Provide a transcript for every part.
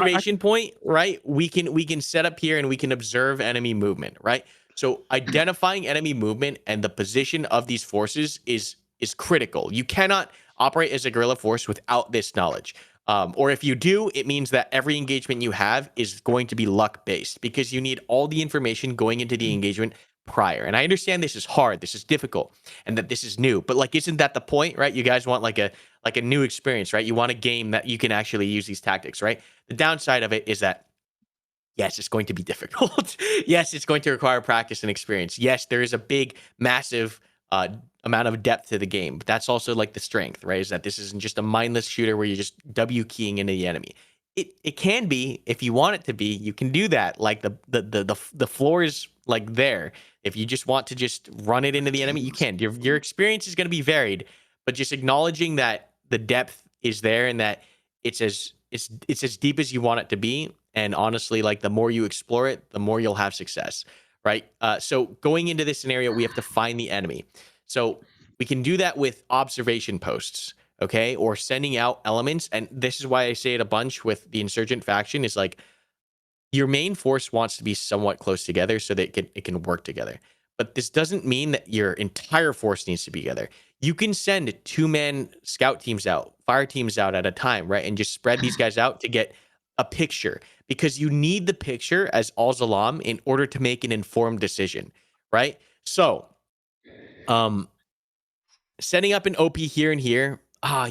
I observation point, right? We can set up here and we can observe enemy movement, right? So identifying enemy movement and the position of these forces is critical. You cannot operate as a guerrilla force without this knowledge. Or if you do, it means that every engagement you have is going to be luck based because you need all the information going into the engagement prior. And I understand this is hard, this is difficult, and that this is new. But like, isn't that the point, right? You guys want like a new experience, right? You want a game that you can actually use these tactics, right? The downside of it is that yes, it's going to be difficult. Yes, it's going to require practice and experience. Yes, there is a big, massive amount of depth to the game, but that's also like the strength, right? Is that this isn't just a mindless shooter where you're just W keying into the enemy. It can be if you want it to be. You can do that. Like the floor is like there. If you just want to just run it into the enemy, you can. Your experience is going to be varied, but just acknowledging that the depth is there and that it's as deep as you want it to be. And honestly, like the more you explore it, the more you'll have success, right? So going into this scenario, we have to find the enemy. So we can do that with observation posts, okay, or sending out elements. And this is why I say it a bunch with the insurgent faction is like your main force wants to be somewhat close together so that it can work together. But this doesn't mean that your entire force needs to be together. You can send two-man scout teams out, fire teams out at a time, right? And just spread these guys out to get a picture because you need the picture as Al Zalam in order to make an informed decision, right? So, um, setting up an OP here and here.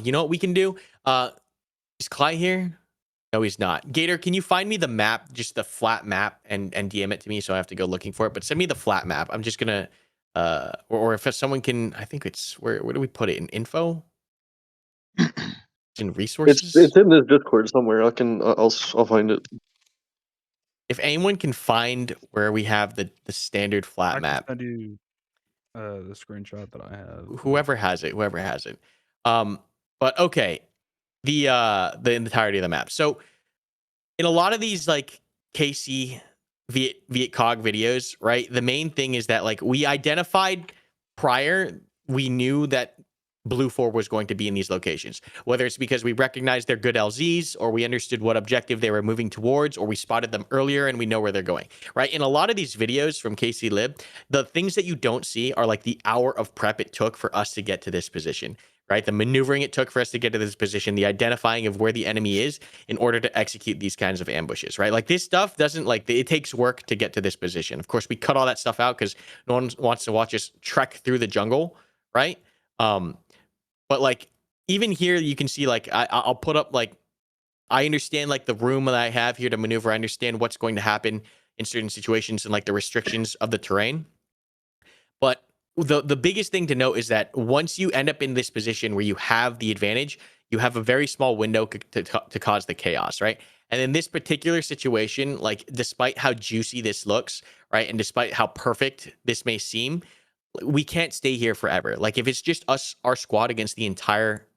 You know what we can do? Is Cly here? No, he's not. Gator, can you find me the map, just the flat map, and DM it to me so I have to go looking for it? But send me the flat map. I'm just gonna, or if someone can, I think it's where do we put it in info? It's in resources. It's in this Discord somewhere. I'll find it. If anyone can find where we have the standard flat can map, send you the screenshot that I have. whoever has it. But okay, the entirety of the map. So in a lot of these like KC Viet Cog videos, right? The main thing is that like we identified prior, we knew that Blue 4 was going to be in these locations, whether it's because we recognized their good LZs or we understood what objective they were moving towards or we spotted them earlier and we know where they're going, right? In a lot of these videos from KC Lib, the things that you don't see are like the hour of prep it took for us to get to this position, right? The maneuvering it took for us to get to this position, the identifying of where the enemy is in order to execute these kinds of ambushes, right? Like this stuff doesn't like, it takes work to get to this position. Of course, we cut all that stuff out because no one wants to watch us trek through the jungle, right? But like even here, you can see like I'll put up like I understand like the room that I have here to maneuver. I understand what's going to happen in certain situations and like the restrictions of the terrain. But the biggest thing to note is that once you end up in this position where you have the advantage, you have a very small window to cause the chaos, right? And in this particular situation, like despite how juicy this looks, right, and despite how perfect this may seem, we can't stay here forever. Like if it's just us, our squad against the entire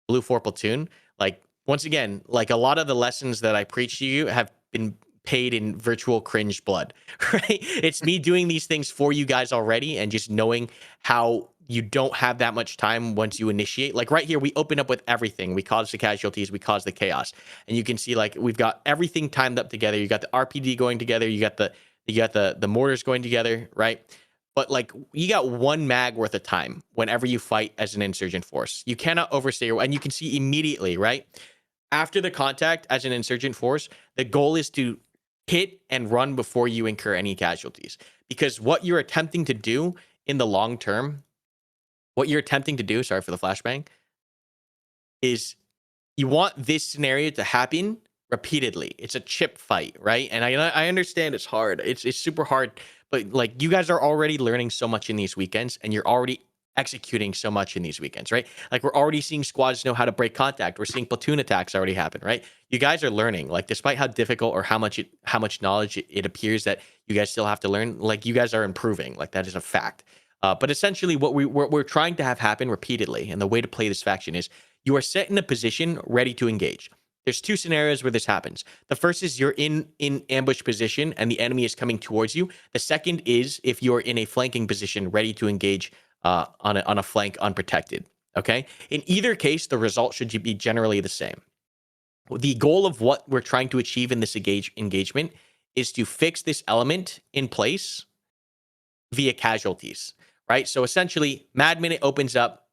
Blue 4 platoon, like once again, like a lot of the lessons that I preach to you have been paid in virtual cringe blood, right? It's me doing these things for you guys already and just knowing how you don't have that much time once you initiate. Like right here, we open up with everything. We cause the casualties, we cause the chaos. And you can see like we've got everything timed up together. You got the RPD going together, you got the mortars going together, right? But like you got one mag worth of time whenever you fight as an insurgent force. You cannot overstay and you can see immediately, right? After the contact as an insurgent force, the goal is to hit and run before you incur any casualties. Because what you're attempting to do in the long term, sorry for the flashbang, is you want this scenario to happen repeatedly. It's a chip fight, right? And I understand it's hard. It's super hard, but like you guys are already learning so much in these weekends and you're already executing so much in these weekends, right? Like we're already seeing squads know how to break contact. We're seeing platoon attacks already happen, right? You guys are learning, like despite how difficult or how much knowledge it appears that you guys still have to learn, like you guys are improving. Like that is a fact. But essentially what we're trying to have happen repeatedly, and the way to play this faction is you are set in a position ready to engage. There's two scenarios where this happens. The first is you're in ambush position and the enemy is coming towards you. The second is if you're in a flanking position ready to engage on a flank unprotected. Okay. In either case, the result should be generally the same. the goal of what we're trying to achieve in this engagement is to fix this element in place via casualties, right? So essentially, Mad Minute opens up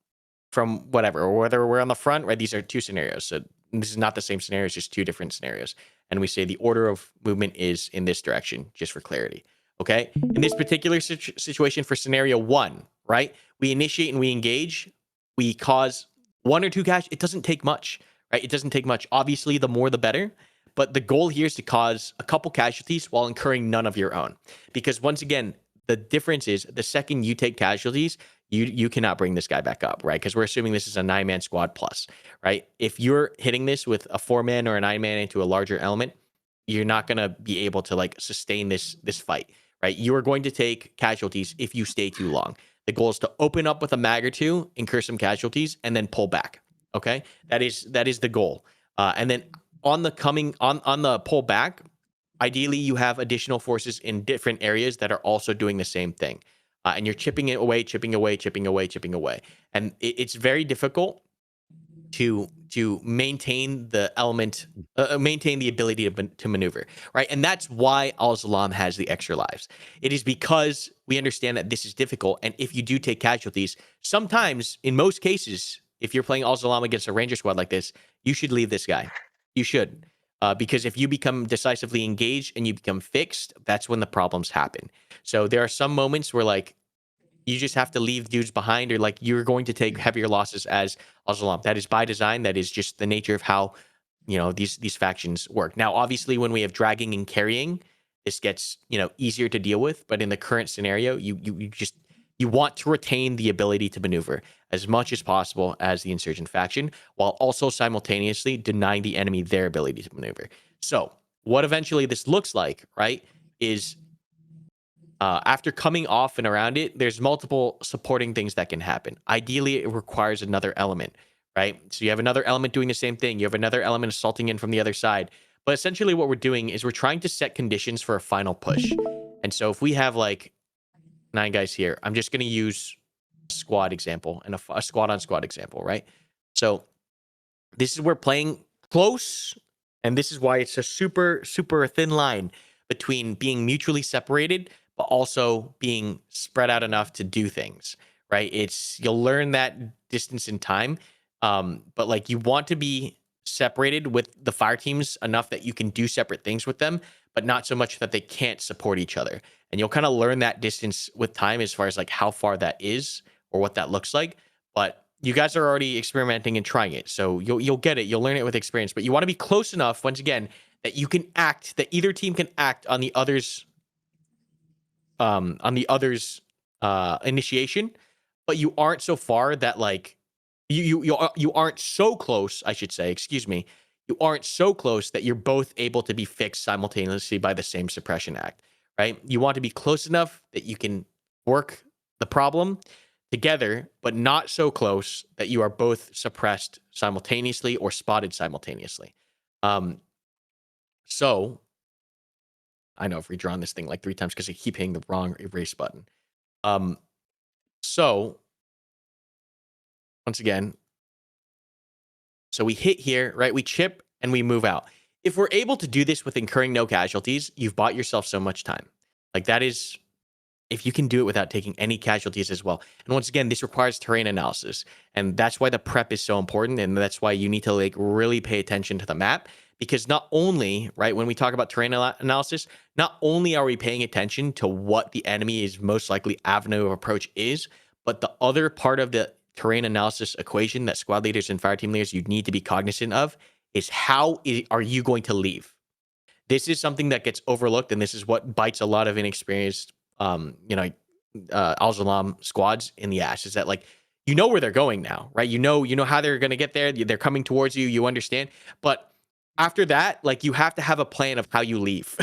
from whatever, or whether we're on the front, right? These are two scenarios. So this is not the same scenario, it's just two different scenarios. And we say the order of movement is in this direction, just for clarity. Okay. In this particular situation for scenario 1, right? We initiate and we engage. We cause 1 or 2 cash. It doesn't take much, right? It doesn't take much. Obviously, the more the better. But the goal here is to cause a couple casualties while incurring none of your own. Because once again, the difference is the second you take casualties, you cannot bring this guy back up, right? Because we're assuming this is a 9-man squad plus, right? If you're hitting this with a 4-man or a 9-man into a larger element, you're not gonna be able to like sustain this fight, right? You are going to take casualties if you stay too long. The goal is to open up with a mag or two, incur some casualties, and then pull back. Okay, that is the goal. And then on the pull back, ideally you have additional forces in different areas that are also doing the same thing. And you're chipping it away, chipping away, chipping away, chipping away. And it's very difficult to maintain the element, maintain the ability to maneuver, right? And that's why Al-Zalam has the extra lives. It is because we understand that this is difficult. And if you do take casualties, sometimes, in most cases, if you're playing Al-Zalam against a Ranger squad like this, you should leave this guy. You should. Because if you become decisively engaged and you become fixed, that's when the problems happen. So there are some moments where like you just have to leave dudes behind, or like you're going to take heavier losses as Al-Zalam. That is by design. That is just the nature of how, you know, these factions work. Now, obviously, when we have dragging and carrying, this gets, you know, easier to deal with. But in the current scenario, you want to retain the ability to maneuver as much as possible as the insurgent faction, while also simultaneously denying the enemy their ability to maneuver. So what eventually this looks like, right, is after coming off and around it, there's multiple supporting things that can happen. Ideally, it requires another element, right? So you have another element doing the same thing. You have another element assaulting in from the other side. But essentially what we're doing is we're trying to set conditions for a final push. And so if we have like 9 guys here, I'm just going to use a squad example and a squad on squad example, right? So this is where playing close, and this is why it's a super, super thin line between being mutually separated, but also being spread out enough to do things, right? You'll learn that distance in time. But like you want to be separated with the fire teams enough that you can do separate things with them, but not so much that they can't support each other. And you'll kind of learn that distance with time as far as like how far that is or what that looks like. But you guys are already experimenting and trying it, so you'll get it. You'll learn it with experience. But you want to be close enough, once again, that you can act, that either team can act on the other's initiation, but you aren't so far that like you aren't so close, I should say, excuse me. You aren't so close that you're both able to be fixed simultaneously by the same suppression act, right? You want to be close enough that you can work the problem together, but not so close that you are both suppressed simultaneously or spotted simultaneously. So I know I've redrawn this thing like 3 times because I keep hitting the wrong erase button. So once again, so we hit here, right? We chip and we move out. If we're able to do this with incurring no casualties, you've bought yourself so much time. Like that is, if you can do it without taking any casualties as well. And once again, this requires terrain analysis. And that's why the prep is so important. And that's why you need to like really pay attention to the map. Because not only, right, when we talk about terrain analysis, not only are we paying attention to what the enemy's most likely avenue of approach is, but the other part of the terrain analysis equation that squad leaders and fire team leaders you need to be cognizant of is are you going to leave? This is something that gets overlooked, and this is what bites a lot of inexperienced, Al-Zalam squads in the ass, is that like, you know where they're going now, right? You know how they're going to get there. They're coming towards you. You understand. But after that, like you have to have a plan of how you leave.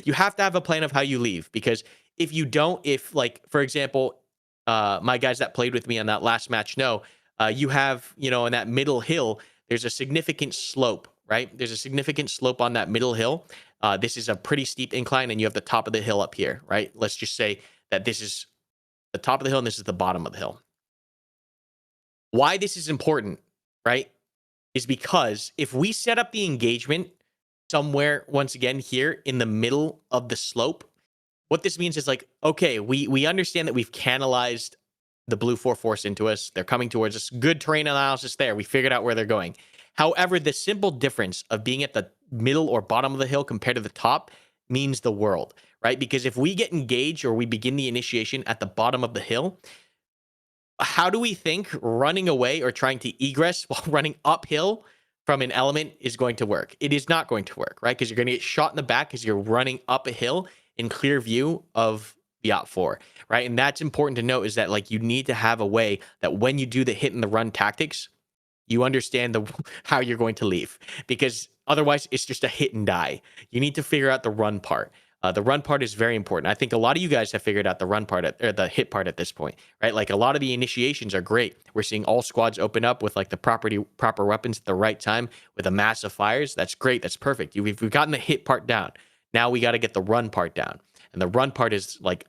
You have to have a plan of how you leave, because if you don't, if like, for example, my guys that played with me on that last match know, you have, you know, in that middle hill, there's a significant slope, right? There's a significant slope on that middle hill. This is a pretty steep incline, and you have the top of the hill up here, right? Let's just say that this is the top of the hill and this is the bottom of the hill. Why this is important, right, is because if we set up the engagement somewhere, once again, here in the middle of the slope, what this means is like, okay, we understand that we've canalized the blue 4 force into us. They're coming towards us. Good terrain analysis there. We figured out where they're going. However, the simple difference of being at the middle or bottom of the hill compared to the top means the world, right? Because if we get engaged or we begin the initiation at the bottom of the hill, how do we think running away or trying to egress while running uphill from an element is going to work? It is not going to work, right? Because you're going to get shot in the back because you're running up a hill in clear view of the OP4, right? And that's important to note, is that like you need to have a way that when you do the hit and the run tactics, you understand how you're going to leave, because otherwise it's just a hit and die. You need to figure out the run part. The run part is very important. I think a lot of you guys have figured out the run part or the hit part at this point, right? Like a lot of the initiations are great. We're seeing all squads open up with like the proper weapons at the right time with a massive fires. That's great. That's perfect. We've gotten the hit part down. Now we got to get the run part down, and the run part is like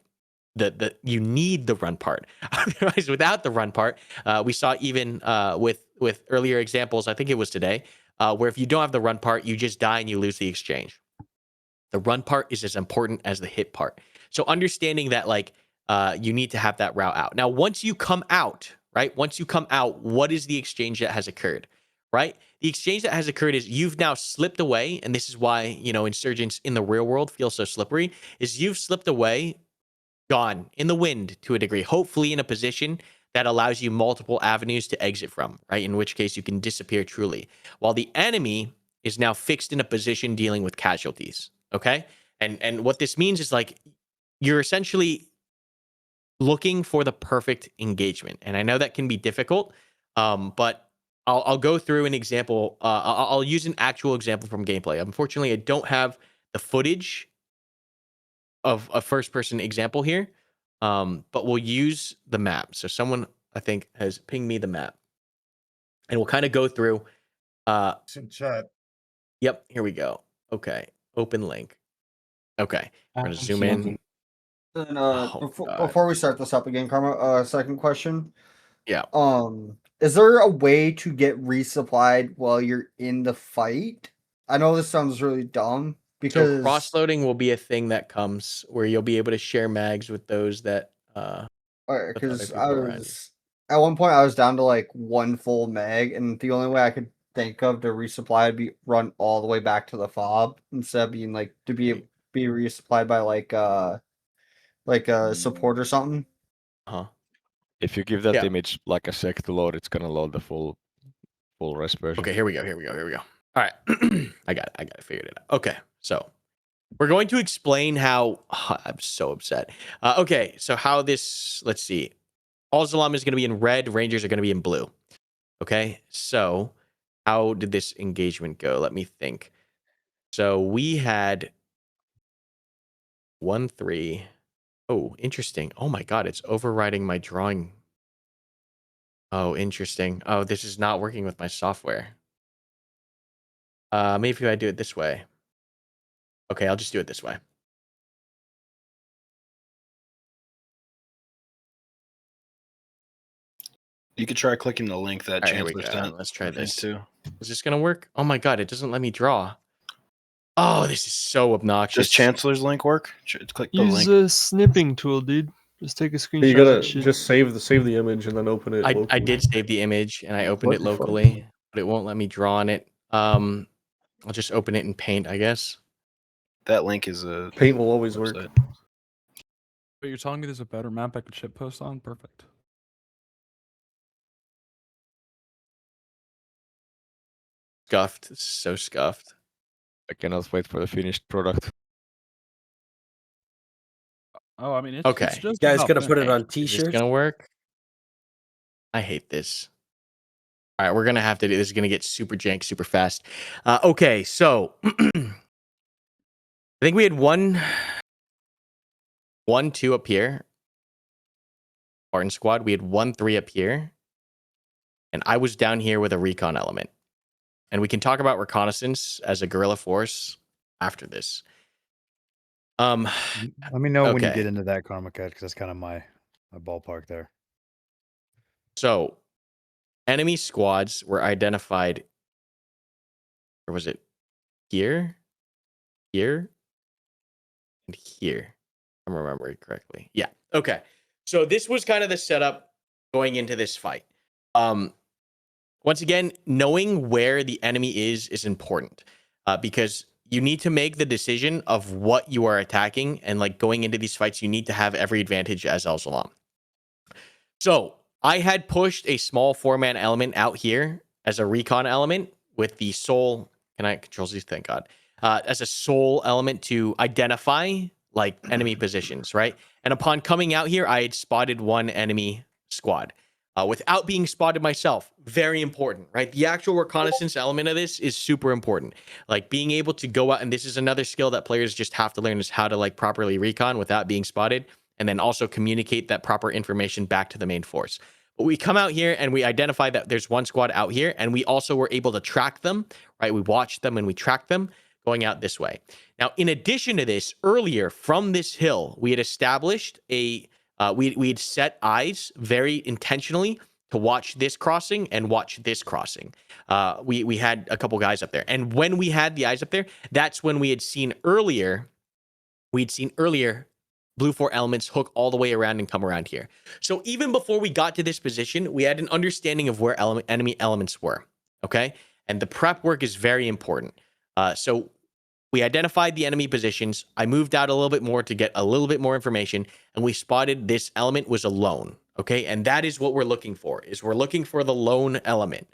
you need the run part. Otherwise, without the run part, we saw even with earlier examples, I think it was today, where if you don't have the run part, you just die and you lose the exchange. The run part is as important as the hit part. So understanding that, like, you need to have that route out. Now, once you come out, right? Once you come out, what is the exchange that has occurred, right? The exchange that has occurred is you've now slipped away, and this is why, insurgents in the real world feel so slippery, is you've slipped away, gone in the wind to a degree, hopefully in a position that allows you multiple avenues to exit from, right? In which case you can disappear truly, while the enemy is now fixed in a position dealing with casualties. Okay. And what this means is like you're essentially looking for the perfect engagement. And I know that can be difficult, but I'll go through an example. I'll use an actual example from gameplay. Unfortunately, I don't have the footage of a first person example here, but we'll use the map. So someone, I think, has pinged me the map, and we'll kind of go through. It's in chat. Yep, here we go. Okay, open link. Okay, we're gonna zoom in. And Oh, God. before we start this up again, Karma, second question. Yeah. Is there a way to get resupplied while you're in the fight? I know this sounds really dumb because So cross-loading will be a thing that comes where you'll be able to share mags with those that because at one point I was down to like one full mag, and the only way I could think of to resupply would be run all the way back to the fob instead of being like to be resupplied by like a support or something. If you give that Yeah. image like a sec to load, it's gonna load the full res version. Okay, here we go. All right. I got it. Figured it out. Okay, so we're going to explain how I'm so upset. Okay, so how this, let's see. All Zalam is going to be in red, Rangers are going to be in blue. Okay, so how did this engagement go? Let me think. So we had 1-3. Oh, interesting. Oh my God, it's overriding my drawing. Oh, interesting. Oh, this is not working with my software. Maybe if I do it this way. Okay, I'll just do it this way. You could try clicking the link that All right, here we Chancellor go. sent. Let's try this. Too. Is this gonna work? Oh my God, it doesn't let me draw. Oh, this is so obnoxious. Does Chancellor's link work? Click the Use link. a snipping tool, dude. Just take a screenshot. You gotta of that shit. just save the image and then open it. I locally. did save the image and I opened What it the fuck? locally, but it won't let me draw on it. I'll just open it in Paint, I guess. That link is a Paint will always work. website. But you're telling me there's a better map I could ship post on? Perfect. Scuffed. This is so scuffed. I cannot wait for the finished product. Oh, I mean, it's Okay. It's just Guys, about gonna put it finished. on Is t-shirts. this gonna work? I hate this. All right, we're gonna have to do this. Is gonna get super jank, super fast. Okay, so I think we had 1-2 up here. Spartan squad. We had 1-3 up here, and I was down here with a recon element. And we can talk about reconnaissance as a guerrilla force after this. Let me know when you okay. get into that, Karmakut, because that's kind of my ballpark there. So, enemy squads were identified or was it here, here, and here? I'm remembering correctly. Yeah. Okay. So this was kind of the setup going into this fight. Once again, knowing where the enemy is important because you need to make the decision of what you are attacking. And like going into these fights, you need to have every advantage as El Salam. So I had pushed a small 4-man element out here as a recon element with the soul. Can I control these? Thank God. As a soul element to identify like enemy positions, right? And upon coming out here, I had spotted one enemy squad without being spotted myself. Very important, right? The actual reconnaissance element of this is super important. Like being able to go out, and this is another skill that players just have to learn, is how to like properly recon without being spotted, and then also communicate that proper information back to the main force. But we come out here and we identify that there's one squad out here, and we also were able to track them, right? We watched them and we tracked them going out this way. Now, in addition to this, earlier from this hill, we had established we had set eyes very intentionally to watch this crossing and watch this crossing. We had a couple guys up there, and when we had the eyes up there, that's when we had seen earlier. We'd seen earlier Blue 4 elements hook all the way around and come around here. So even before we got to this position, we had an understanding of where enemy elements were. Okay, and the prep work is very important. So we identified the enemy positions. I moved out a little bit more to get a little bit more information, and we spotted this element was a lone. Okay, and that is what we're looking for. Is we're looking for the lone element.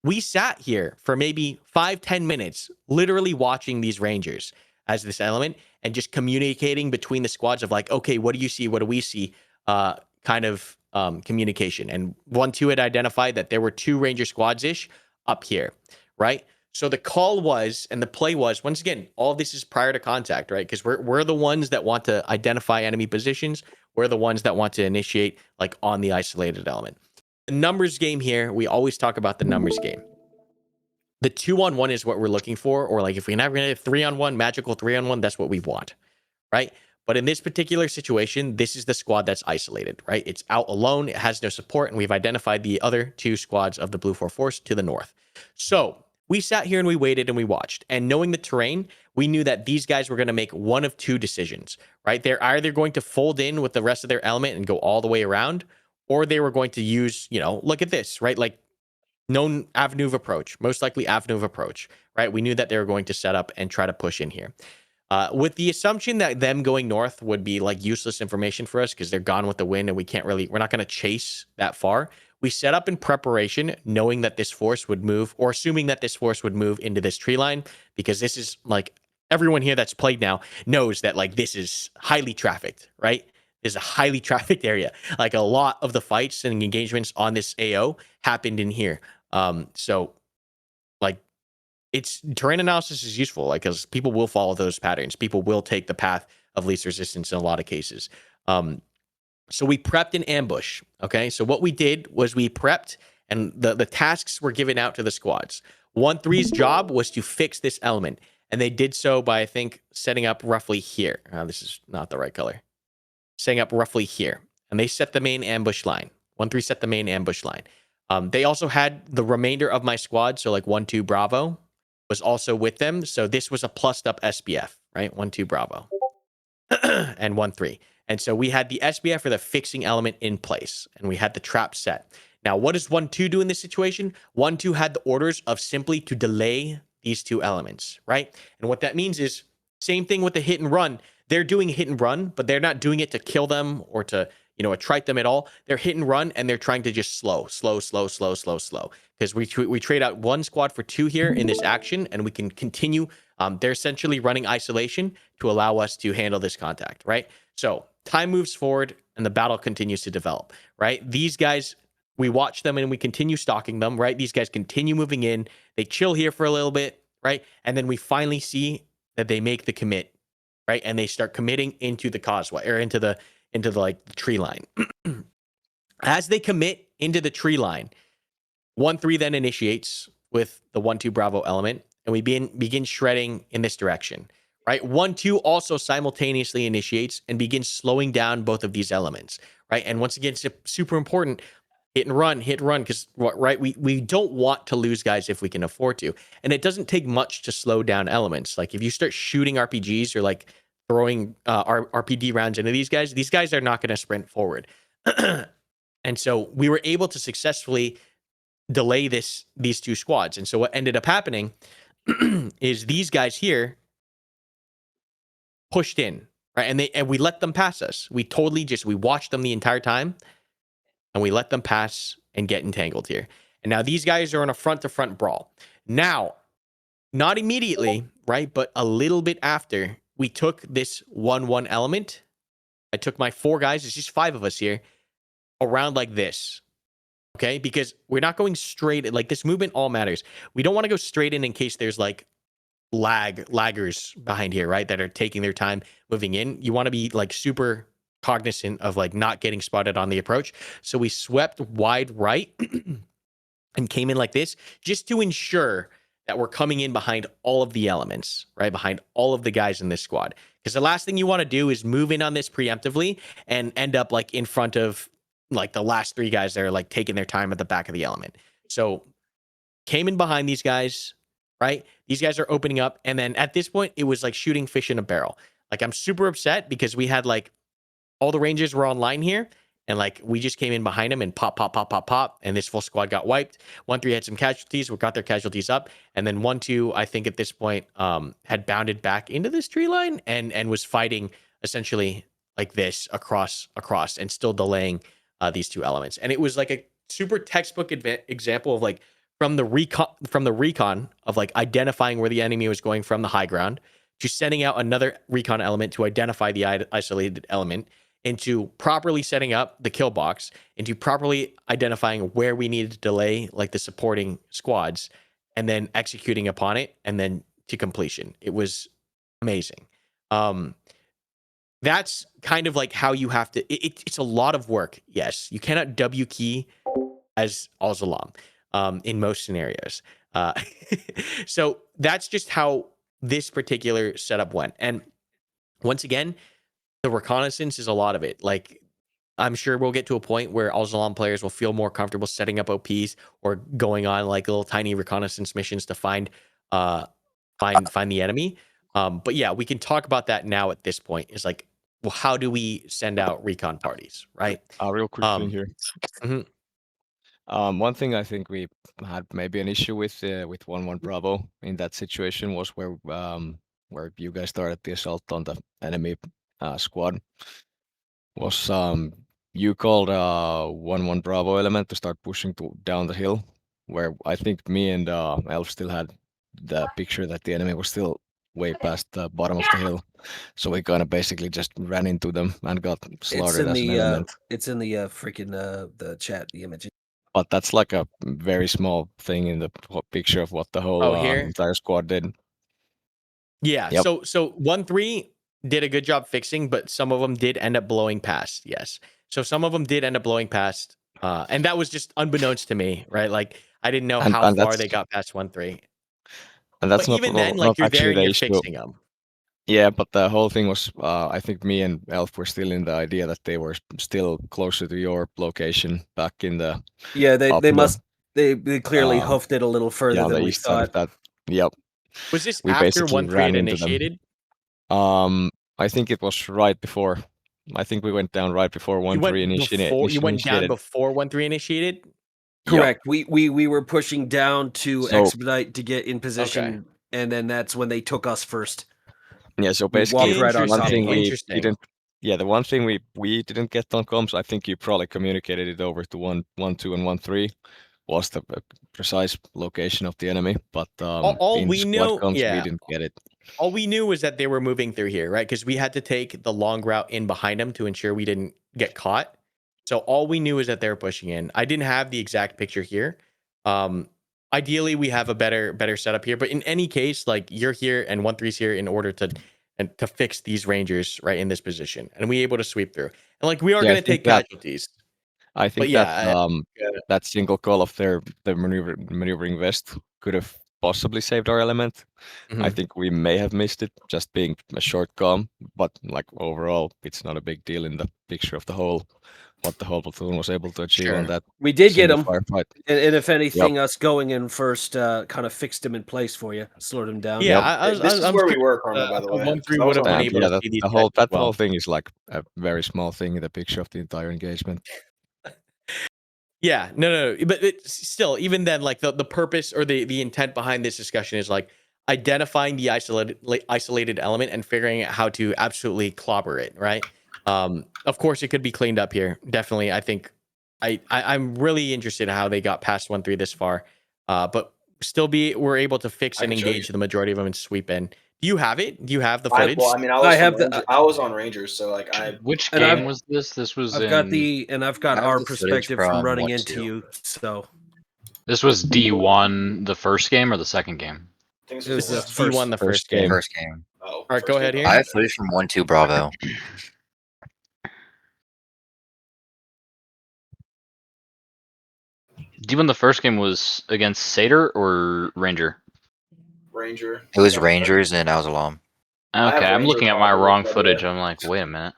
We sat here for maybe 5-10 minutes, literally watching these rangers as this element and just communicating between the squads of like, okay, what do you see? What do we see? Kind of communication. And 1-2 had identified that there were 2 ranger squads ish up here, right? So the call was, and the play was, once again, all of this is prior to contact, right? Because we're the ones that want to identify enemy positions. We're the ones that want to initiate like on the isolated element. The numbers game here, we always talk about the numbers game. The 2-on-1 is what we're looking for, or like if we never get a 3-on-1, magical 3-on-1, that's what we want, right? But in this particular situation, this is the squad that's isolated, right? It's out alone, it has no support, and we've identified the other 2 squads of the Blue 4 force to the north. So we sat here and we waited and we watched. And knowing the terrain, we knew that these guys were going to make one of 2 decisions, right? They're either going to fold in with the rest of their element and go all the way around, or they were going to use, look at this, right? Like known avenue of approach, most likely avenue of approach, right? We knew that they were going to set up and try to push in here. With the assumption that them going north would be like useless information for us because they're gone with the wind and we're not going to chase that far. We set up in preparation, knowing that this force would move, or assuming that this force would move into this tree line, because this is like everyone here that's played now knows that like this is highly trafficked, right? This is a highly trafficked area. Like a lot of the fights and engagements on this AO happened in here. So like it's terrain analysis is useful, like because people will follow those patterns. People will take the path of least resistance in a lot of cases. So we prepped an ambush. Okay. So what we did was we prepped, and the tasks were given out to the squads. 1-3's job was to fix this element. And they did so by, I think, setting up roughly here. This is not the right color. Setting up roughly here. And they set the main ambush line. 1-3 set the main ambush line. They also had the remainder of my squad. So like 1-2 Bravo was also with them. So this was a plussed up SBF, right? 1-2 Bravo and 1-3. And so we had the SBF for the fixing element in place, and we had the trap set. Now, what does 1-2 do in this situation? 1-2 had the orders of simply to delay these 2 elements, right? And what that means is same thing with the hit and run. They're doing hit and run, but they're not doing it to kill them or to, attrite them at all. They're hit and run, and they're trying to just slow. Because we trade out 1 squad for 2 here in this action, and we can continue. They're essentially running isolation to allow us to handle this contact, right? So time moves forward, and the battle continues to develop, right? These guys, we watch them, and we continue stalking them, right? These guys continue moving in. They chill here for a little bit, right? And then we finally see that they make the commit, right? And they start committing into the causeway, or into the like the tree line. As they commit into the tree line, 1-3 then initiates with the 1-2 Bravo element, and we begin shredding in this direction, right? 1-2 also simultaneously initiates and begins slowing down both of these elements, right? And once again, it's super important. hit and run, because right, we don't want to lose guys if we can afford to, and it doesn't take much to slow down elements. Like if you start shooting RPGs or like throwing RPD rounds into these guys are not going to sprint forward. And so we were able to successfully delay these two squads. And so what ended up happening is these guys here pushed in, right? And we let them pass us. We watched them the entire time, and we let them pass and get entangled here. And now these guys are in a front-to-front brawl. Now, not immediately, right? But a little bit after, we took this 1-1 element. I took my 4 guys, it's just 5 of us here, around like this. Okay? Because we're not going straight, like this movement all matters. We don't want to go straight in case there's like laggers behind here, right? That are taking their time moving in. You want to be like super cognizant of like not getting spotted on the approach. So we swept wide right and came in like this just to ensure that we're coming in behind all of the elements, right? Behind all of the guys in this squad. Because the last thing you want to do is move in on this preemptively and end up like in front of like the last 3 guys that are like taking their time at the back of the element. So came in behind these guys, right? These guys are opening up. And then at this point, it was like shooting fish in a barrel. Like I'm super upset because we had like all the Rangers were online here. And like we just came in behind them and pop. And this full squad got wiped. 1-3 had some casualties. We got their casualties up. And then 1-2, I think at this point, had bounded back into this tree line and was fighting essentially like this across and still delaying these 2 elements. And it was like a super textbook example of like from the recon of like identifying where the enemy was going from the high ground to sending out another recon element to identify the isolated element, into properly setting up the kill box, into properly identifying where we needed to delay like the supporting squads, and then executing upon it, and then to completion. It was amazing. That's kind of like how you have to, it's a lot of work. Yes, you cannot W key as Al-Zalam in most scenarios. So that's just how this particular setup went. And once again, the reconnaissance is a lot of it. Like, I'm sure we'll get to a point where Al-Zalam players will feel more comfortable setting up OPs or going on like little tiny reconnaissance missions to find the enemy. But yeah, we can talk about that now at this point. Is like, well, how do we send out recon parties, right? Real quick thing here. Mhm. One thing I think we had maybe an issue with 1-1 Bravo in that situation was where you guys started the assault on the enemy squad. Was you called 1-1 Bravo element to start pushing down the hill, where I think me and Elf still had the picture that the enemy was still way past the bottom of the hill. So we kind of basically just ran into them and got slaughtered as an element. It's in the freaking the chat, the image. But that's like a very small thing in the picture of what the whole here? entire squad did. Yeah. Yep. So 1-3 did a good job fixing, but some of them did end up blowing past. Yes. So some of them did end up blowing past, and that was just unbeknownst to me, right? Like I didn't know how far they got past 1-3. And that's But not even then, not like you're actually there and the you're issue. fixing them. Yeah, but the whole thing was, I think me and Elf were still in the idea that they were still closer to your location back in the Yeah, they clearly uh, hoofed it a little further the than we east side of thought. that. Yep. Was this We after basically 1-3 ran had into them. initiated? I think it was right before. I think we went down right before 1-3 initiated. You went down before 1-3 initiated? Correct. We were pushing down to So- expedite to get in position, and then that's when they took us first. Yeah, so We basically walked right on one top thing of them. we Interesting. didn't the one thing we didn't get on comms, I think you probably communicated it over to 1-2 and 1-3 was the precise location of the enemy, but All in we squad knew- comms yeah. we didn't get it. All we knew was that they were moving through here, right? Because we had to take the long route in behind them to ensure we didn't get caught. So all we knew is that they were pushing in. I didn't have the exact picture here. Ideally, we have a better setup here. But in any case, like you're here and 1-3's here in order to fix these Rangers right in this position, and we able to sweep through. And like we are Yeah, I going to think take that- casualties. I think But yeah, that single call of the maneuvering vest could have possibly saved our element. I Mhm. think we may have missed it just being a short comm, but like overall, it's not a big deal in the picture of the whole what the whole platoon was able to achieve on that. We did get single him, firefight. and if anything, us going in first kind of fixed him in place for you, slowed him down. Yeah, This is I'm where we curious, were, Karma, by the way. 1-3 would have been able Yeah, to see these the whole guys as that well. whole thing is like a very small thing in the picture of the entire engagement. Yeah, no, but still, even then, like the purpose or the intent behind this discussion is like identifying the isolated element and figuring out how to absolutely clobber it, right? Of course, it could be cleaned up here. Definitely, I think I'm really interested in how they got past 1-3 this far, but still we're able to fix and engage the majority of them and sweep in. Do you have it? Do you have the footage? I was on Rangers, so like Which And game was this? This was I've got our perspective from running into you. So This was D1 the first game or the second game? This is D1 the first game. First game. Oh, All right, go ahead here. I have footage from 1-2 Bravo. D1 the first game was against Satyr or Ranger? Ranger. It was Rangers and Al-Salam. Okay, I'm Ranger looking at my Bravo, wrong by the footage. way. I'm like, wait a minute.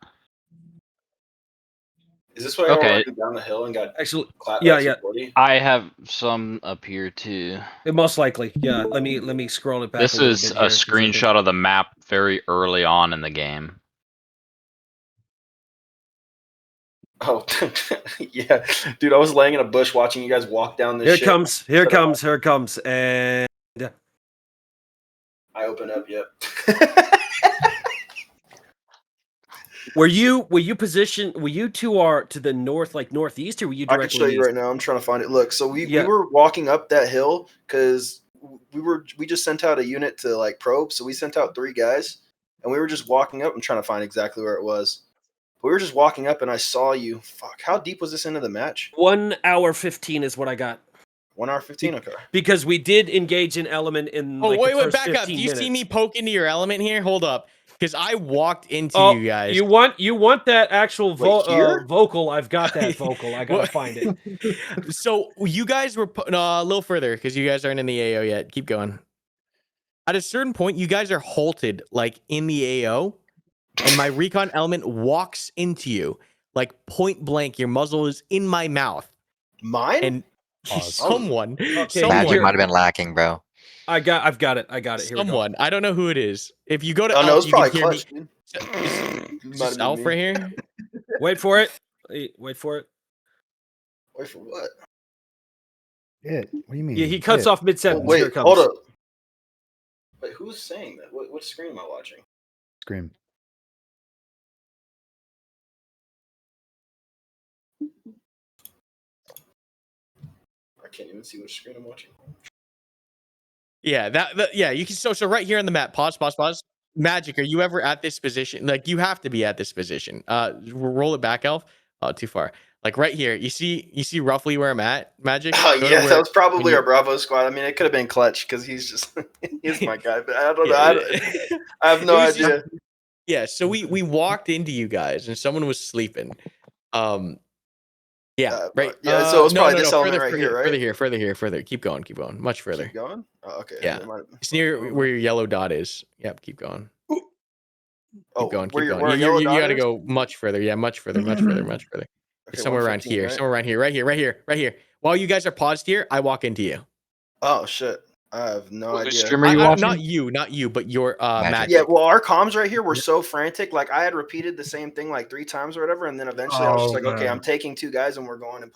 Is this where I Okay. walked down the hill and got actually, clapped yeah, by yeah. 240? I have some up here too. Most likely, yeah. Let me scroll it back. This a little is bit a here, 'cause I think- screenshot of the map very early on in the game. Oh, yeah, dude, I was laying in a bush watching you guys walk down this. Here shit. it comes, and I open up. Yep. were you positioned? Were you to the north, like northeast, or were you I directly? can show you east? right now. I'm trying to find it. Look, so we Yeah. were walking up that hill because we just sent out a unit to like probe. So we sent out 3 guys, and we were just walking up. I'm trying to find exactly where it was. We were just walking up, and I saw you. Fuck, how deep was this into the match? 1 hour 15 is what I got. 1 hour 15. Okay. Because we did engage an element in. Oh, like, wait, the first back up. 15 Do you see minutes. me poke into your element here? Hold up. Because I walked into you guys. You want that actual here? vocal? I've got that vocal. I gotta find it. So you guys were a little further because you guys aren't in the AO yet. Keep going. At a certain point, you guys are halted like in the AO, and my recon element walks into you like point blank. Your muzzle is in my mouth. Mine? And someone Magic might have been lacking, bro. I've got it. Here someone. I don't know who it is. If you go to Oh no, Alf, it's you can probably hear me. clutch, dude. Is Might this have Alf been right me. here? Wait for it. Wait for it. Wait for what? Yeah. What do you mean? Yeah, he cuts Yeah. off mid Oh, sentence. wait, Here it comes. hold up. Wait, who's saying that? What screen am I watching? Scream. I can't even see which screen I'm watching. Yeah, yeah, you can so right here on the map. Pause. Magic, are you ever at this position? Like you have to be at this position. Roll it back, Elf. Oh, too far. Like right here. You see roughly where I'm at, Magic? Oh Go to yeah, where- that was probably when our you- Bravo squad. I mean, it could have been Clutch because he's just he's my guy. But I don't know. Yeah. I have no It was idea. Yeah, so we walked into you guys and someone was sleeping. Yeah, right. Yeah, so it's probably this element further, right here, right? Further. Keep going. Much further. Keep going? Oh, okay. Yeah. It might have- It's near where your yellow dot is. Yep, keep going. Oh, Keep going. where Keep your- going. where You yellow got to dot is? go much further. Yeah, much further. Okay, It's somewhere around 115, here. right? Somewhere around here. Right here. While you guys are paused here, I walk into you. Oh shit. I have no Which idea. stream are you watching? Not you, but your Magic. Yeah, well, our comms right here were so frantic. Like I had repeated the same thing like 3 times or whatever, and then eventually I was just like, okay, I'm taking 2 guys and we're going to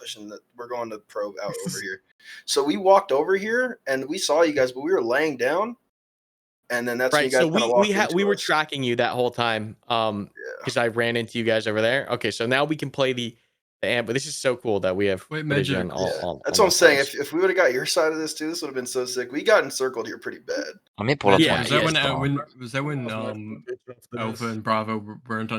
probe out over here. So we walked over here and we saw you guys, but we were laying down, and then that's when Right. you guys So kinda walked into we were us. tracking you that whole time. Because I ran into you guys over there. Okay, so now we can play the amp. But this is so cool that we have. Wait, footage Magic. on all That's on what I'm both saying. sides. If we would have got your side of this too, this would have been so sick. We got encircled here pretty bad. Let me pull up Yeah, one. Was that yeah, when Alpha and Bravo weren't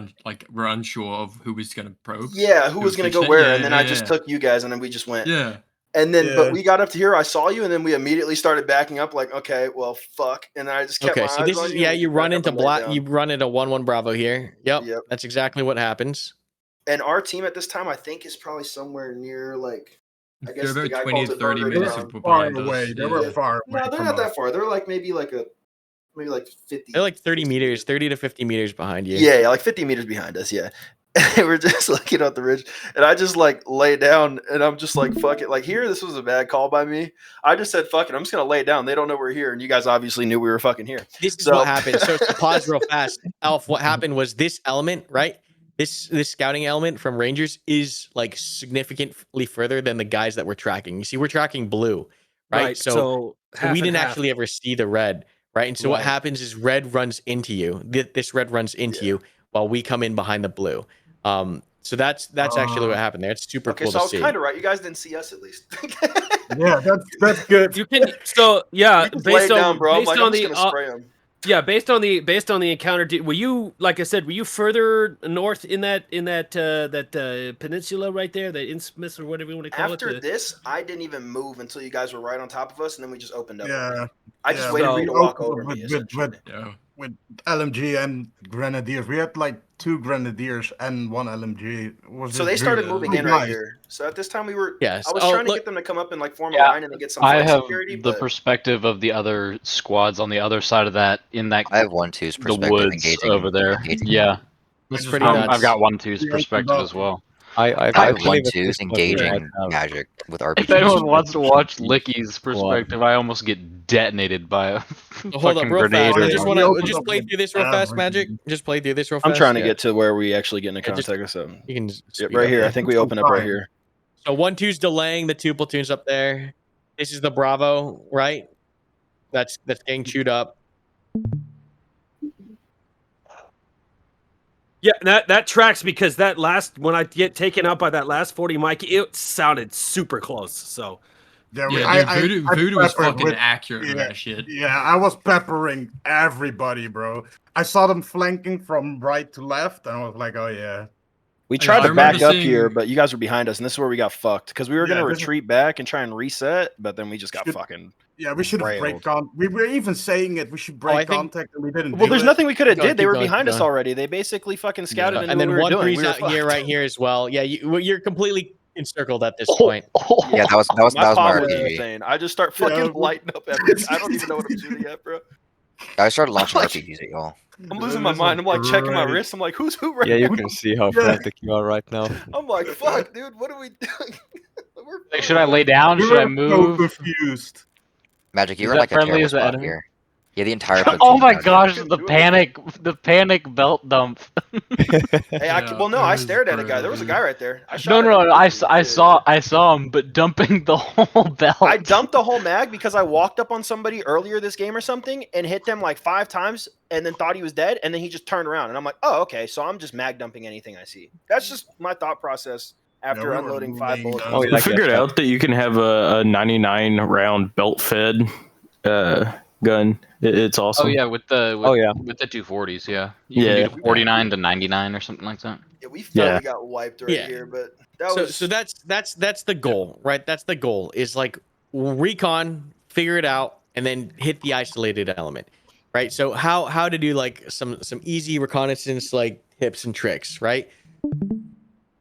were unsure of who was gonna probe? Yeah, who was Who gonna was go gonna- where? yeah, And then yeah, I just yeah. took you guys, and then we just went. Yeah. And then, Yeah. but we got up to here. I saw you, and then we immediately started backing up. Like, okay, well, fuck. And then I just kept Okay, my so eyes this on is you. yeah. and You run back up into and laid black. down. You run into 1-1 Bravo here. Yep. Yep. That's exactly what happens. And our team at this time, I think, is probably somewhere near like. I guess They're the about guy 20 calls to it 30 Burger minutes Ground. behind us. away. They Yeah. were far away. No, they're from not us. that far. They're like maybe like 50. They're like 30 meters, 30 to 50 meters behind you. Yeah, like 50 meters behind us. Yeah. And we're just looking at the ridge, and I just like lay down, and I'm just like, fuck it. Like here, this was a bad call by me. I just said, fuck it. I'm just gonna lay down. They don't know we're here, and you guys obviously knew we were fucking here. This is what happened. So to pause real fast, Alf, what happened was this element, right? This scouting element from Rangers is like significantly further than the guys that we're tracking. You see, we're tracking blue, right? So we didn't actually ever see the red, right? And so what happens is red runs into you. This red runs into you while we come in behind the blue. So that's actually what happened there. It's super cool so I to was see. kind of right. You guys didn't see us at least. Yeah, that's good. You can Based on, bro. I'm just gonna spray them. Yeah, based on the encounter, were you, like I said, were you further north in that peninsula right there, the isthmus or whatever you want to call it? After this, I didn't even move until you guys were right on top of us, and then we just opened up. Yeah, I just waited for you to walk over me. With LMG and Grenadiers, we had like 2 Grenadiers and 1 LMG. So they started moving in right here. So at this time we were. Yes. I was trying to get them to come up and like form a line and then get some. I have security, the perspective of the other squads on the other side of that. I have 1-2's perspective. The woods over there. Yeah, that's pretty nuts. I've got 1-2's perspective as well. I have 1-2's engaging magic with RPGs. If anyone wants to watch Licky's perspective, I almost get detonated by a hold up, real grenade. fast. I just want to just play through this real fast, Magic. Just play through this real fast. I'm trying to get to where we actually get into contact. So you can right here. I think we open up right here. So 1-2's delaying the 2 platoons up there. This is the Bravo, right? That's getting chewed up. Yeah, that tracks because that last when I get taken out by that last 40 Mikey, it sounded super close. So Voodoo was fucking with, accurate with that shit. Yeah, I was peppering everybody, bro. I saw them flanking from right to left, and I was like, oh yeah. We tried to back up here, but you guys were behind us, and this is where we got fucked because we were going to retreat back and try and reset, but then we just got fucking. Yeah, we should have break contact. We were even saying it. We should break contact, and we didn't. Well, there's nothing we could have did. They were behind us already. They basically fucking scouted and then 1-3's out here, right here as well. Yeah, you're completely encircled at this point. Yeah, that was my RPG. Insane. I just start fucking lighting up everything. I don't even know what I'm shooting at, bro. I started launching RPGs at y'all. I'm losing my mind. I'm like checking my wrist. I'm like, who's who right now? Yeah, you can see how frantic you are right now. I'm like, fuck, dude, what are we doing? Like, should I lay down? Should I move? So confused. Magic, you were like a terrible spot here. Yeah, the entire. Oh my gosh, the panic belt dump. Hey, I stared at a guy. There was a guy right there. I saw him, but dumping the whole belt. I dumped the whole mag because I walked up on somebody earlier this game or something and hit them like 5 times and then thought he was dead, and then he just turned around and I'm like, oh, okay, so I'm just mag dumping anything I see. That's just my thought process after unloading 5 bullets. I figured out that you can have a 99 round belt fed gun. It's awesome. Oh yeah, with the 240s, yeah. You can do 49 to 99 or something like that. Yeah, we finally got wiped here, but so that's the goal, right? That's the goal is like recon, figure it out, and then hit the isolated element, right? So how to do like some easy reconnaissance like tips and tricks, right?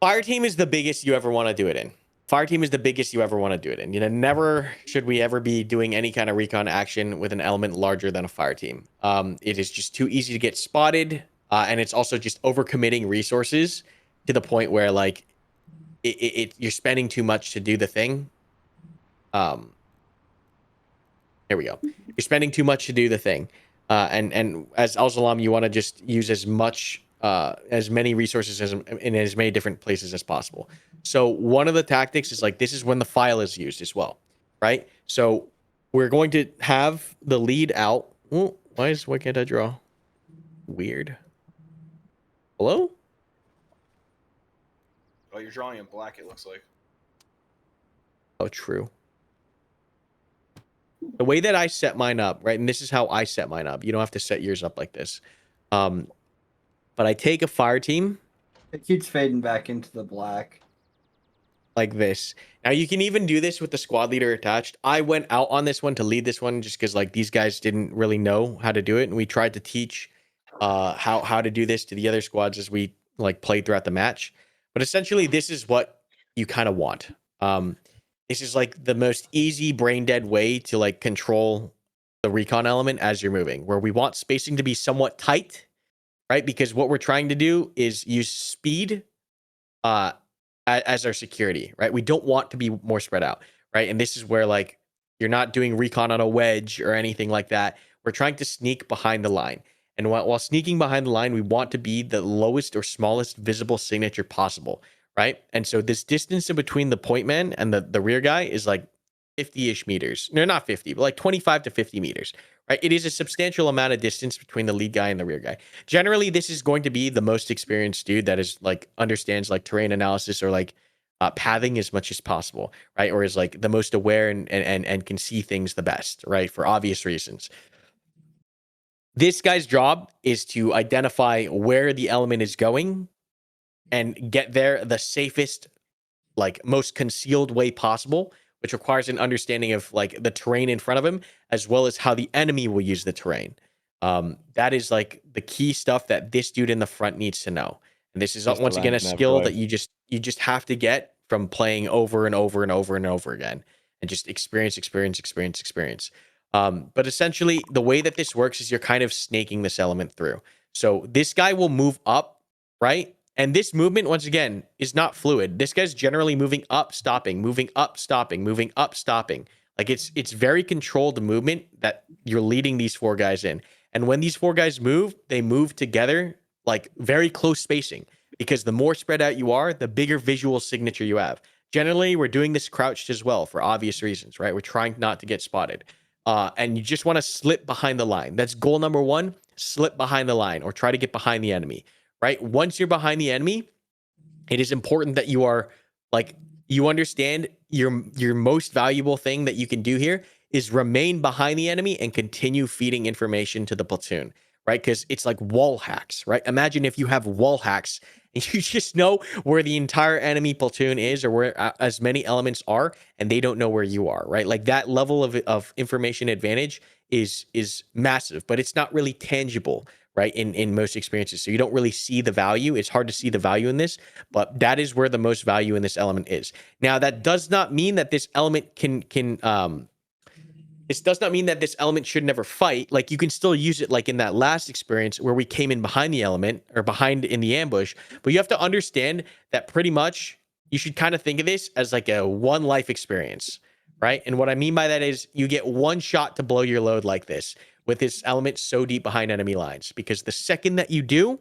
Fire team is the biggest you ever want to do it in. Fire team is the biggest you ever want to do it in. You know, never should we ever be doing any kind of recon action with an element larger than a fire team. It is just too easy to get spotted, and it's also just overcommitting resources to the point where like you're spending too much to do the thing. Here we go. You're spending too much to do the thing, and as Al-Salam, you want to just use as many resources in as many different places as possible. So one of the tactics is like, this is when the file is used as well, right? So we're going to have the lead out. Oh, why can't I draw? Weird. Hello? Oh, you're drawing in black, it looks like. Oh, true. The way that I set mine up, right? And this is how I set mine up. You don't have to set yours up like this. But I take a fire team. It keeps fading back into the black. Like this. Now you can even do this with the squad leader attached. I went out on this one to lead this one just because like these guys didn't really know how to do it, and we tried to teach how to do this to the other squads as we like played throughout the match. But essentially, this is what you kind of want. This is like the most easy brain dead way to like control the recon element as you're moving, where we want spacing to be somewhat tight, right? Because what we're trying to do is use speed as our security, right? We don't want to be more spread out, right? And this is where like you're not doing recon on a wedge or anything like that. We're trying to sneak behind the line. And while sneaking behind the line, we want to be the lowest or smallest visible signature possible, right? And so this distance in between the point man and the rear guy is like 50-ish meters. No, not 50, but like 25 to 50 meters, right? It is a substantial amount of distance between the lead guy and the rear guy. Generally, this is going to be the most experienced dude that is like understands like terrain analysis or like pathing as much as possible, right? Or is like the most aware and can see things the best, right? For obvious reasons. This guy's job is to identify where the element is going and get there the safest, like most concealed way possible, which requires an understanding of like the terrain in front of him, as well as how the enemy will use the terrain. That is like the key stuff that this dude in the front needs to know. And this is once again a skill that you just have to get from playing over and over and over and over again, and just experience. But essentially, the way that this works is you're kind of snaking this element through. So this guy will move up, right? And this movement, once again, is not fluid. This guy's generally moving up, stopping, moving up, stopping, moving up, stopping. Like it's very controlled movement that you're leading these four guys in. And when these four guys move, they move together, like very close spacing, because the more spread out you are, the bigger visual signature you have. Generally, we're doing this crouched as well for obvious reasons, right? We're trying not to get spotted. And you just want to slip behind the line. That's goal number one, slip behind the line or try to get behind the enemy, right? Once you're behind the enemy, it is important that you are like, you understand your most valuable thing that you can do here is remain behind the enemy and continue feeding information to the platoon, right? Because it's like wall hacks, right? Imagine if you have wall hacks and you just know where the entire enemy platoon is or where as many elements are, and they don't know where you are, right? Like that level of information advantage is massive, but it's not really tangible, right? In most experiences. So you don't really see the value. It's hard to see the value in this, but that is where the most value in this element is. Now, that does not mean that this element this does not mean that this element should never fight. Like you can still use it like in that last experience where we came in behind the element or behind in the ambush, but you have to understand that pretty much you should kind of think of this as like a one life experience, right? And what I mean by that is you get one shot to blow your load like this with this element so deep behind enemy lines, because the second that you do,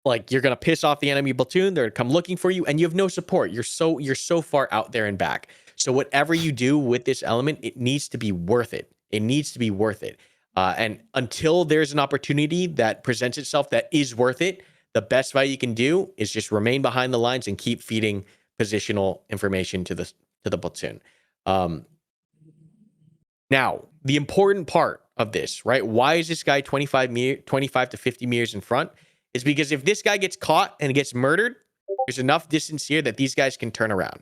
like you're going to piss off the enemy platoon, they're going to come looking for you and you have no support. You're so far out there and back. So whatever you do with this element, it needs to be worth it. It needs to be worth it. And until there's an opportunity that presents itself that is worth it, the best value you can do is just remain behind the lines and keep feeding positional information to the platoon. Now, the important part of this, right? Why is this guy 25 to 50 meters in front? Is because if this guy gets caught and gets murdered, there's enough distance here that these guys can turn around.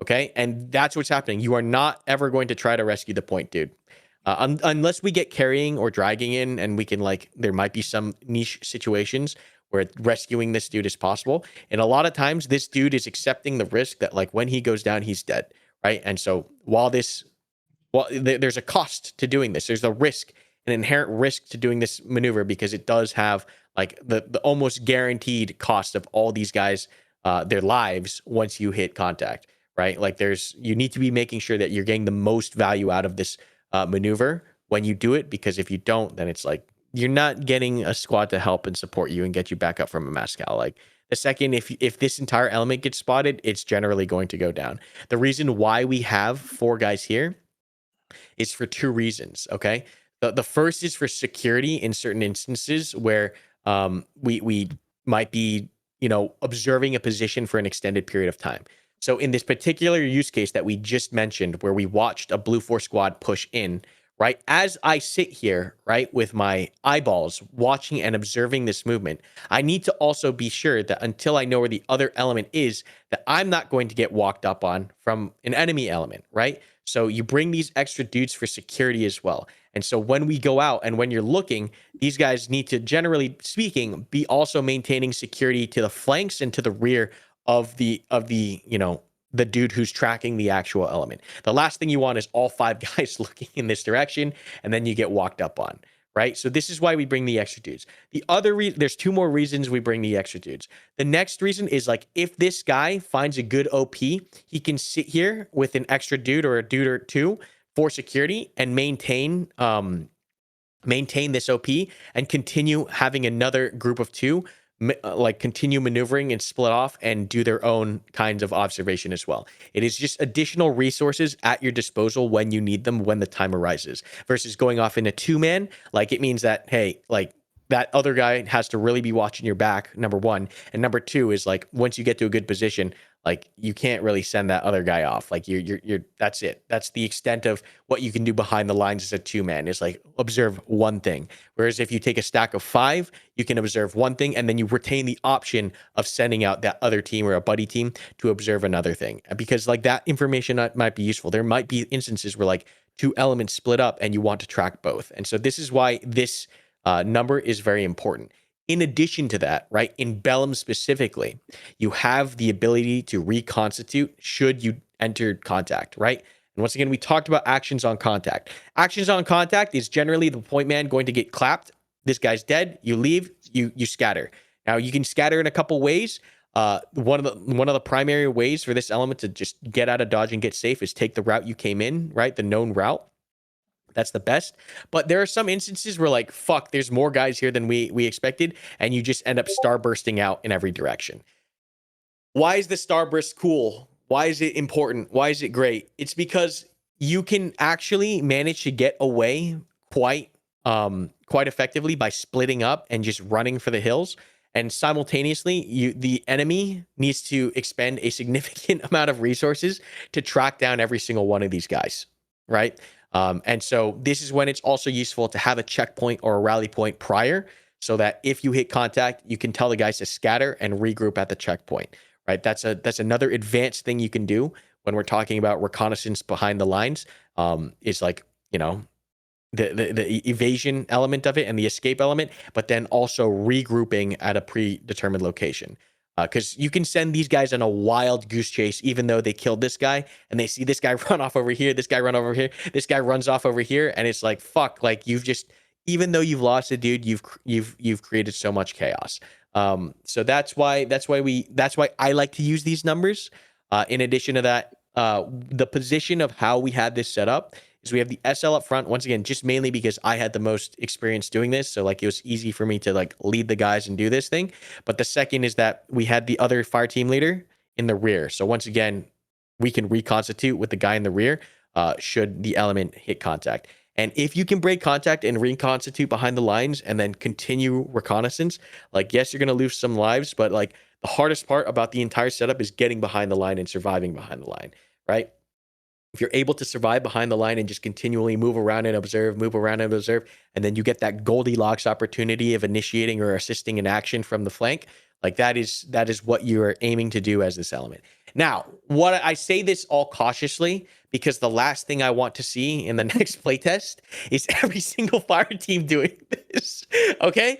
Okay, and that's what's happening. You are not ever going to try to rescue the point, dude. Unless we get carrying or dragging in, and we can like, there might be some niche situations where rescuing this dude is possible. And a lot of times, this dude is accepting the risk that like when he goes down, he's dead, right? And so there's a cost to doing this. There's a risk, an inherent risk to doing this maneuver because it does have like the almost guaranteed cost of all these guys, their lives once you hit contact. Right? Like you need to be making sure that you're getting the most value out of this maneuver when you do it, because if you don't, then it's like, you're not getting a squad to help and support you and get you back up from a Moscow. Like the second, if this entire element gets spotted, it's generally going to go down. The reason why we have 4 guys here is for 2 reasons. Okay. The first is for security in certain instances where we might be, observing a position for an extended period of time. So in this particular use case that we just mentioned, where we watched a Blue 4 squad push in, right? As I sit here, right, with my eyeballs watching and observing this movement, I need to also be sure that until I know where the other element is, that I'm not going to get walked up on from an enemy element, right? So you bring these extra dudes for security as well. And so when we go out and when you're looking, these guys need to, generally speaking, be also maintaining security to the flanks and to the rear of the the dude who's tracking the actual element. The last thing you want is all 5 guys looking in this direction and then you get walked up on, right? So this is why we bring the extra dudes. The other there's two more reasons we bring the extra dudes. The next reason is like if this guy finds a good OP, he can sit here with an extra dude or a dude or two for security and maintain this OP and continue having another group of two like continue maneuvering and split off and do their own kinds of observation as well. It is just additional resources at your disposal when you need them, when the time arises, versus going off in a 2-man. Like it means that, hey, like that other guy has to really be watching your back, number one. And number two is like, once you get to a good position, like you can't really send that other guy off. Like you're that's it. That's the extent of what you can do behind the lines as a 2-man, is like observe one thing. Whereas if you take a stack of 5, you can observe one thing and then you retain the option of sending out that other team or a buddy team to observe another thing. Because like that information might be useful. There might be instances where like 2 elements split up and you want to track both. And so this is why this number is very important. In addition to that, right, in Bellum specifically, you have the ability to reconstitute should you enter contact, right? And once again, we talked about actions on contact. Actions on contact is generally the point man going to get clapped. This guy's dead. You leave. You scatter. Now you can scatter in a couple ways. One of the primary ways for this element to just get out of dodge and get safe is take the route you came in, right? The known route. That's the best. But there are some instances where like, fuck, there's more guys here than we expected. And you just end up starbursting out in every direction. Why is the starburst cool? Why is it important? Why is it great? It's because you can actually manage to get away quite effectively by splitting up and just running for the hills. And simultaneously, the enemy needs to expend a significant amount of resources to track down every single one of these guys, right? And so this is when it's also useful to have a checkpoint or a rally point prior, so that if you hit contact, you can tell the guys to scatter and regroup at the checkpoint, right? That's another advanced thing you can do when we're talking about reconnaissance behind the lines. Is like, you know, the evasion element of it and the escape element, but then also regrouping at a predetermined location. Because you can send these guys on a wild goose chase, even though they killed this guy and they see this guy run off over here, this guy run over here, this guy runs off over here, and it's like, fuck, like you've just, even though you've lost a dude, you've created so much chaos. So that's why I like to use these numbers. In addition to that, the position of how we had this set up is we have the SL up front, once again, just mainly because I had the most experience doing this. So like it was easy for me to like lead the guys and do this thing. But the second is that we had the other fire team leader in the rear. So once again, we can reconstitute with the guy in the rear should the element hit contact. And if you can break contact and reconstitute behind the lines and then continue reconnaissance, like, yes, you're going to lose some lives, but like the hardest part about the entire setup is getting behind the line and surviving behind the line, right? If you're able to survive behind the line and just continually move around and observe, and then you get that Goldilocks opportunity of initiating or assisting an action from the flank, like that is what you are aiming to do as this element. Now, what I say this all cautiously, because the last thing I want to see in the next playtest is every single fire team doing this. Okay?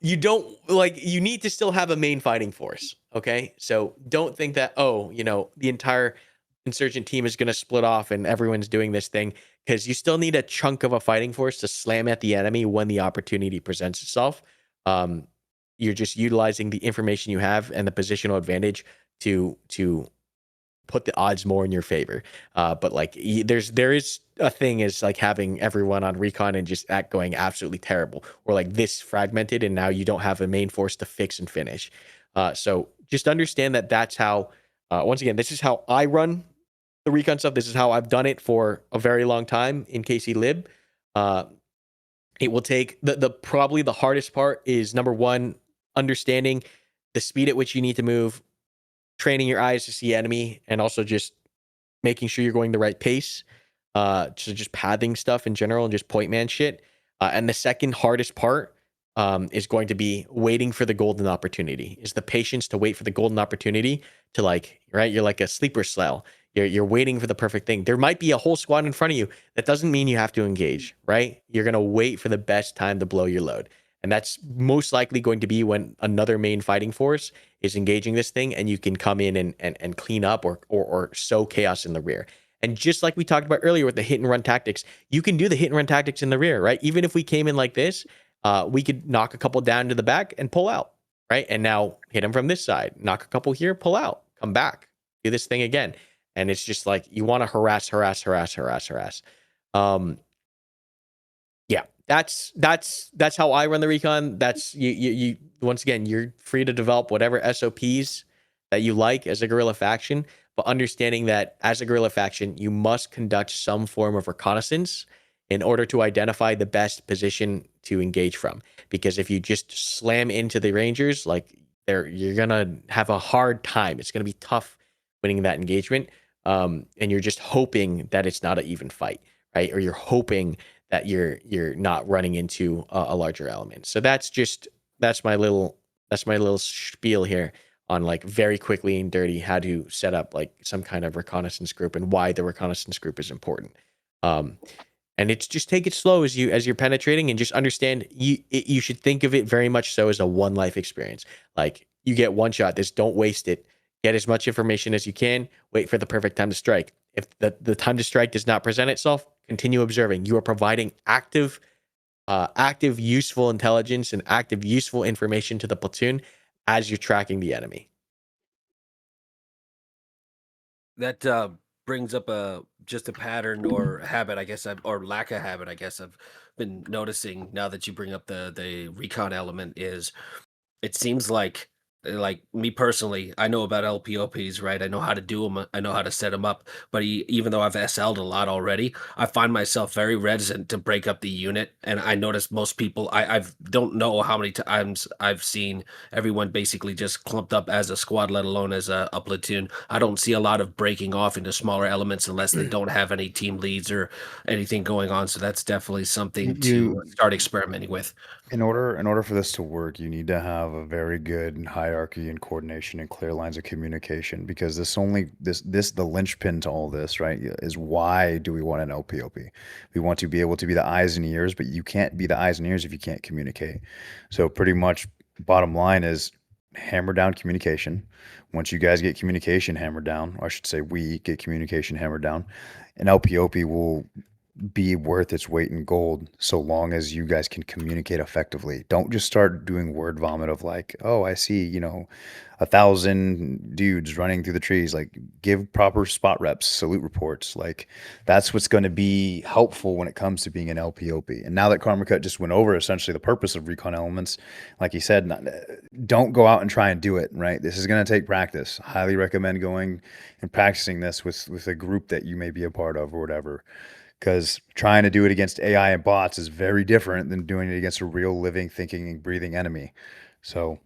You don't you need to still have a main fighting force. Okay? So don't think that, the entire insurgent team is going to split off and everyone's doing this thing, because you still need a chunk of a fighting force to slam at the enemy when the opportunity presents itself. You're just utilizing the information you have and the positional advantage to put the odds more in your favor. But like there is a thing is like having everyone on recon and just going absolutely terrible, or like this fragmented and now you don't have a main force to fix and finish. So just understand that that's how, once again, this is how I run the recon stuff. This is how I've done it for a very long time in KC Lib. It will take probably the hardest part is, number one, understanding the speed at which you need to move, training your eyes to see enemy, and also just making sure you're going the right pace. So just pathing stuff in general and just point man shit. And the second hardest part is going to be waiting for the golden opportunity, is the patience to wait for the golden opportunity to right? You're like a sleeper cell. You're waiting for the perfect thing. There might be a whole squad in front of you. That doesn't mean you have to engage, right? You're going to wait for the best time to blow your load. And that's most likely going to be when another main fighting force is engaging this thing, and you can come in and clean up or sow chaos in the rear. And just like we talked about earlier with the hit and run tactics, you can do the hit and run tactics in the rear, right? Even if we came in like this, we could knock a couple down to the back and pull out, right? And now hit them from this side, knock a couple here, pull out, come back, do this thing again. And it's just like you want to harass. Yeah, that's how I run the recon. That's you once again, you're free to develop whatever SOPs that you like as a guerrilla faction, but understanding that as a guerrilla faction, you must conduct some form of reconnaissance in order to identify the best position to engage from. Because if you just slam into the Rangers, like you're gonna have a hard time. It's gonna be tough winning that engagement. And you're just hoping that it's not an even fight, right? Or you're hoping that you're not running into a larger element. So that's my little spiel here on like very quickly and dirty how to set up like some kind of reconnaissance group and why the reconnaissance group is important. And it's just take it slow as you're penetrating, and just understand you should think of it very much so as a one life experience. Like you get one shot, don't waste it. Get as much information as you can. Wait for the perfect time to strike. If the time to strike does not present itself, continue observing. You are providing active, useful intelligence and active, useful information to the platoon as you're tracking the enemy. That brings up just a pattern or habit, I guess, or lack of habit, I guess I've been noticing now that you bring up the recon element. Is it seems like me personally, I know about LPOPs, right? I know how to do them. I know how to set them up. But even though I've SL'd a lot already, I find myself very reticent to break up the unit. And I notice most people, I don't know how many times I've seen everyone basically just clumped up as a squad, let alone as a platoon. I don't see a lot of breaking off into smaller elements unless they don't have any team leads or anything going on. So that's definitely something to start experimenting with. In order for this to work, you need to have a very good hierarchy and coordination and clear lines of communication, because the linchpin to all this, right, is why do we want an LPOP? We want to be able to be the eyes and ears, but you can't be the eyes and ears if you can't communicate. So pretty much bottom line is hammer down communication. Once you guys get communication hammered down, or I should say we get communication hammered down, an LPOP will be worth its weight in gold so long as you guys can communicate effectively. Don't just start doing word vomit of like, oh, I see, 1,000 dudes running through the trees. Like, give proper spot reps, salute reports. Like, that's what's going to be helpful when it comes to being an LPOP. And now that Karmakut just went over essentially the purpose of recon elements, like he said, don't go out and try and do it, right? This is going to take practice. Highly recommend going and practicing this with a group that you may be a part of or whatever. Because trying to do it against AI and bots is very different than doing it against a real living, thinking, and breathing enemy. So,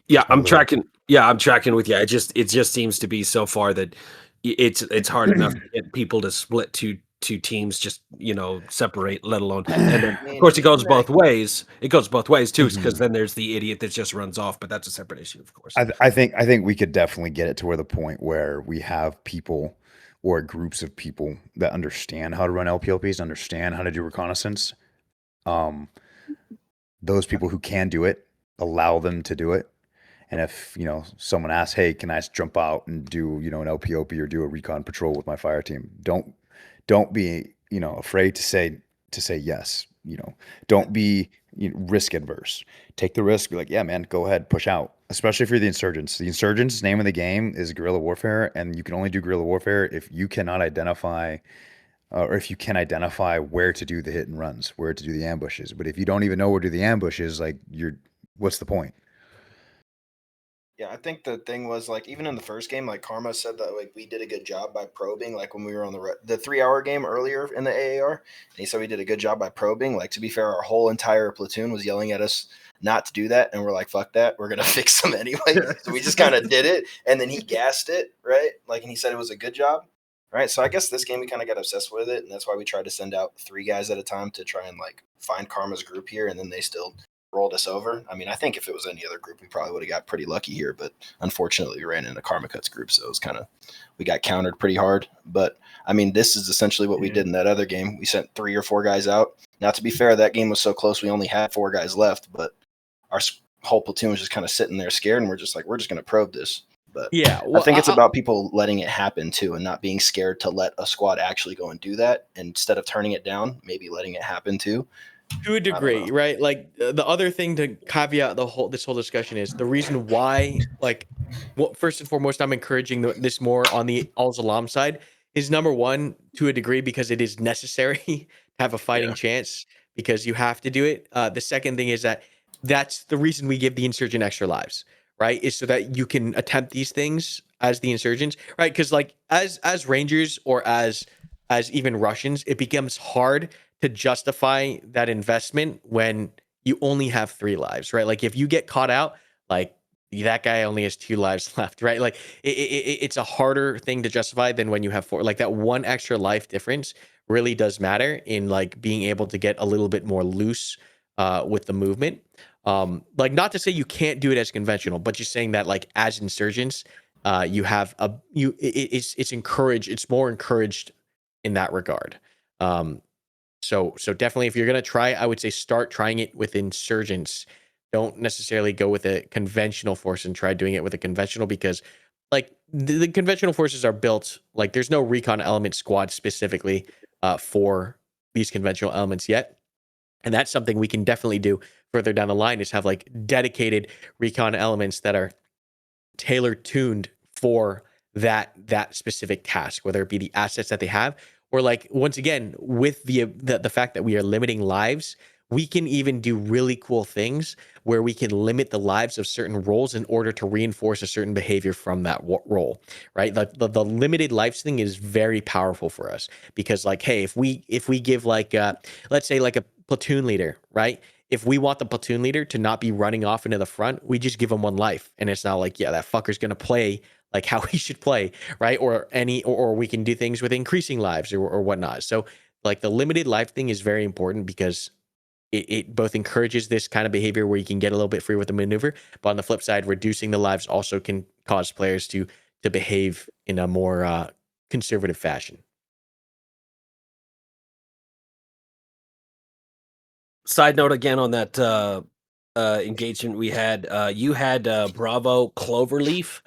yeah, I'm tracking. Yeah, I'm tracking with you. It just seems to be so far that it's hard enough to get people to split two teams, just separate, let alone. And then, of course, it goes both ways. It goes both ways too, because then there's the idiot that just runs off. But that's a separate issue, of course. I think we could definitely get it to where the point where we have people or groups of people that understand how to run LPLPs, understand how to do reconnaissance. Those people who can do it, allow them to do it. And if, someone asks, hey, can I jump out and do, an LPOP or do a recon patrol with my fire team? Don't be, afraid to say yes. Don't be risk adverse. Take the risk. Be like, yeah, man, go ahead, push out. Especially if you're the insurgents. The insurgents' name of the game is guerrilla warfare, and you can only do guerrilla warfare if you cannot identify, or if you can identify where to do the hit and runs, where to do the ambushes. But if you don't even know where to do the ambushes, like what's the point? Yeah, I think the thing was like even in the first game, like Karma said that like we did a good job by probing. Like when we were on the 3-hour game earlier in the AAR, and he said we did a good job by probing. Like to be fair, our whole entire platoon was yelling at us not to do that, and we're like, "Fuck that, we're gonna fix them anyway." So we just kind of did it, and then he gassed it, right? Like, and he said it was a good job, right? So I guess this game we kind of got obsessed with it, and that's why we tried to send out 3 guys at a time to try and like find Karma's group here, and then they still rolled us over. I mean, I think if it was any other group, we probably would have got pretty lucky here, but unfortunately we ran into Karmakut's group, so it was we got countered pretty hard. But I mean, this is essentially what we did in that other game. We sent 3 or 4 guys out. Now, to be fair, that game was so close, we only had 4 guys left, but our whole platoon was just kind of sitting there scared, and we're just going to probe this. But yeah, I think it's about people letting it happen too, and not being scared to let a squad actually go and do that. And instead of turning it down, maybe letting it happen too. To a degree, right? Like the other thing to caveat this whole discussion is the reason why, like, well, first and foremost, I'm encouraging this more on the Al Zalam side is number one, to a degree, because it is necessary to have a fighting chance, because you have to do it. The second thing is that's the reason we give the insurgent extra lives, right? Is so that you can attempt these things as the insurgents, right? Because like as Rangers or as even Russians, it becomes hard to justify that investment when you only have 3 lives, right? Like if you get caught out, like that guy only has 2 lives left, right? Like it's a harder thing to justify than when you have 4. Like that one extra life difference really does matter in like being able to get a little bit more loose with the movement. Like not to say you can't do it as conventional, but just saying that like as insurgents, you have it's encouraged. It's more encouraged in that regard. So definitely, if you're gonna try, I would say start trying it with insurgents. Don't necessarily go with a conventional force and try doing it with a conventional, because like the conventional forces are built like there's no recon element squad specifically for these conventional elements yet, and that's something we can definitely do further down the line, is have like dedicated recon elements that are tailor tuned for that specific task, whether it be the assets that they have, or like once again with the fact that we are limiting lives, we can even do really cool things where we can limit the lives of certain roles in order to reinforce a certain behavior from that role, right? The limited lives thing is very powerful for us, because like, hey, if we give like let's say like a platoon leader, right? If we want the platoon leader to not be running off into the front, we just give him 1 life, and it's not like, yeah, that fucker's gonna play like how he should play, right? Or we can do things with increasing lives or whatnot. So like the limited life thing is very important, because it both encourages this kind of behavior where you can get a little bit free with the maneuver, but on the flip side, reducing the lives also can cause players to behave in a more conservative fashion. Side note again on that engagement we had, you had Bravo Cloverleaf,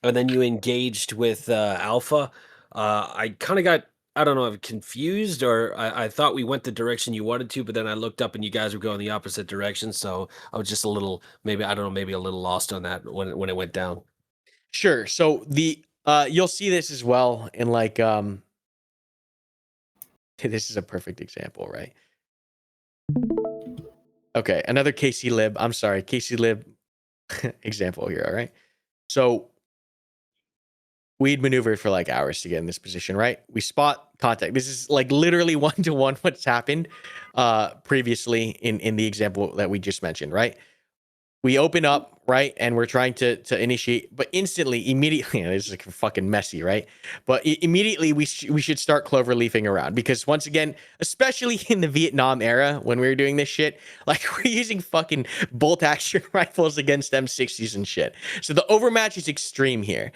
and then you engaged with Alpha. I kind of got, I don't know, I'm confused, or I thought we went the direction you wanted to, but then I looked up and you guys were going the opposite direction. So I was just a little, maybe, I don't know, maybe a little lost on that when it went down. Sure. So the you'll see this as well in like this is a perfect example, right? Okay, another KC lib. I'm sorry, KC lib example here. All right. So we'd maneuvered for like hours to get in this position, right? We spot contact. This is like literally 1-to-1 what's happened previously in the example that we just mentioned, right? We open up, right, and we're trying to initiate, but immediately, it's like fucking messy, right? But immediately we should start clover leafing around, because once again, especially in the Vietnam era when we were doing this shit, like we're using fucking bolt action rifles against M60s and shit. So the overmatch is extreme here.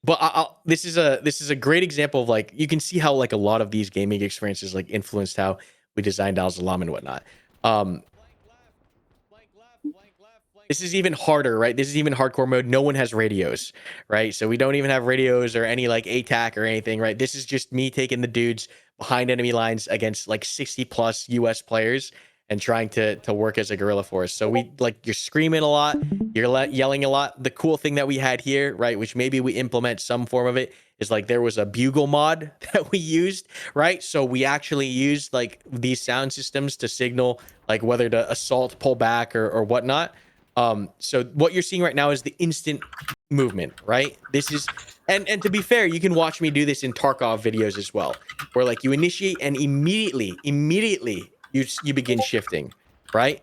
But this is a great example of like, you can see how like a lot of these gaming experiences like influenced how we designed Al Zalam and whatnot. This is even harder, right? This is even hardcore mode. No one has radios, right? So we don't even have radios or any like ATAC or anything, right? This is just me taking the dudes behind enemy lines against like 60 plus US players and trying to work as a guerrilla force. So we like, you're screaming a lot, you're yelling a lot. The cool thing that we had here, right, which maybe we implement some form of it, is like there was a bugle mod that we used, right? So we actually used like these sound systems to signal like whether to assault, pull back, or whatnot. So what you're seeing right now is the instant movement, right? This is, and to be fair, you can watch me do this in Tarkov videos as well, where like you initiate and immediately you begin shifting, right?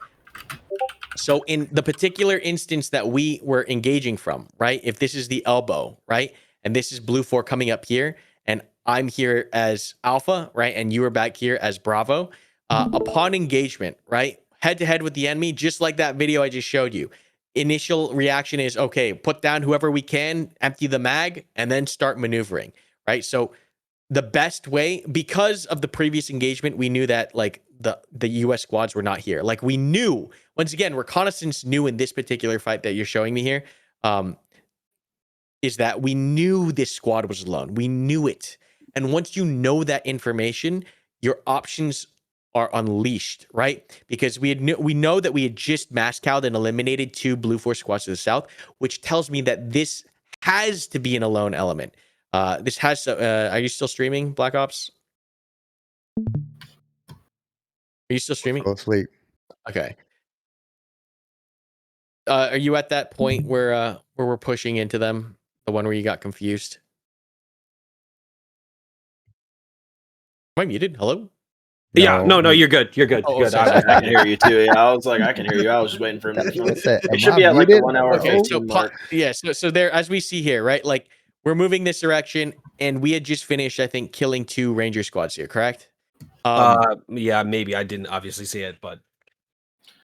So in the particular instance that we were engaging from, right? If this is the elbow, right? And this is Blue 4 coming up here, and I'm here as Alpha, right? And you are back here as Bravo. Upon engagement, right? Head to head with the enemy, just like that video I just showed you. Initial reaction is, okay, put down whoever we can, empty the mag, and then start maneuvering, right? So the best way, because of the previous engagement, we knew that like the US squads were not here. Like we knew, once again, reconnaissance knew in this particular fight that you're showing me here, is that we knew this squad was alone. We knew it. And once you know that information, your options are unleashed, right? Because we know that we had just mass cowed and eliminated 2 blue force squads to the south, which tells me that this has to be an alone element. This has are you still streaming, Black Ops? Are you still streaming? Go sleep. Okay. Are you at that point where we're pushing into them? The one where you got confused? Am I muted? Hello? Yeah, no, you're good. You're good. Oh, Good. sorry. I can hear you too. Yeah, I was like, I can hear you. I was just waiting for him to finish. Said, It should be at like the 1 hour Okay, 15 mark. Yeah, so there, as we see here, right? Like we're moving this direction, and we had just finished, I think, killing 2 Ranger squads here, correct? Yeah, maybe I didn't obviously see it, but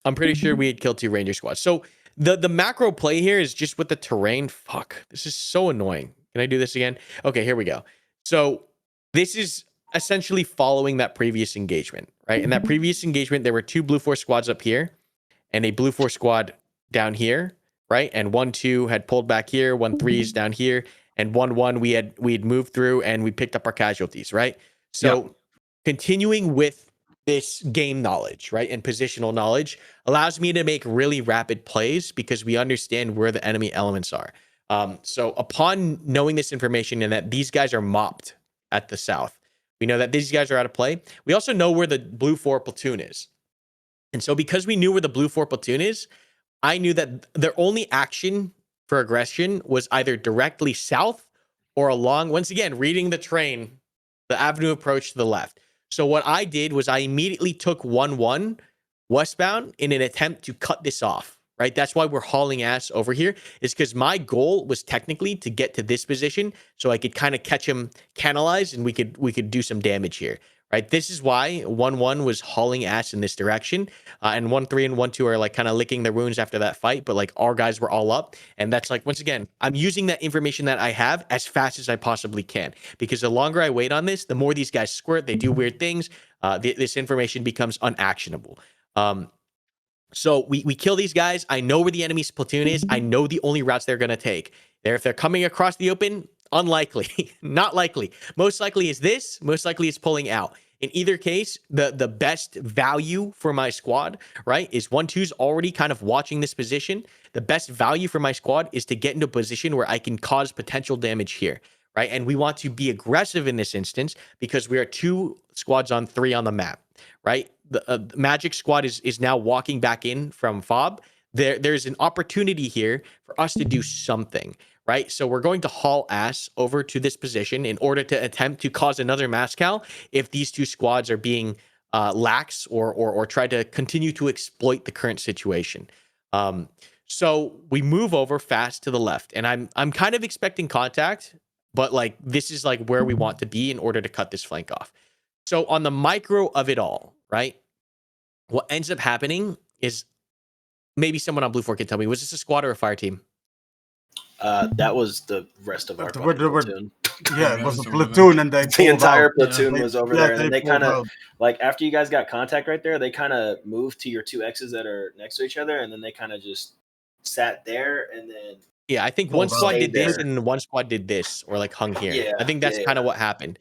I'm pretty sure we had killed 2 Ranger squads. So the macro play here is just with the terrain. Fuck, this is so annoying. Can I do this again? Okay, here we go. So this is essentially following that previous engagement, right? In that previous engagement, there were 2 blue force squads up here and a blue force squad down here, right? And 1-2 had pulled back here, 1-3 is down here, and 1-1 we had moved through and we picked up our casualties, right? So continuing with this game knowledge, right, and positional knowledge allows me to make really rapid plays because we understand where the enemy elements are. So upon knowing this information and that these guys are mopped at the south, we know that these guys are out of play. We also know where the blue 4 platoon is. And so because we knew where the blue 4 platoon is, I knew that their only action for aggression was either directly south or along, once again, reading the train, the avenue approach to the left. So what I did was I immediately took 1-1 westbound in an attempt to cut this off, right? That's why we're hauling ass over here, is because my goal was technically to get to this position so I could kind of catch him canalized and we could do some damage here, right? This is why 1-1 was hauling ass in this direction, and 1-3 and 1-2 are like kind of licking their wounds after that fight, but like our guys were all up, and that's like, once again, I'm using that information that I have as fast as I possibly can, because the longer I wait on this, the more these guys squirt, they do weird things, this information becomes unactionable. So we kill these guys. I know where the enemy's platoon is. I know the only routes they're going to take. If they're coming across the open, unlikely, not likely. Most likely is this. Most likely is pulling out. In either case, the best value for my squad, right, is 1-2's already kind of watching this position. The best value for my squad is to get into a position where I can cause potential damage here, right? And we want to be aggressive in this instance because we are 2 squads on 3 on the map, right? The Magic squad is now walking back in from FOB. There's an opportunity here for us to do something, right? So we're going to haul ass over to this position in order to attempt to cause another mass cal if these 2 squads are being lax or try to continue to exploit the current situation. So we move over fast to the left, and I'm kind of expecting contact, but like this is like where we want to be in order to cut this flank off. So on the micro of it all, right? What ends up happening is maybe someone on Blue 4 can tell me, was this a squad or a fire team? That was the rest of our platoon. Yeah, it was a platoon, and the entire platoon was over there, Yeah, and they kind of like after you guys got contact right there, they kind of moved to your 2 X's that are next to each other, and then they kind of just sat there, and then yeah, I think one squad did this and one squad did this, or like hung here. Yeah, I think that's kind of what happened.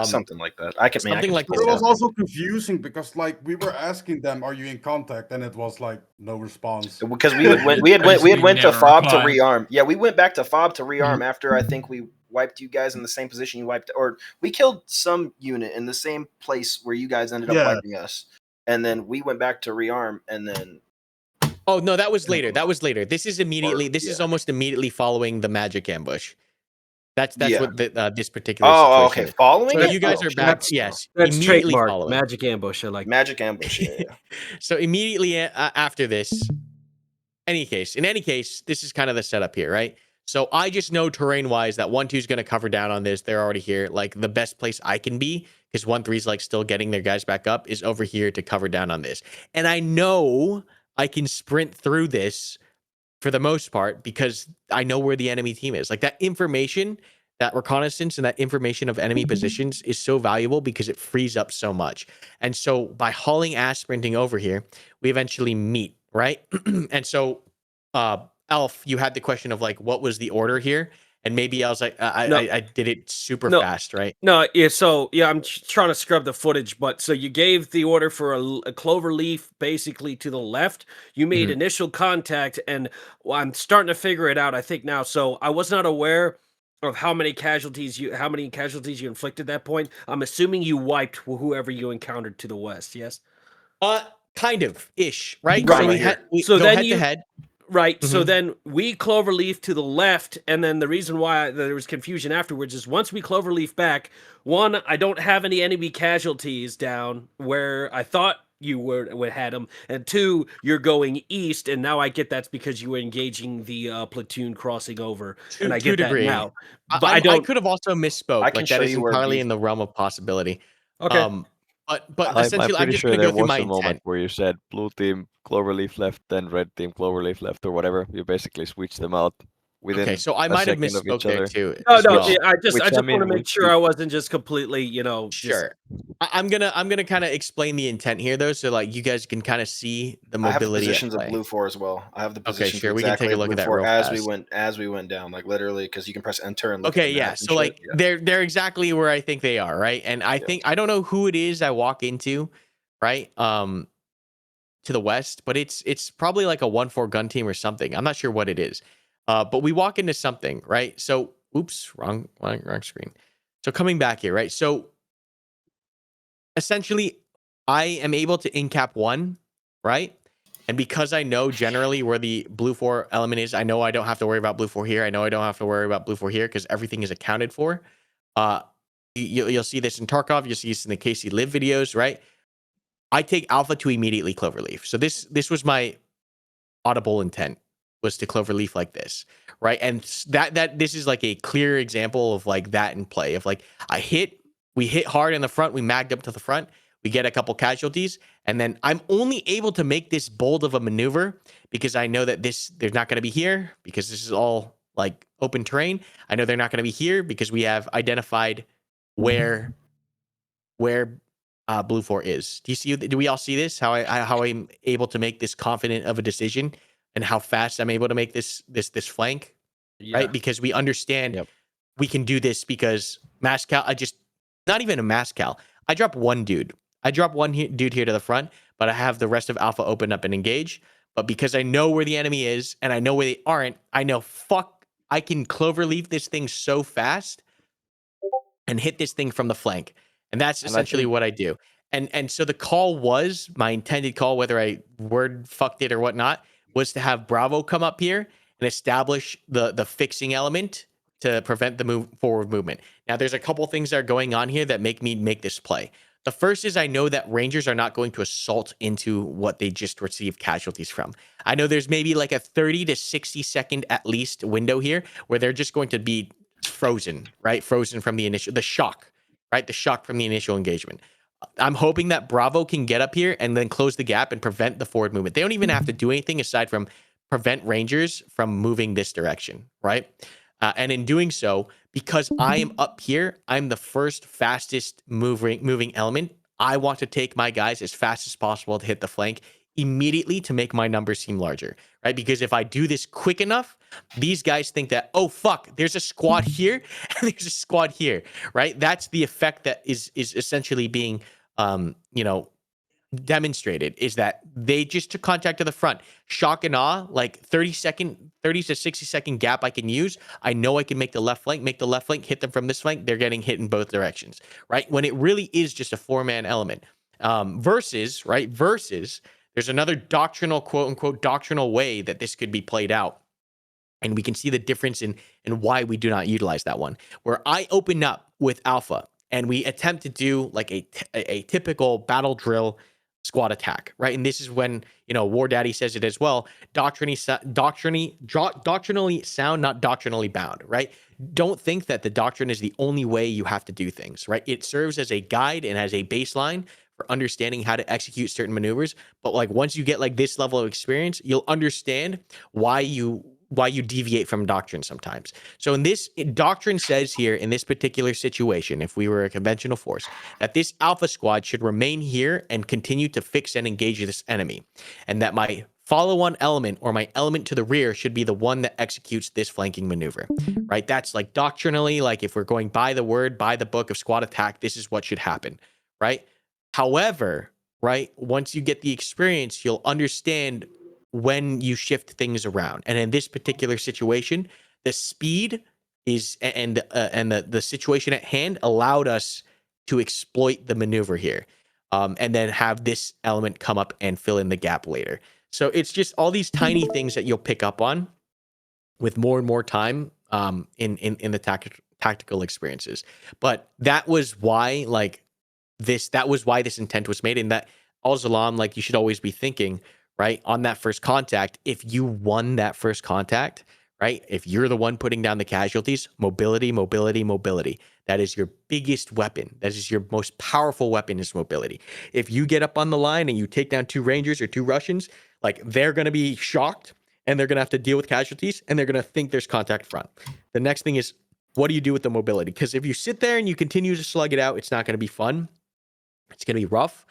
Something like that. I can like it was also confusing because like we were asking them, "Are you in contact?" and it was like no response. Because we had went to FOB to rearm. Yeah, we went back to FOB to rearm after I think we wiped you guys in the same position you wiped, or we killed some unit in the same place where you guys ended up wiping us, and then we went back to rearm, and then. Oh no, that was later. That was later. This is immediately. This is almost immediately following the magic ambush. That's what this particular situation okay. is. Following so you guys are back. Yes, that's immediately trademark. following. Magic ambush. I like magic ambush. Yeah. So immediately after this, in any case, this is kind of the setup here, right? So I just know terrain-wise that 1-2 is going to cover down on this. They're already here. Like the best place I can be, because 1-3 is like still getting their guys back up, is over here to cover down on this. And I know I can sprint through this for the most part because I know where the enemy team is. Like that information, that reconnaissance and that information of enemy positions is so valuable because it frees up so much. And so by hauling ass sprinting over here, we eventually meet, right? And so Elf, you had the question of like, what was the order here? And maybe I was like, I did it super fast, right? No, yeah. So yeah, I'm trying to scrub the footage, but so you gave the order for a clover leaf basically to the left. You made initial contact, and I'm starting to figure it out. I think now. So I was not aware of how many casualties you inflicted at that point. I'm assuming you wiped whoever you encountered to the west. Yes. Kind of ish, right? Right. So we So go then head to head. Right. So then we cloverleaf to the left, and then the reason why there was confusion afterwards is once we cloverleaf back, one, I don't have any enemy casualties down where I thought you would had them, and two, you're going east, and now I get that's because you were engaging the platoon crossing over, and I get that now. But I could have also misspoke. I can Like show that is you where entirely beef- in the realm of possibility. Okay. But essentially, I'm pretty just sure gonna there go through was my a moment intent. where you said blue team cloverleaf left, then red team cloverleaf left, or whatever. You basically switched them out within Okay, so I a might have second of misspoke each there other. too. No, as no, well. yeah, I just want to mean, make sure I wasn't just completely, just Sure. I'm gonna kind of explain the intent here though, so like you guys can kind of see the I have the mobility at positions of play. blue 4 as well. I have the Okay, positions sure. We can exactly take a of look blue at that 4 real as fast. we went down, like literally, because you can press enter and look Okay, at the yeah. map and So shit. like Yeah. they're exactly where I think they are, right? And I think I don't know who it is I walk into, right? To the west, but it's probably like a 1-4 gun team or something. I'm not sure what it is. But we walk into something, right? So oops, wrong screen. So coming back here, right? So essentially I am able to incap 1, right? And because I know generally where the blue 4 element is, I know I don't have to worry about blue 4 here. I know I don't have to worry about blue 4 here because everything is accounted for. You'll see this in Tarkov. You'll see this in the KC Live videos, right? I take Alpha to immediately cloverleaf. So this was my audible intent, was to cloverleaf like this, right? And that this is like a clear example of like that in play of like we hit hard in the front, we magged up to the front, we get a couple casualties, and then I'm only able to make this bold of a maneuver because I know that they're not going to be here because this is all like open terrain. I know they're not going to be here because we have identified where blue 4 is. Do we all see this? How I'm able to make this confident of a decision and how fast I'm able to make this flank, right? Because we understand we can do this because Mascal, not even a Mascal. I drop one dude. Dude here to the front, but I have the rest of Alpha open up and engage. But because I know where the enemy is and I know where they aren't, I know I can cloverleaf this thing so fast and hit this thing from the flank. And that's essentially what I do. And so the call was, my intended call, whether I word fucked it or whatnot, was to have Bravo come up here and establish the fixing element to prevent the forward movement. Now, there's a couple things that are going on here that make me make this play. The first is I know that Rangers are not going to assault into what they just received casualties from. I know there's maybe like a 30 to 60 second at least window here where they're just going to be frozen, right? Frozen from the shock, right? The shock from the initial engagement. I'm hoping that Bravo can get up here and then close the gap and prevent the forward movement. They don't even have to do anything aside from prevent Rangers from moving this direction, right? And in doing so, because I am up here, I'm the first fastest moving element. I want to take my guys as fast as possible to hit the flank immediately to make my numbers seem larger, right? Because if I do this quick enough, these guys think that, oh, fuck, there's a squad here and there's a squad here, right? That's the effect that is essentially being, demonstrated, is that they just took contact to the front. Shock and awe, like 30 to 60 second gap I can use. I know I can make the left flank, hit them from this flank. They're getting hit in both directions, right? When it really is just a 4-man element. Versus, there's another doctrinal, quote unquote, doctrinal way that this could be played out. And we can see the difference in why we do not utilize that one. Where I open up with Alpha and we attempt to do like a typical battle drill squad attack, right? And this is when, War Daddy says it as well, doctrinally sound, not doctrinally bound, right? Don't think that the doctrine is the only way you have to do things, right? It serves as a guide and as a baseline for understanding how to execute certain maneuvers. But like once you get like this level of experience, you'll understand why you deviate from doctrine sometimes. So in this doctrine says here in this particular situation, if we were a conventional force, that this Alpha squad should remain here and continue to fix and engage this enemy. And that my follow-on element or my element to the rear should be the one that executes this flanking maneuver, right? That's like doctrinally, like if we're going by the word, by the book of squad attack, this is what should happen, right? However, right, once you get the experience, you'll understand when you shift things around. And in this particular situation, the speed is and the situation at hand allowed us to exploit the maneuver here, and then have this element come up and fill in the gap later. So it's just all these tiny things that you'll pick up on with more and more time in the tactical experiences. But that was why that was why this intent was made, and that Al-Zalam, like you should always be thinking, right, on that first contact, if you won that first contact, right, if you're the one putting down the casualties, mobility, mobility, mobility. That is your biggest weapon. That is your most powerful weapon is mobility. If you get up on the line and you take down 2 Rangers or 2 Russians, like they're going to be shocked and they're going to have to deal with casualties and they're going to think there's contact front. The next thing is, what do you do with the mobility? Because if you sit there and you continue to slug it out, it's not going to be fun. It's going to be rough.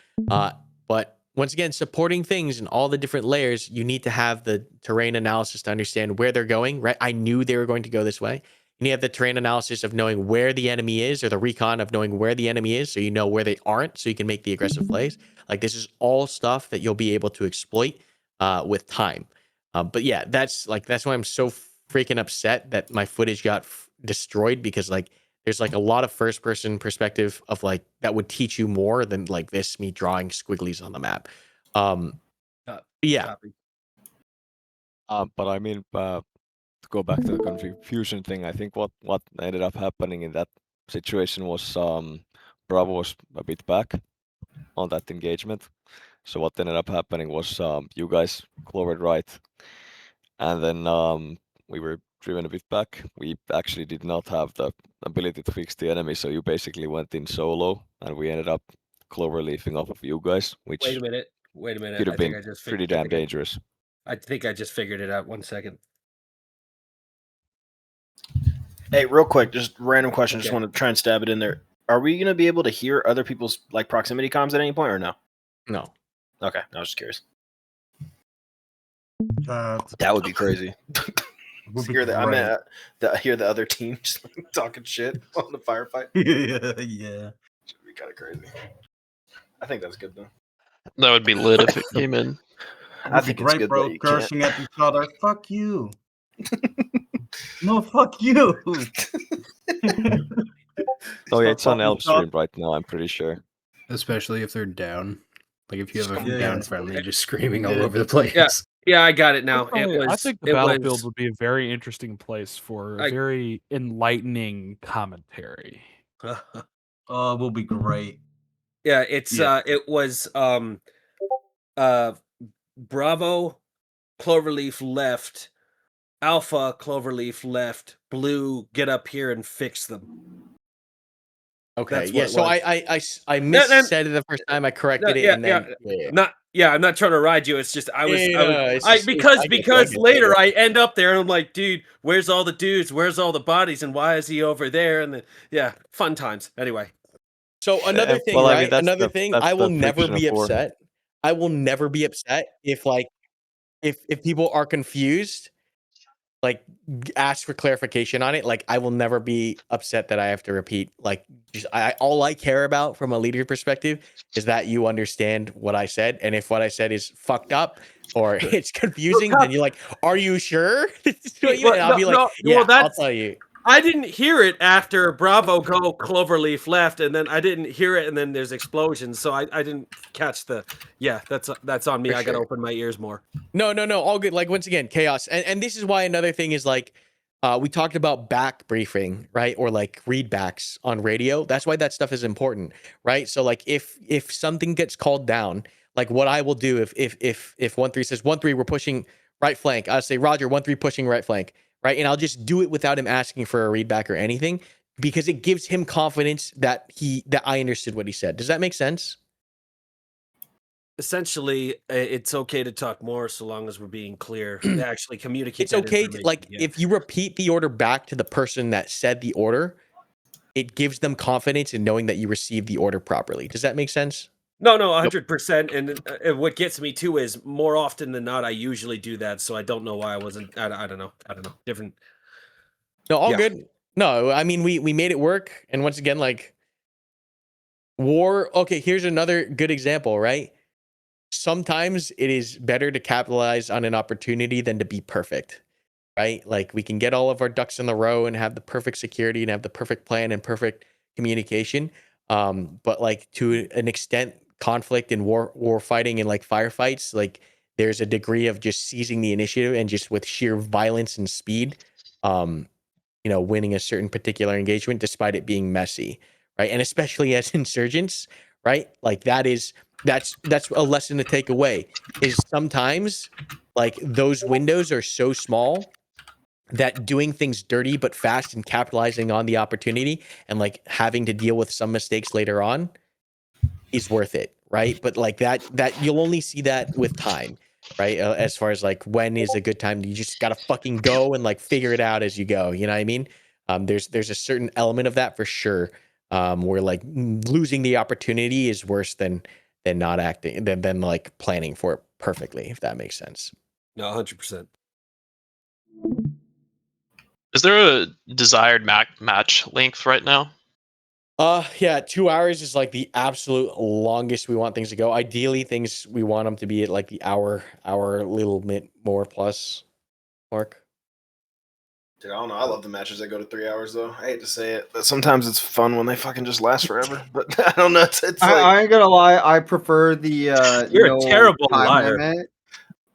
But once again, supporting things in all the different layers, you need to have the terrain analysis to understand where they're going, right? I knew they were going to go this way. You have the terrain analysis of knowing where the enemy is, or the recon of knowing where the enemy is, so you know where they aren't, so you can make the aggressive plays. Like, this is all stuff that you'll be able to exploit with time. But yeah, that's why I'm so freaking upset that my footage got destroyed, because like there's like a lot of first person perspective of like that would teach you more than like this me drawing squigglies on the map. Yeah. But I mean, to go back to the confusion thing, I think what ended up happening in that situation was Bravo was a bit back on that engagement. So what ended up happening was you guys clovered right, and then we were driven a bit back. We actually did not have the ability to fix the enemy, so you basically went in solo, and we ended up clover leafing off of you guys, which Wait a minute. could have been pretty damn dangerous. I think I just figured it out. 1 second. Hey, real quick, just random question. Okay. Just want to try and stab it in there. Are we going to be able to hear other people's like proximity comms at any point, or no? No. Okay, I was just curious. That That would be crazy. would be Hear that? I great. mean, hear the other team just like, talking shit on the firefight. Yeah. Should be kind of crazy. I think that's good though. That would be lit if it came in. I think it's great, good, bro. but you Cursing can't. at each other. Fuck you. No, fuck you. Oh yeah, it's on fucking Elf stop. stream right now, I'm pretty sure. Especially if they're down. Like if you have a Yeah, down yeah. friendly just screaming all over the place. Yeah, I got it now. Personally, I think the battlefield would be a very interesting place for a very enlightening commentary. Will be great. Yeah, it was Bravo, Cloverleaf left, Alpha, Cloverleaf left, Blue, get up here and fix them. Okay. That's what Yeah. it So was. I missaid it the first time. I corrected it, and then I'm not trying to ride you. It's just because it's later later. I end up there and I'm like, dude, where's all the dudes? Where's all the bodies? And why is he over there? And then fun times. Anyway. So another thing, well, I right? mean, that's Another the- thing, that's I will the never friction be of war. upset. I will never be upset if like if people are confused, like ask for clarification on it. Like I will never be upset that I have to repeat. Like just all I care about from a leader perspective is that you understand what I said. And if what I said is fucked up or it's confusing, then you're like, "Are you sure?" And I'll be like, "Yeah, I'll tell you." I didn't hear it after Bravo go Cloverleaf left, and then I didn't hear it, and then there's explosions, so I didn't catch the. Yeah, that's on me. For I gotta sure. open my ears more. No, all good. Like once again, chaos, and this is why another thing is like, we talked about back briefing, right, or like readbacks on radio. That's why that stuff is important, right? So like if something gets called down, like what I will do if 1-3 says 1-3 we're pushing right flank, I'll say Roger 1-3 pushing right flank. Right. And I'll just do it without him asking for a readback or anything, because it gives him confidence that I understood what he said. Does that make sense? Essentially, it's okay to talk more so long as we're being clear. To actually communicate. It's okay to, like, if you repeat the order back to the person that said the order, it gives them confidence in knowing that you received the order properly. Does that make sense? No, 100%. And what gets me too is more often than not, I usually do that. So I don't know why I wasn't. I don't know. Different. No, all good. No, I mean we made it work, and once again, like war. Okay, here's another good example, right? Sometimes it is better to capitalize on an opportunity than to be perfect, right? Like we can get all of our ducks in the row and have the perfect security and have the perfect plan and perfect communication. But like to an extent, conflict and war fighting and like firefights, like there's a degree of just seizing the initiative and just with sheer violence and speed, winning a certain particular engagement despite it being messy, right? And especially as insurgents, right? Like that's a lesson to take away is sometimes like those windows are so small that doing things dirty but fast and capitalizing on the opportunity and like having to deal with some mistakes later on is worth it, right? But like that you'll only see that with time, right? As far as like when is a good time, you just gotta fucking go and like figure it out as you go. You know what I mean? There's a certain element of that for sure. Where like losing the opportunity is worse than not acting than like planning for it perfectly, if that makes sense. No, 100%. Is there a desired match length right now? Yeah, 2 hours is like the absolute longest we want things to go. Ideally, we want them to be at like the hour, little bit more plus mark. Dude, I don't know. I love the matches that go to 3 hours, though. I hate to say it, but sometimes it's fun when they fucking just last forever. But I don't know. It's like I ain't gonna lie. I prefer the You're a terrible time liar. limit.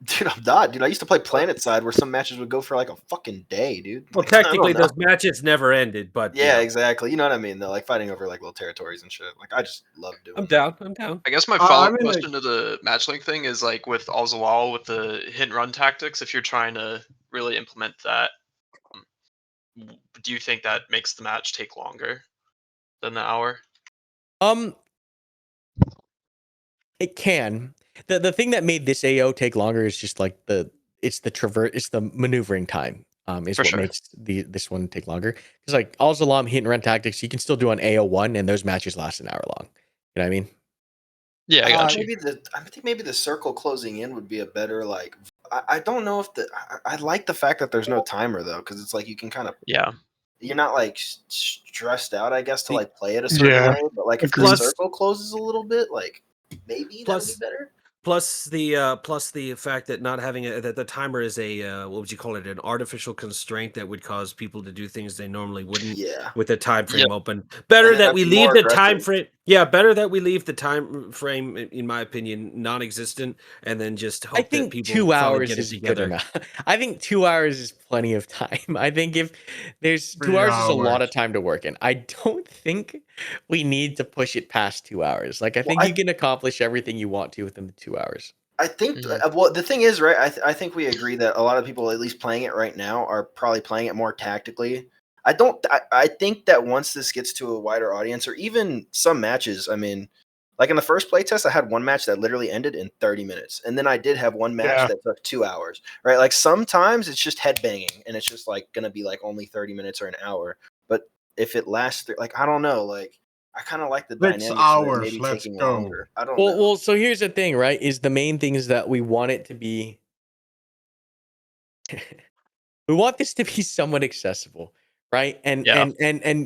Dude, I'm not. Dude, I used to play Planet Side where some matches would go for like a fucking day, dude. Well, Like, I don't technically, know. those matches never ended, but Yeah, exactly. You know what I mean? Though, like fighting over like little territories and shit. Like I just love doing. I'm down. I'm down. I guess my follow-up question to the match length thing is like with Al-Zalal with the hit and run tactics, if you're trying to really implement that, do you think that makes the match take longer than the hour? It can. The thing that made this AO take longer is just like it's the maneuvering time. Is For what sure. makes this one take longer. Because like Al-Zalam hit and run tactics, you can still do on AO1 and those matches last an hour long. You know what I mean? Yeah, I got you. I think maybe the circle closing in would be a better like. I don't know if I like the fact that there's no timer though, because it's like you can kind of you're not like stressed out, I guess, to like play it a certain way. But like if the circle closes a little bit, like maybe that would be better. Plus the fact that not having that the timer is a what would you call it, an artificial constraint that would cause people to do things they normally wouldn't with the time frame open. Better that we leave the time frame. Yeah, better that we leave the time frame, in my opinion, non-existent, and then just hope that people 2 hours get it is together. good enough. I think 2 hours is plenty of time. I think if there's 2 hours is a lot of time to work in. I don't think we need to push it past 2 hours. Like I think you can accomplish everything you want to within the 2 hours. I think well, the thing is, right? I think we agree that a lot of people, at least playing it right now, are probably playing it more tactically. I think that once this gets to a wider audience, or even some matches, I mean, like in the first playtest, I had one match that literally ended in 30 minutes, and then I did have one match that took 2 hours. Right? Like sometimes it's just headbanging, and it's just like gonna be like only 30 minutes or an hour. But if it lasts, like I don't know, like. I kind of like the dynamics of maybe taking longer. I don't know. Well, so here's the thing, right? Is the main thing is that we want it to be we want this to be somewhat accessible, right? And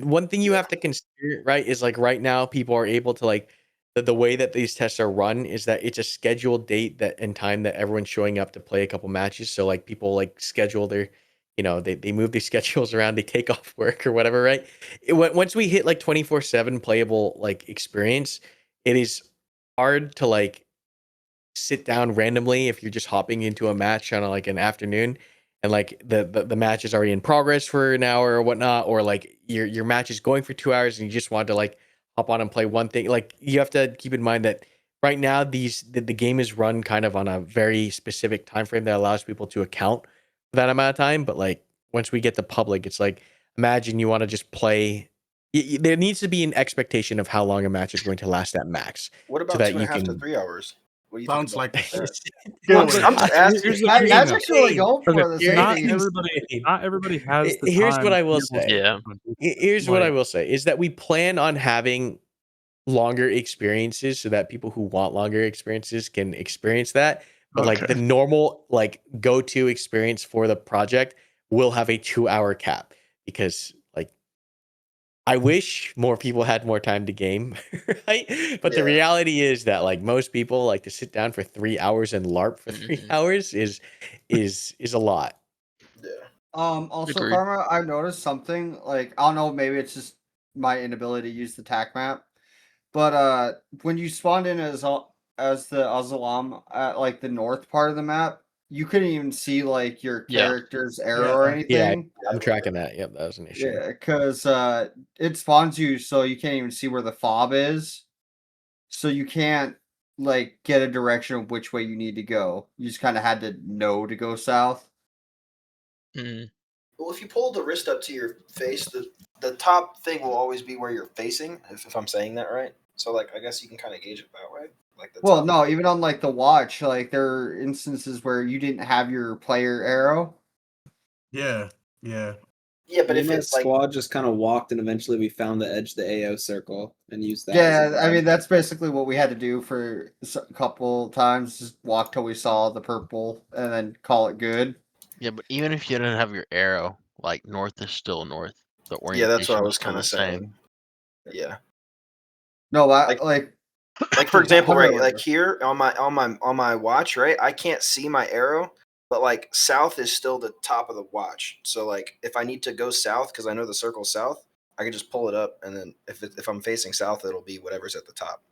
one thing you have to consider, right, is like right now people are able to like the way that these tests are run is that it's a scheduled date that and time that everyone's showing up to play a couple matches. So like people like schedule their they move their schedules around, they take off work or whatever, right? Once we hit like 24/7 playable like experience, it is hard to like sit down randomly if you're just hopping into a match on like an afternoon and like the match is already in progress for an hour or whatnot, or like your match is going for 2 hours and you just want to like hop on and play one thing. Like you have to keep in mind that right now the game is run kind of on a very specific time frame that allows people to account that amount of time. But like once we get to public, it's like imagine you want to just play. There needs to be an expectation of how long a match is going to last at max. What about so that 2.5 to 3 3 hours? What do you Sounds think like I'm just asking. That's actually really going for this. Not everybody has the Here's time what I to will be able say. to- Here's what I will say is that we plan on having longer experiences so that people who want longer experiences can experience that. But like the normal like go-to experience for the project will have a 2-hour cap because like I wish more people had more time to game, right? But the reality is that like most people like to sit down for 3 hours and LARP for 3 hours is a lot. Yeah. Also, Agreed. Karma, I noticed something. Like, I don't know, maybe it's just my inability to use the TAC map. But when you spawned in as the Azalam at like the north part of the map, you couldn't even see like your character's arrow or anything. Yeah, I'm tracking that. Yep, that was an issue. Yeah, because it spawns you so you can't even see where the fob is. So you can't like get a direction of which way you need to go. You just kind of had to know to go south. Well, if you pull the wrist up to your face, the top thing will always be where you're facing. If I'm saying that right, so like I guess you can kind of gauge it that way. Like the Well, top. no, even on like the watch, like there are instances where you didn't have your player arrow. Yeah. Yeah, but if my it's like squad just kind of walked and eventually we found the edge of the AO circle and used that. Yeah, I mean that's basically what we had to do for a couple times. Just walk till we saw the purple and then call it good. Yeah, but even if you didn't have your arrow, like north is still north. The orientation yeah, that's what I is was still kind the of same. saying. Yeah. No, Like for example, right? Whatever. Like here on my watch, right? I can't see my arrow, but like south is still the top of the watch. So like if I need to go south because I know the circle's south, I can just pull it up, and then if I'm facing south, it'll be whatever's at the top.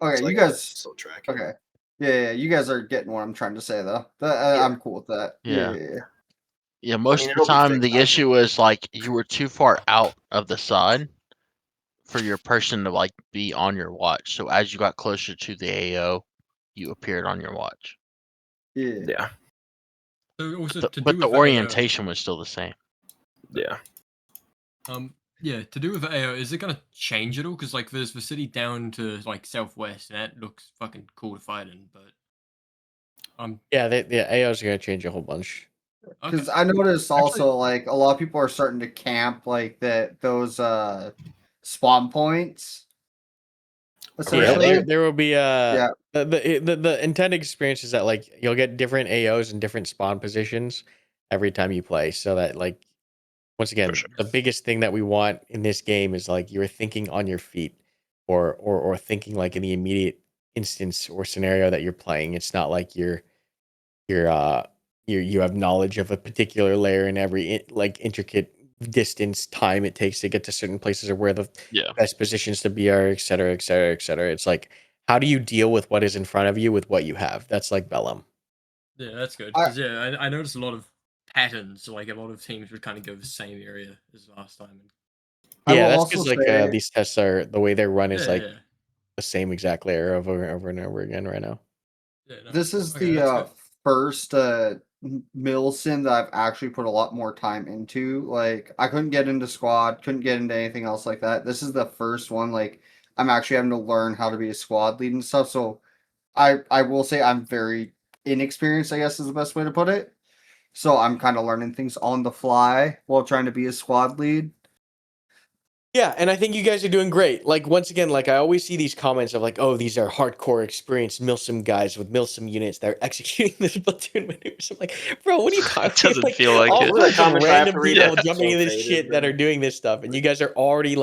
Okay, So you I can guys still track it. Okay. Yeah, you guys are getting what I'm trying to say though. I'm cool with that. Yeah. Yeah. Yeah, most mean, of the it'll be time fixed the issue is like you were too far out of the side for your person to like be on your watch. So as you got closer to the AO, you appeared on your watch. Yeah. So also But to the do with orientation was still the same. Yeah. Yeah, to do with the AO, is it gonna change at all? Because like there's the city down to like southwest, and that looks fucking cool to fight in. But yeah, the AOs are gonna change a whole bunch. Because I noticed also like a lot of people are starting to camp like those spawn points. Yeah, there will be Yeah. the intended experience is that like you'll get different AOs and different spawn positions every time you play, so that like once again the biggest thing that we want in this game is like you're thinking on your feet or thinking like in the immediate instance or scenario that you're playing. It's not like you have knowledge of a particular layer in every like intricate distance time it takes to get to certain places or where the best positions to be are, et cetera, et cetera, et cetera. It's like, how do you deal with what is in front of you with what you have? That's like Bellum. Yeah, that's good. Because I noticed a lot of patterns. Like a lot of teams would kind of go the same area as last time. Yeah, that's because like these tests are the way they're run is like yeah. the same exact layer over and over again right now. Yeah, no. This is Okay, the first mill sim that I've actually put a lot more time into. Like I couldn't get into squad, couldn't get into anything else like that. This is the first one like I'm actually having to learn how to be a squad lead and stuff. So I will say I'm very inexperienced, I guess is the best way to put it. So I'm kind of learning things on the fly while trying to be a squad lead. Yeah, and I think you guys are doing great. Like once again, like I always see these comments of like, oh, these are hardcore experienced Milsim guys with Milsim units that are executing this platoon maneuvers. I'm like, bro, what are you talking about? Doesn't feel like all it. sorts of random people Yeah. jumping into this shit that are doing this stuff, and you guys are already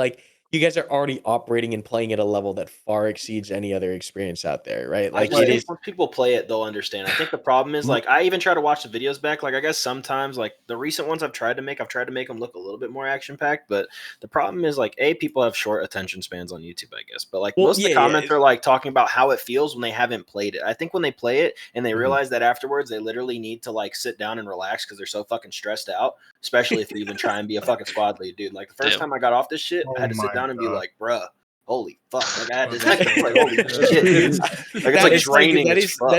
operating and playing at a level that far exceeds any other experience out there, right? I Like just it think is. when people play it, they'll understand. I think the problem is like I even try to watch the videos back. Like I guess sometimes like the recent ones I've tried to make them look a little bit more action packed. But the problem is like people have short attention spans on YouTube, I guess. But like most of the comments are like talking about how it feels when they haven't played it. I think when they play it and they realize that afterwards they literally need to like sit down and relax because they're so fucking stressed out. Especially if you even try and be a fucking squad lead, dude. Like the first time I got off this shit, I had to sit down and be like, bruh. Holy fuck! Like I had to like, holy shit, dude. Like it's like draining. That is fuck,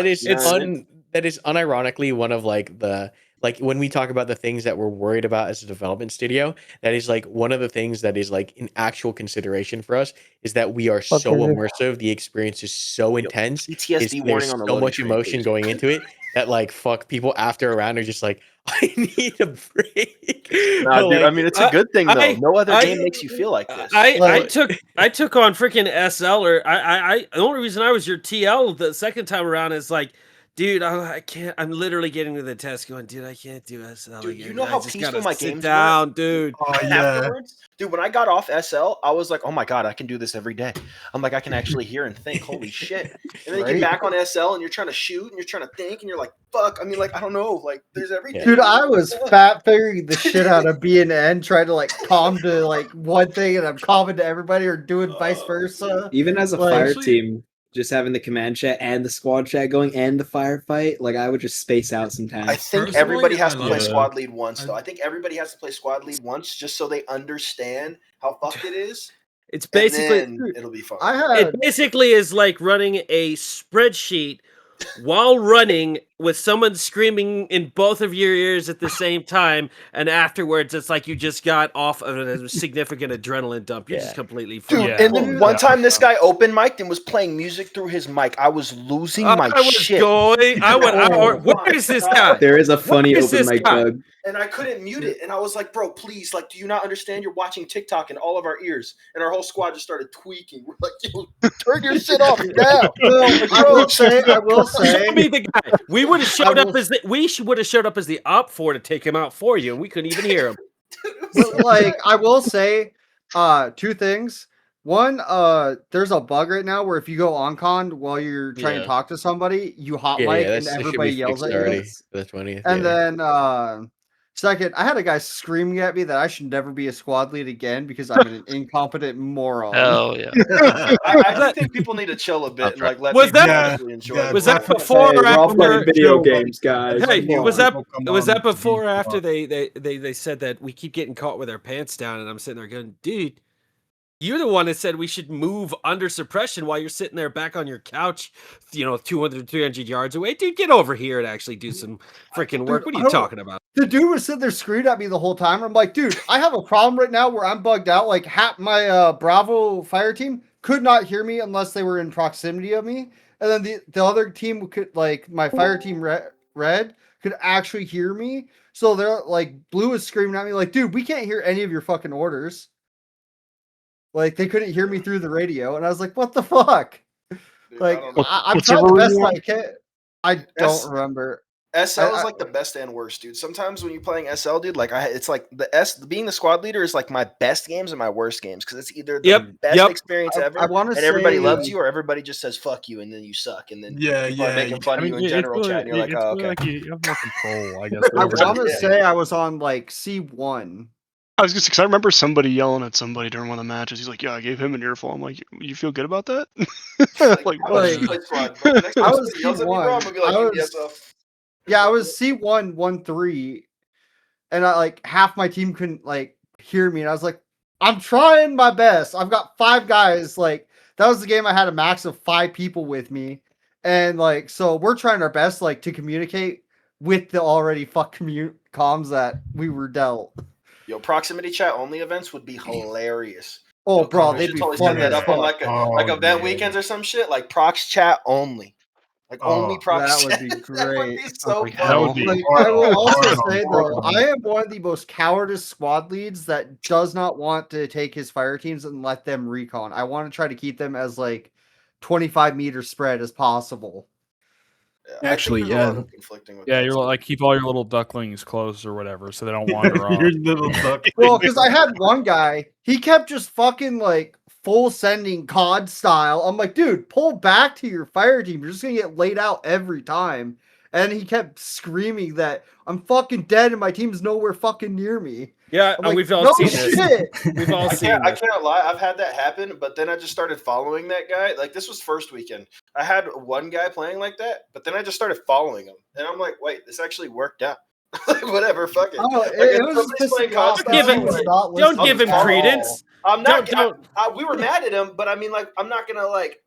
unironically one of like the like when we talk about the things that we're worried about as a development studio. That is like one of the things that is like an actual consideration for us is that we are so immersive. The experience is so intense. PTSD warning on the so loading much screen, emotion please. going into it that like fuck people after a round are just like, I need a break. Nah, But, dude. I like, mean, it's a good thing though. No other game makes you feel like this. I took on freaking SL or I the only reason I was your TL the second time around is like, dude, I can't. I'm literally getting to the test going, dude, I can't do SL. Dude, again. you know I how just peaceful gotta my sit games down, were? dude. Oh yeah. Afterwards, dude, when I got off SL, I was like, oh my god, I can do this every day. I'm like, I can actually hear and think. Holy shit! And then you Right? get back on SL and you're trying to shoot and you're trying to think and you're like, fuck. I mean, like, I don't know. Like, there's everything. Dude, I was fat figuring the shit out of B and N, trying to like calm to like one thing, and I'm calming to everybody, or doing vice versa. Even as a Like- fire Actually- team, just having the command chat and the squad chat going and the firefight, like I would just space out sometimes. I think Personally, everybody has I to love play it. squad lead once, though. I think everybody has to play squad lead once just so they understand how fucked it is. It's And basically then it'll be fun. I had it basically is like running a spreadsheet while running with someone screaming in both of your ears at the same time, and afterwards it's like you just got off of a significant adrenaline dump. You're just completely Dude, fried. and then one time this guy open mic'd and was playing music through his mic. I was losing my I was shit. going. Where is this guy? There is a funny Where is open this mic guy? bug. And I couldn't mute it. And I was like, bro, please, like, do you not understand? You're watching TikTok in all of our ears. And our whole squad just started tweaking. We're like, yo, turn your shit off now. Well, Like, I bro, will say, Show me the guy. We would have showed up as would have showed up as the op four to take him out for you, and we couldn't even hear him. like I will say, two things. One, there's a bug right now where if you go on con while you're trying to talk to somebody, you hot mic and everybody yells at you. The 20th. And then second, I had a guy screaming at me that I should never be a squad lead again because I'm an incompetent moron. Oh yeah. I do think people need to chill a bit and like let Was people that- actually enjoy. Was it. that before or We're all after? playing video games, guys. Hey, Come was on. that before or after they said that we keep getting caught with our pants down, and I'm sitting there going, dude, you're the one that said we should move under suppression while you're sitting there back on your couch, 200, 300 yards away. Dude, get over here and actually do some freaking work. What are you talking about? The dude was sitting there screaming at me the whole time. I'm like, dude, I have a problem right now where I'm bugged out. Like, my Bravo fire team could not hear me unless they were in proximity of me. And then the other team could, like, my fire team red could actually hear me. So they're like, blue is screaming at me like, dude, we can't hear any of your fucking orders. Like, they couldn't hear me through the radio. And I was like, what the fuck? Like, I'm trying the best I can. I don't remember. SL is like the best and worst, dude. Sometimes when you're playing SL, dude, like it's like being the squad leader is like my best games and my worst games because it's either the best experience ever, and everybody loves you, or everybody just says fuck you, and then you suck, and then people are making fun of you in general chat, and you're like, oh, okay. Like you have more control, I guess. I want to say I was on like C1. I was just because I remember somebody yelling at somebody during one of the matches. He's like, "Yeah, I gave him an earful." I'm like, "You feel good about that?" I was C1. I was C1 1-3, and I like half my team couldn't like hear me, and I was like, "I'm trying my best. I've got 5 guys." Like that was the game I had a max of 5 people with me, and like so we're trying our best like to communicate with the already comms that we were dealt. Yo, proximity chat only events would be hilarious. Oh, bro, they'd be totally fun set that as up on fuck. like event weekends or some shit, like prox chat only. Like only prox that chat. would be That would great. be so That would be. Like, I will also say though, I am one of the most cowardice squad leads that does not want to take his fire teams and let them recon. I want to try to keep them as like 25-meter spread as possible. Actually, yeah. You're like keep all your little ducklings close or whatever, so they don't wander off. Your little duck. Well, because I had one guy, he kept just fucking like full sending COD style. I'm like, dude, pull back to your fire team. You're just gonna get laid out every time. And he kept screaming that I'm fucking dead and my team's nowhere fucking near me. Yeah, I'm like, we've all no seen shit. this. We've all seen I this. can't lie. I've had that happen, but then I just started following that guy. Like this was first weekend. I had one guy playing like that, but then I just started following him, and I'm like, wait, this actually worked out. Like, whatever, fuck it. Oh, Like, it if was somebody's just playing not- COD Give style, him- like, don't give him I'm credence. I'm not. Don't. We were mad at him, but I mean, like, I'm not gonna like,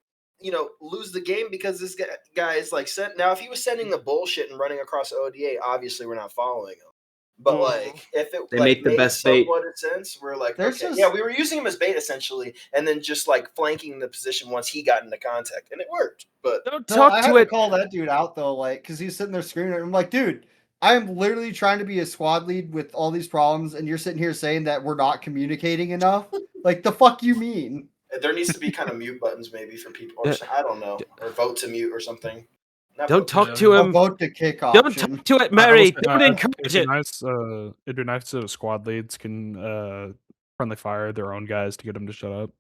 lose the game because this guy is like sent. Now, if he was sending the bullshit and running across ODA, obviously we're not following him. But like, if it They like, make the made best bait. somewhat of sense, we're like, There's okay, just- yeah, we were using him as bait essentially, and then just like flanking the position once he got into contact, and it worked. But Don't No, talk I to had to it. call that dude out though, like, because he's sitting there screaming. I'm like, dude, I'm literally trying to be a squad lead with all these problems, and you're sitting here saying that we're not communicating enough. Like, the fuck you mean? there needs to be kind of mute buttons maybe for people, or I don't know, or vote to mute or something. Not Don't vote to talk mute. to A him. vote to kick Don't option. talk to it, I will Mary. say, Don't it'd encourage be it. nice. It'd be nice if squad leads can friendly fire their own guys to get them to shut up.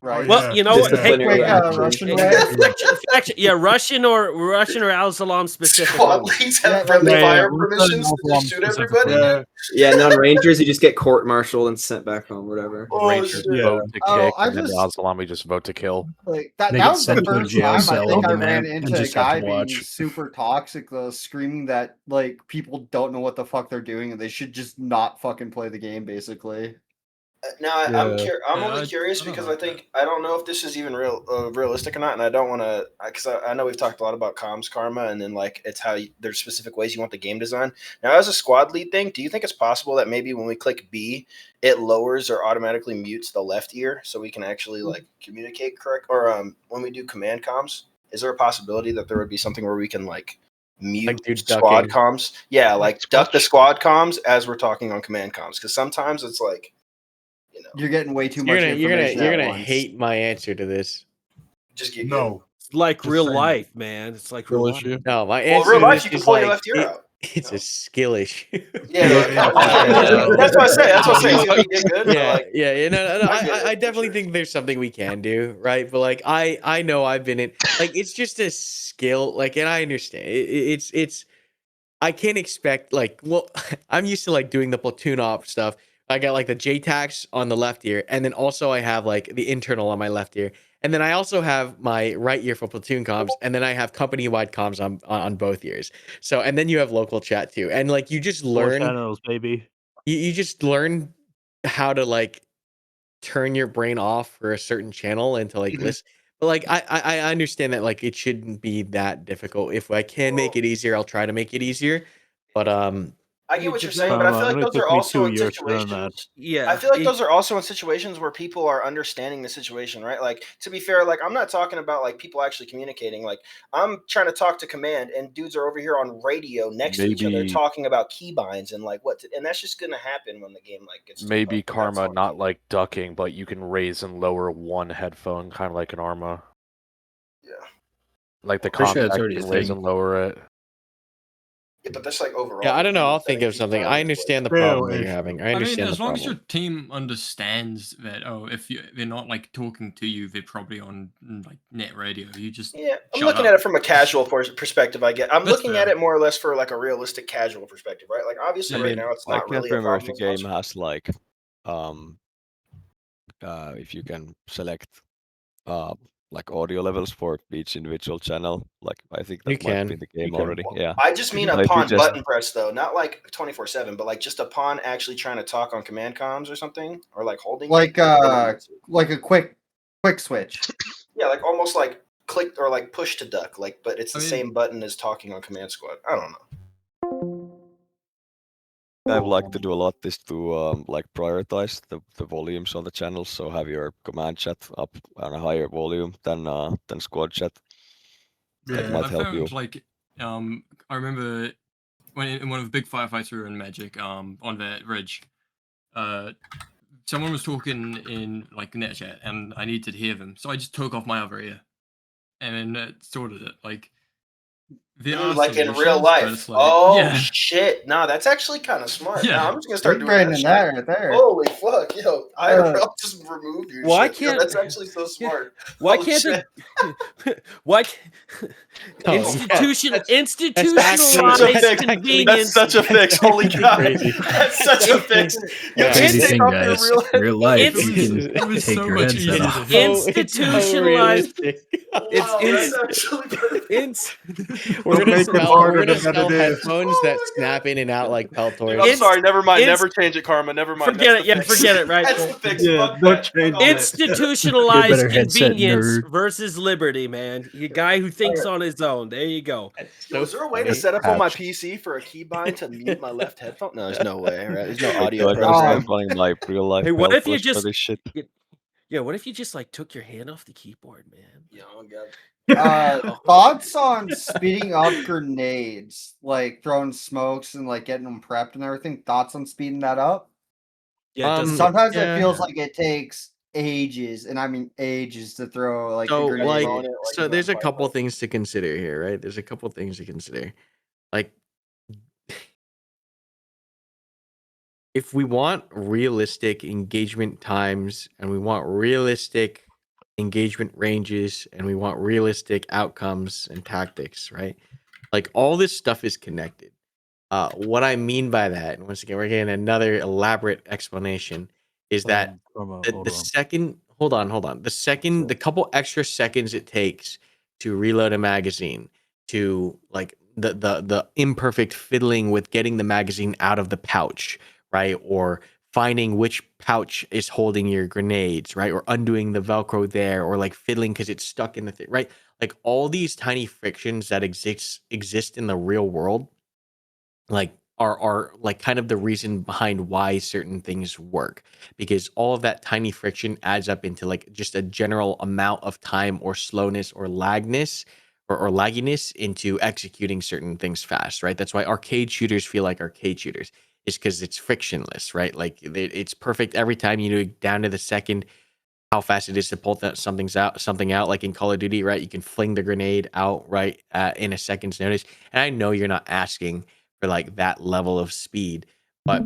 Right. Well, you know what? Hey, Disciplinary action. Russian hey, way. yeah, Russian or Al-Salam specifically. Squad leads have Yeah, friendly yeah, fire we're permissions saying to just shoot specifically. everybody. Yeah, non-rangers, you just get court-martialed and sent back home, whatever. Oh Rangers shit! vote to Oh, kick, I and then the just- Al-Salami just vote to kill. Like that, They that get was the sent to a first jail time I cell think on I demand ran and into a just have guy to being watch. super toxic, though, screaming that like people don't know what the fuck they're doing and they should just not fucking play the game, basically. No, I'm Yeah. I'm Yeah, only I curious don't because like I think I don't know if this is even realistic or not, and I don't want to because I know we've talked a lot about comms karma, and then like it's how there's specific ways you want the game design. Now, as a squad lead thing, do you think it's possible that maybe when we click B, it lowers or automatically mutes the left ear so we can actually like communicate correct? Or when we do command comms, is there a possibility that there would be something where we can like mute Like do squad ducking. comms? Yeah, like duck the squad comms as we're talking on command comms because sometimes it's like. You're getting way too You're much gonna information. you're at gonna once. hate my answer to this. Just get No. It's like Just real saying. life, man. It's like real life. No, my Well, answer real to life, this you can is pull your like left ear out. it's a skill issue. Yeah, that's what I say. That's what I say. It's gonna get good. Yeah, Like, yeah. No. I get I it, for definitely think there's something we can do, right? But like, I know I've been in like it's just a skill, like, and I understand it's. I can't expect like, well, I'm used to like doing the platoon op stuff. I got like the JTACs on the left ear, and then also I have like the internal on my left ear, and then I also have my right ear for platoon comms, and then I have company-wide comms on both ears. So, and then you have local chat too, and like you just Four learn. channels, baby. You just learn how to like turn your brain off for a certain channel and to like listen. But like I understand that like it shouldn't be that difficult. If I can make it easier, I'll try to make it easier. But I get what you're saying, but I feel like those are also in situations. Yeah, I feel like those are also in situations where people are understanding the situation, right? Like, to be fair, like I'm not talking about like people actually communicating. Like I'm trying to talk to command, and dudes are over here on radio next to each other Maybe- talking about keybinds and like and that's just gonna happen when the game like gets. Maybe Karma, not like ducking, but you can raise and lower one headphone, kind of like an Arma. Yeah. Like the Pretty sure that's compact, already you a can raise thing. and lower it. Yeah, but that's like overall. yeah, I don't know. I'll think of something. I understand the problem that you're having. I I mean, understand as the long as your problem. team understands that, if they're not like talking to you, they're probably on like net radio. You just Yeah, I'm shut looking up. at it from a casual perspective. I'm That's looking at fair. it more or less for like a realistic casual perspective, right? Like obviously, I right mean, now it's I not can't really a remember if the problem. game has like, if you can select, like audio levels for each individual channel. Like I think that You might can. be in the game You can. already. Yeah. I just mean Like, if you upon just- button press though, not like 24/7, but like just upon actually trying to talk on command comms or something, or like holding. Like it. like a quick switch. Yeah, like almost like click or like push to duck, like, but it's the I mean- same button as talking on command squad. I don't know. I'd like to do a lot is to like prioritize the volumes on the channels. So have your command chat up on a higher volume than squad chat. That might I help found you. like I remember when in one of the big firefights we were in Magic on the ridge, someone was talking in like net chat and I needed to hear them, so I just took off my other ear and then sorted it. Like there are Like in real solutions, but life. it's like, Oh yeah. shit! No, that's actually kind of smart. Yeah. No, I'm just gonna start Big doing brain that. in Shit. that right there. Holy fuck, yo! I'll just remove your Why shit. Yo, can't- that's actually so smart. Why Holy can't shit. why Oh, yeah. That's institutionalized such a fix. convenience? That's such a fix. Holy actually god, crazy. that's such a fix. You Yeah. can't Crazy take thing, off your guys. real Real life, It's- you it can was take so your much headset easier off. to do. Institutionalized- realistic. Wow, that's actually perfect. We're gonna Make it sell, harder we're gonna than sell it is. headphones that snap in and out like Peltors. I'm sorry. Never mind. Never change it, Karma. Never mind. Forget That's it. the Yeah, fix. forget it. Right. That's the fix. Yeah, Fuck don't that. change Fuck all it. that. Institutionalized better headset, convenience nerd. versus liberty, man. You guy who thinks on his own. There you go. Yo, is there a way to set up on my PC for a keybind to mute my left headphone? No, there's no way. Right? There's no I audio feel like I'm program. running like real life. Hey, what if you Peltors for just this shit? Yeah, what if you just like took your hand off the keyboard, man? Yeah, oh god. Thoughts on speeding up grenades, like throwing smokes and like getting them prepped and everything. Thoughts on speeding that up? Yeah, it doesn't Sometimes yeah. it feels like it takes ages, and I mean ages, to throw like a So grenade. like, so there's a couple things to consider here, right? There's a couple things to consider. Like, if we want realistic engagement times and we want realistic engagement ranges and we want realistic outcomes and tactics, right? Like, all this stuff is connected. What I mean by that, and once again, we're getting another elaborate explanation, is that the second, hold on, the couple extra seconds it takes to reload a magazine, to like the imperfect fiddling with getting the magazine out of the pouch, right? Or finding which pouch is holding your grenades, right? Or undoing the Velcro there, or like fiddling because it's stuck in the thing, right? Like, all these tiny frictions that exist in the real world, like, are like kind of the reason behind why certain things work, because all of that tiny friction adds up into like just a general amount of time or slowness or lagness or lagginess into executing certain things fast, right? That's why arcade shooters feel like arcade shooters, is because it's frictionless, right? Like, it's perfect every time, you know, down to the second how fast it is to pull something out. Like in Call of Duty, right? You can fling the grenade out right in a second's notice. And I know you're not asking for like that level of speed, but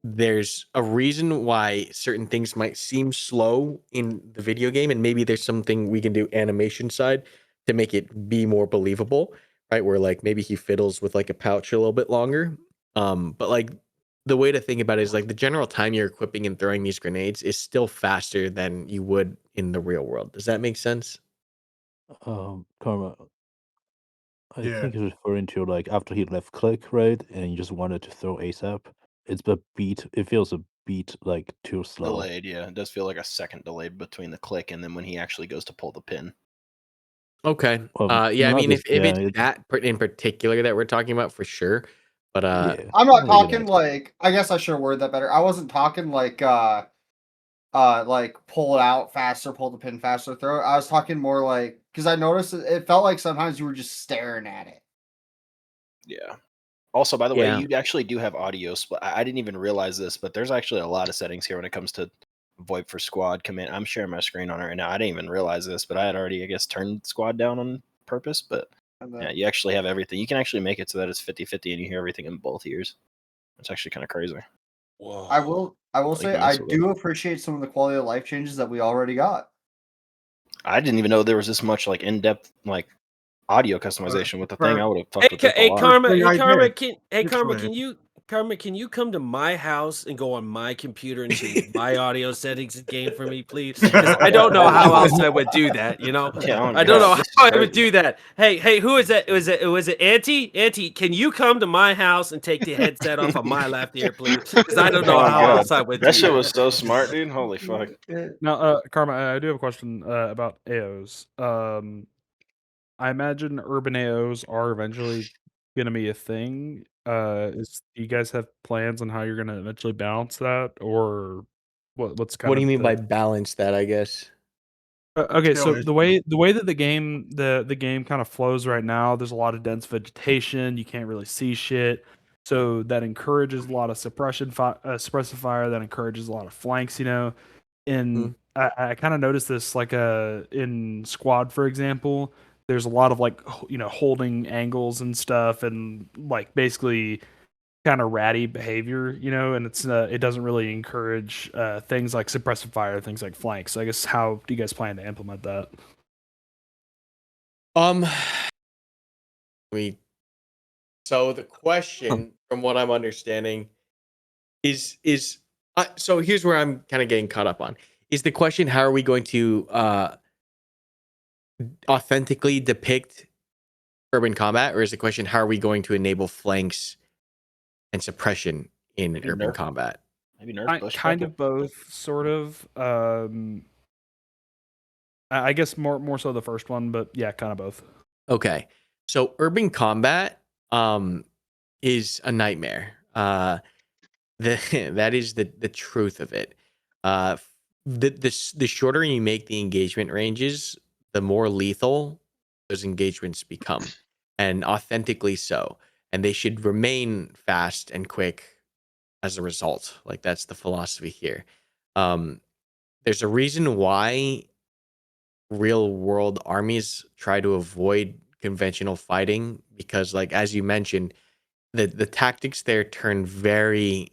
there's a reason why certain things might seem slow in the video game, and maybe there's something we can do animation side to make it be more believable, right? Where like maybe he fiddles with like a pouch a little bit longer. But like, the way to think about it is like the general time you're equipping and throwing these grenades is still faster than you would in the real world. Does that make sense? Karma, I Yeah. think he's referring to like after he left click, right? And he just wanted to throw ASAP. It's a beat. It feels a beat like too slow. Delayed, yeah. It does feel like a second delay between the click and then when he actually goes to pull the pin. Okay. Yeah, I mean, if it's that in particular that we're talking about, for sure. But I'm not talking like, I guess I should have worded that better. I wasn't talking like pull it out faster, pull the pin faster, throw it. I was talking more like, because I noticed it felt like sometimes you were just staring at it. Yeah. Also, by the Yeah. way, you actually do have audio split. I didn't even realize this, but there's actually a lot of settings here when it comes to VoIP for squad command. I'm sharing my screen on it right now. I didn't even realize this, but I had already, I guess, turned squad down on purpose. But yeah, you actually have everything. You can actually make it so that it's 50-50 and you hear everything in both ears. It's actually kind of crazy. Whoa. I will say I do appreciate some of the quality of life changes that we already got. I didn't even know there was this much like in-depth like audio customization with the thing. I would have fucked with this a Hey lot. Karma, can you come to my house and go on my computer and change my audio settings in game for me, please? 'Cause I don't know how else I would do that, you know? Yeah, I don't know how I would do that. Hey, who is that? Was it Auntie? Auntie, can you come to my house and take the headset off of my left ear, please? Because I don't know Oh, how God. else I would do That shit was so smart, dude. Holy fuck. Now, Karma, I do have a question about AOs. I imagine urban AOs are eventually going to be a thing. Do you guys have plans on how you're going to eventually balance that, or what's kind What do you of mean by balance that, I guess? Okay, so the way that the game kind of flows right now, there's a lot of dense vegetation. You can't really see shit, so that encourages a lot of suppressive fire. That encourages a lot of flanks. You know, and I kind of noticed this like in Squad, for example. There's a lot of like holding angles and stuff, and like basically kind of ratty behavior, and it doesn't really encourage things like suppressive fire, things like flanks. So I guess, how do you guys plan to implement that? So the question, from what I'm understanding, is so here's where I'm kind of getting caught up on. Is the question, how are we going to authentically depict urban combat, or is the question how are we going to enable flanks and suppression in Maybe urban nerf. combat? Maybe nerf bush Kind bucket. of both, sort of. I guess more so the first one, but yeah, kind of both. Okay. So urban combat is a nightmare. That is the truth of it. The shorter you make the engagement ranges, the more lethal those engagements become, and authentically so. And they should remain fast and quick as a result. Like that's the philosophy here. There's a reason why real world armies try to avoid conventional fighting because, like as you mentioned, the tactics there turn very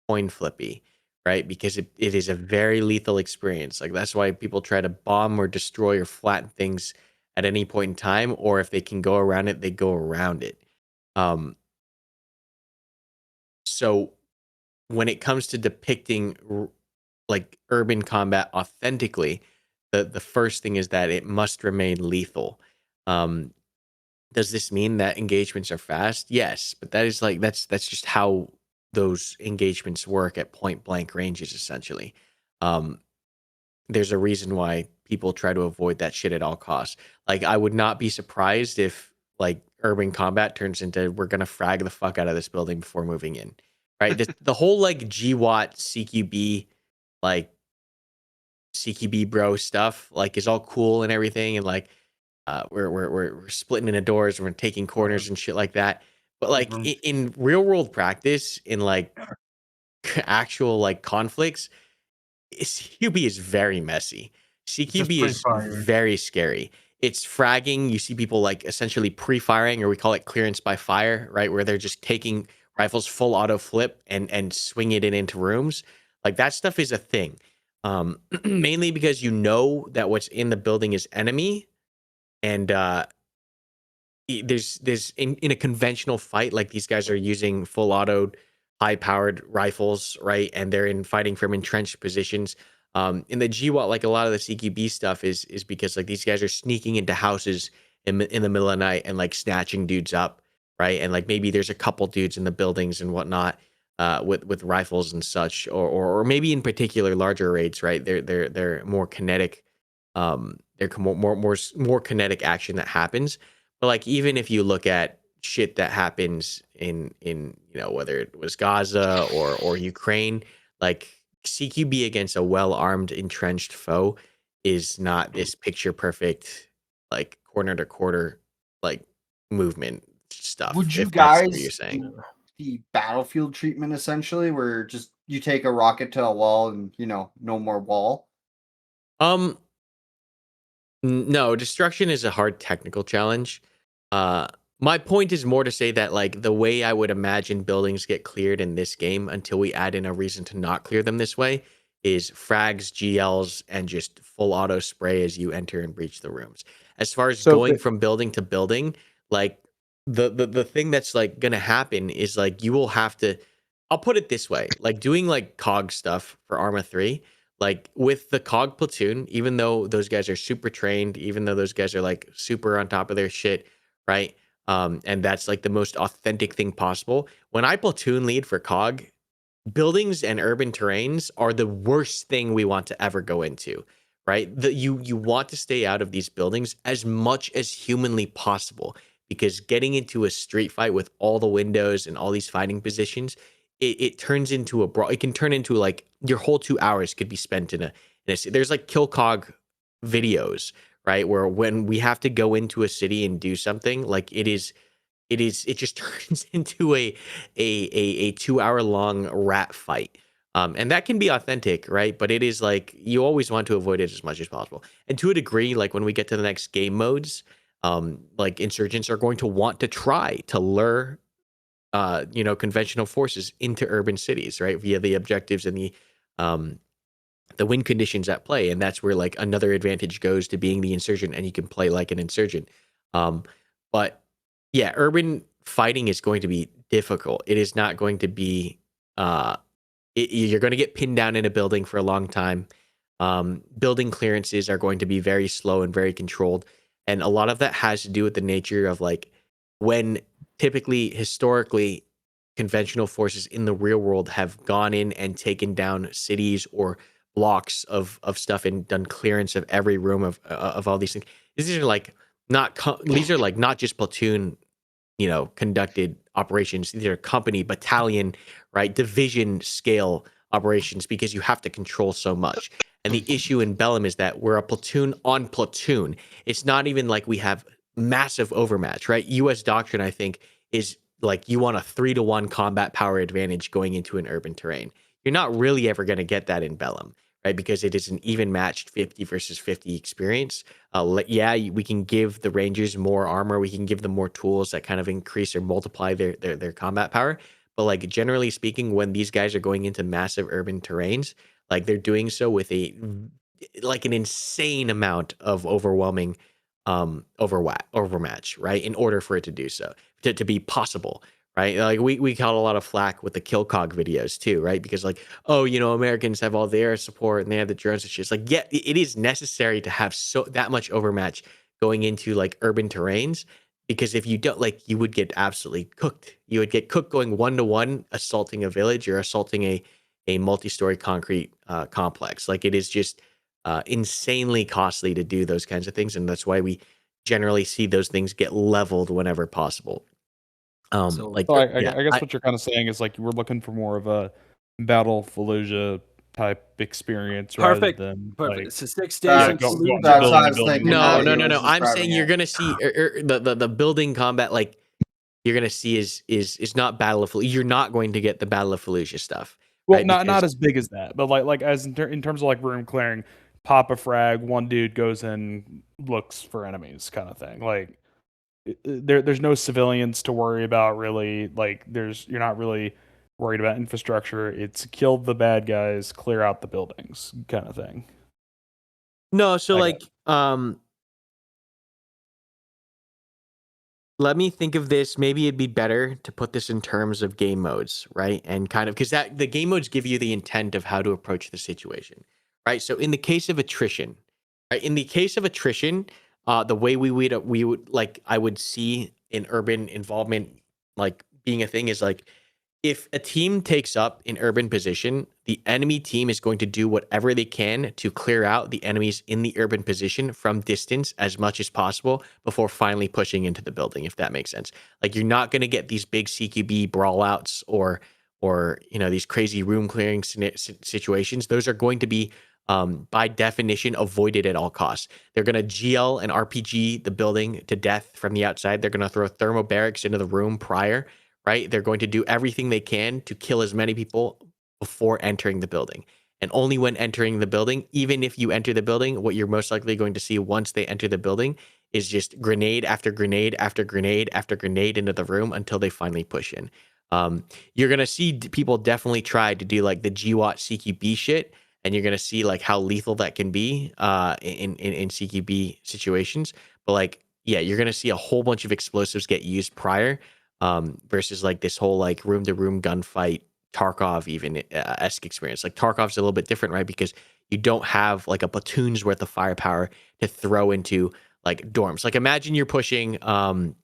coin flippy, right? Because it is a very lethal experience. Like that's why people try to bomb or destroy or flatten things at any point in time, or if they can go around it, they go around it. So when it comes to depicting like urban combat authentically, the first thing is that it must remain lethal. Does this mean that engagements are fast? Yes, but that is like that's just how those engagements work at point blank ranges essentially. Um, there's a reason why people try to avoid that shit at all costs. Like I would not be surprised if like urban combat turns into we're gonna frag the fuck out of this building before moving in. Right? The whole like GWAT CQB like CQB bro stuff like is all cool and everything and like we're splitting into doors and we're taking corners and shit like that. But like in real world practice, in like actual like conflicts, CQB is very messy. CQB is very scary. It's fragging. You see people like essentially pre-firing, or we call it clearance by fire, right? Where they're just taking rifles full auto flip and swinging it into rooms. Like that stuff is a thing. Mainly because you know that what's in the building is enemy, and there's in a conventional fight, like these guys are using full auto high powered rifles, right? And they're fighting from entrenched positions. In the GWAT, like a lot of the CQB stuff is because like these guys are sneaking into houses in the middle of the night and like snatching dudes up, right? And like maybe there's a couple dudes in the buildings and whatnot with rifles and such, or maybe in particular larger raids, right? They're more kinetic. They're more kinetic action that happens. But like even if you look at shit that happens in whether it was Gaza or Ukraine, like CQB against a well-armed entrenched foe is not this picture perfect like corner to quarter like movement stuff. Would you if that's what guys you're saying? do the battlefield treatment essentially, where just you take a rocket to a wall and no more wall? No, destruction is a hard technical challenge. My point is more to say that like the way I would imagine buildings get cleared in this game until we add in a reason to not clear them this way is frags, GLs, and just full auto spray as you enter and breach the rooms. As far as going from building to building, like the thing that's like gonna happen is like you will have to. I'll put it this way: like doing like COG stuff for Arma 3. Like with the COG platoon, even though those guys are super trained, even though those guys are like super on top of their shit, right? And that's like the most authentic thing possible. When I platoon lead for COG, buildings and urban terrains are the worst thing we want to ever go into, right? You want to stay out of these buildings as much as humanly possible because getting into a street fight with all the windows and all these fighting positions, it turns into a brawl. It can turn into like your whole 2 hours could be spent in a there's like kill COG videos, right? Where when we have to go into a city and do something, like it just turns into a 2 hour long rat fight. And that can be authentic, right? But it is like you always want to avoid it as much as possible. And to a degree, like when we get to the next game modes, like insurgents are going to want to try to lure conventional forces into urban cities, right? Via the objectives and the win conditions at play. And that's where like another advantage goes to being the insurgent and you can play like an insurgent. But yeah, urban fighting is going to be difficult. It is not going to be you're going to get pinned down in a building for a long time. Building clearances are going to be very slow and very controlled. And a lot of that has to do with the nature of like when typically historically conventional forces in the real world have gone in and taken down cities or blocks of stuff and done clearance of every room of all these things. These are like these are like not just platoon, conducted operations. These are company, battalion, right, division scale operations because you have to control so much. And the issue in Bellum is that we're a platoon on platoon. It's not even like we have massive overmatch, right? U.S. doctrine, I think, is like you want a 3-to-1 combat power advantage going into an urban terrain. You're not really ever going to get that in Bellum, right? Because it is an even matched 50 versus 50 experience. We can give the Rangers more armor. We can give them more tools that kind of increase or multiply their combat power. But like generally speaking, when these guys are going into massive urban terrains, like they're doing so with an insane amount of overwhelming overmatch, right? In order for it to do so, to be possible, right? Like we caught a lot of flack with the kill cog videos too, right? Because like, oh, Americans have all the air support and they have the drones and shit. It's like, yeah, it is necessary to have that much overmatch going into like urban terrains. Because if you don't, like, you would get absolutely cooked. You would get cooked going 1-to-1, assaulting a village or assaulting a multi-story concrete complex. Like it is just insanely costly to do those kinds of things, and that's why we generally see those things get leveled whenever possible. I guess what you're kind of saying is like we're looking for more of a Battle Fallujah type experience rather than like It's a 6 days in Fallujah. No. I'm saying you're gonna see the building combat like you're gonna see is not Battle of Fallujah. You're not going to get the Battle of Fallujah stuff. Well, right? not as big as that, but like as in terms of like room clearing, pop a frag, one dude goes in, looks for enemies, kind of thing. Like there's no civilians to worry about really. Like you're not really worried about infrastructure. It's kill the bad guys, clear out the buildings, kind of thing. No, so let me think of this. Maybe it'd be better to put this in terms of game modes, right? And kind of because the game modes give you the intent of how to approach the situation, right? So in the case of attrition, right? In the case of attrition, the way we would like I would see in urban involvement like being a thing is like if a team takes up an urban position, the enemy team is going to do whatever they can to clear out the enemies in the urban position from distance as much as possible before finally pushing into the building, if that makes sense. Like you're not going to get these big CQB brawlouts or these crazy room clearing situations. Those are going to be by definition avoided at all costs. They're going to GL and RPG the building to death from the outside. They're going to throw thermobarics into the room prior, right? They're going to do everything they can to kill as many people before entering the building. And only when entering the building, even if you enter the building, what you're most likely going to see once they enter the building is just grenade after grenade after grenade after grenade into the room until they finally push in. You're going to see people definitely try to do like the GWAT CQB shit, and you're going to see like how lethal that can be in CQB situations. But like, yeah, you're going to see a whole bunch of explosives get used prior versus like this whole like room to room gunfight Tarkov even esque experience. Like Tarkov's a little bit different, right? Because you don't have like a platoon's worth of firepower to throw into like dorms. Like imagine you're pushing imagine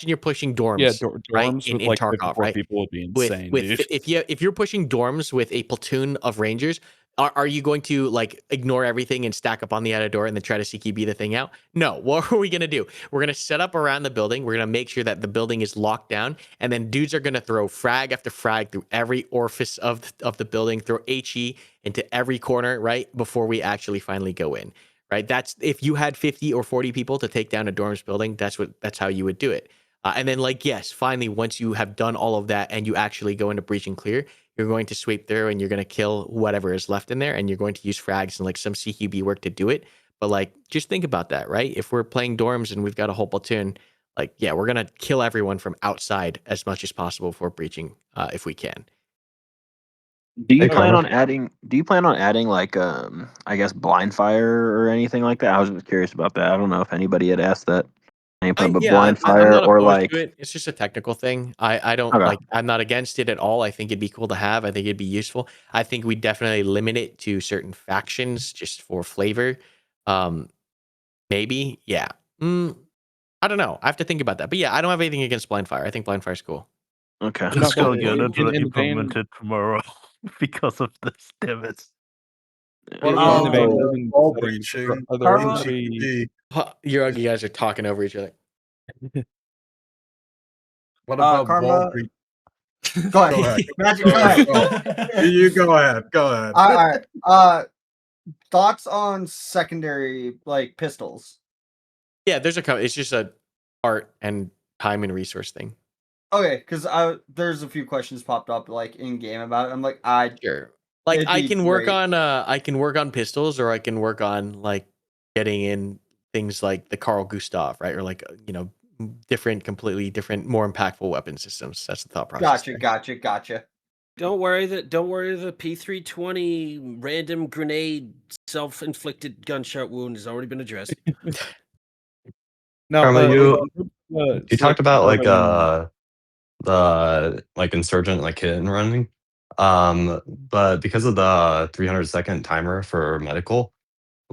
you're pushing dorms. Yeah, right? dorms in with like Tarkov, 54 right? people would be insane, dude. If you're pushing dorms with a platoon of Rangers, are you going to like ignore everything and stack up on the outer door and then try to CQB the thing out? No. What are we gonna do? We're gonna set up around the building. We're gonna make sure that the building is locked down, and then dudes are gonna throw frag after frag through every orifice of the building, throw HE into every corner, right? Before we actually finally go in. Right. That's if you had 50 or 40 people to take down a dorms building, that's how you would do it. And then like, yes, finally, once you have done all of that and you actually go into breach and clear, you're going to sweep through and you're going to kill whatever is left in there. And you're going to use frags and like some CQB work to do it. But like, just think about that, right? If we're playing dorms and we've got a whole platoon, like, yeah, we're going to kill everyone from outside as much as possible for breaching if we can. Do you plan on adding? Do you plan on adding like I guess blind fire or anything like that? I was just curious about that. I don't know if anybody had asked that. But blind I'm fire not or opposed like to it. It's just a technical thing. I don't Okay. like. I'm not against it at all. I think it'd be cool to have. I think it'd be useful. I think we definitely limit it to certain factions just for flavor. Maybe, yeah. I don't know. I have to think about that. But yeah, I don't have anything against Blind Fire. I think Blind Fire's cool. Okay. It's still in- good in- until in the implemented tomorrow because of the divots. What in about the vein of the urban ball settings, breaching? are there Karma- going to be You guys are talking over each other. What about ball Karma? breaching? Go ahead. Go ahead. Magic, Go go ahead. ahead. You go ahead. Go ahead. All right. Thoughts on secondary like pistols? Yeah, there's it's just a art and time and resource thing. Okay, because there's a few questions popped up like in game about it. I'm like, Sure. Like it'd I be can work great. on pistols, or I can work on like getting in things like the Carl Gustav, right? Or like completely different, more impactful weapon systems. That's the thought process. Gotcha. Don't worry, the P320 random grenade self-inflicted gunshot wound has already been addressed. now? Karma, You you talked about like urban- the like insurgent like hit and running. But because of the 300-second timer for medical,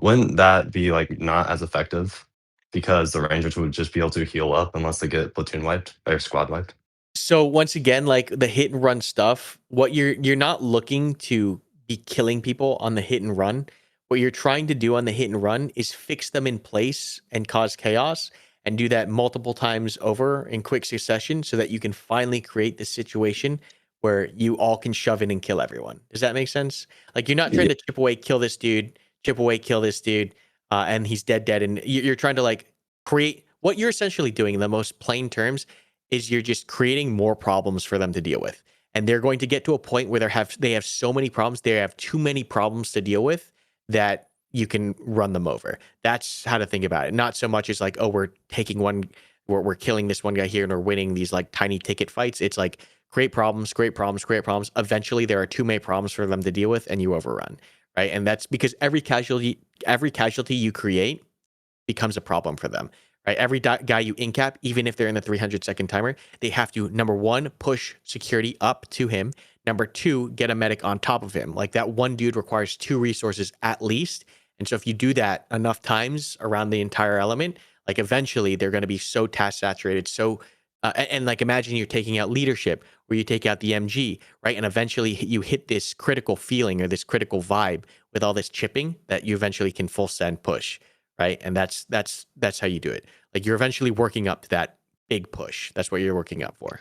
wouldn't that be like not as effective? Because the Rangers would just be able to heal up unless they get platoon wiped or squad wiped. So once again, like the hit and run stuff, what you're not looking to be killing people on the hit and run. What you're trying to do on the hit and run is fix them in place and cause chaos, and do that multiple times over in quick succession so that you can finally create the situation where you all can shove in and kill everyone. Does that make sense? Like you're not trying to chip away, kill this dude, and he's dead, and you're trying to like create what you're essentially doing in the most plain terms is you're just creating more problems for them to deal with. And they're going to get to a point where they have so many problems, they have too many problems to deal with that you can run them over. That's how to think about it. Not so much as like, oh, we're killing this one guy here and we're winning these like tiny ticket fights. It's like create problems. Eventually there are too many problems for them to deal with and you overrun. Right. And that's because every casualty you create becomes a problem for them. Right, every guy you incap, even if they're in the 300-second timer, they have to, number one, push security up to him. Number two, get a medic on top of him. Like that one dude requires 2 resources at least. And so if you do that enough times around the entire element, like eventually they're going to be so task saturated. So, and like imagine you're taking out leadership where you take out the MG, right? And eventually you hit this critical feeling or this critical vibe with all this chipping that you eventually can full send push. Right. And that's how you do it. Like you're eventually working up to that big push. That's what you're working up for.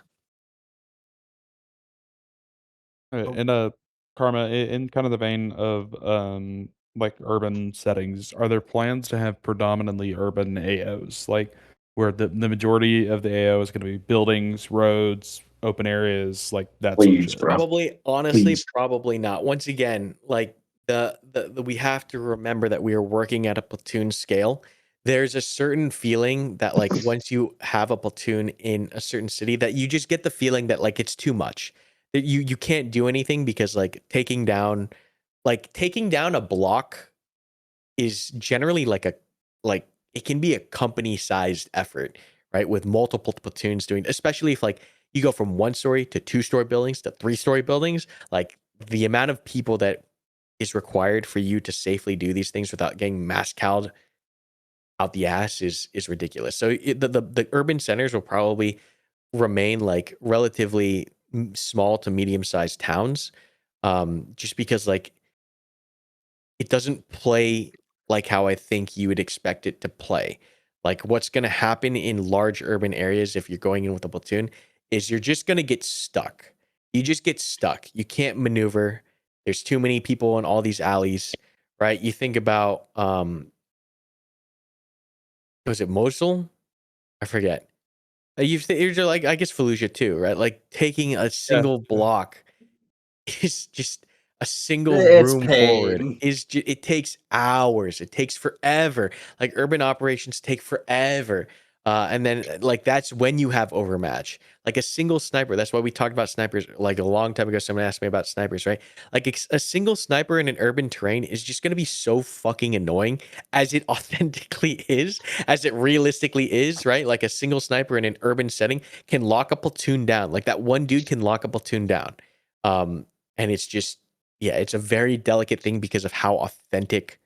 And Karma, in kind of the vein of like urban settings, are there plans to have predominantly urban AOs, like where the majority of the AO is going to be buildings, roads, open areas, like that sort of shit? Probably, honestly, probably not. Once again, like the we have to remember that we are working at a platoon scale. There's a certain feeling that like once you have a platoon in a certain city that you just get the feeling that like it's too much. That you can't do anything because like taking down a block is generally like it can be a company sized effort, right? With multiple platoons doing, especially if like you go from 1-story to 2-story buildings to 3-story buildings, like the amount of people that is required for you to safely do these things without getting mass cowed out the ass is ridiculous. So the urban centers will probably remain like relatively small to medium sized towns, just because like it doesn't play like how I think you would expect it to play. Like what's going to happen in large urban areas if you're going in with a platoon is you're just going to get stuck. You just get stuck. You can't maneuver. There's too many people in all these alleys, right? You think about was it Mosul? I forget. You're like I guess Fallujah too, right? Like taking a single block is just a single It's room forward pain. it takes hours. It takes forever. Like urban operations take forever. And then like that's when you have overmatch. Like a single sniper. That's why we talked about snipers like a long time ago. Someone asked me about snipers, right? Like a single sniper in an urban terrain is just going to be so fucking annoying as it authentically is, as it realistically is, right? Like a single sniper in an urban setting can lock a platoon down. Like that one dude can lock a platoon down. And it's just, yeah, it's a very delicate thing because of how authentic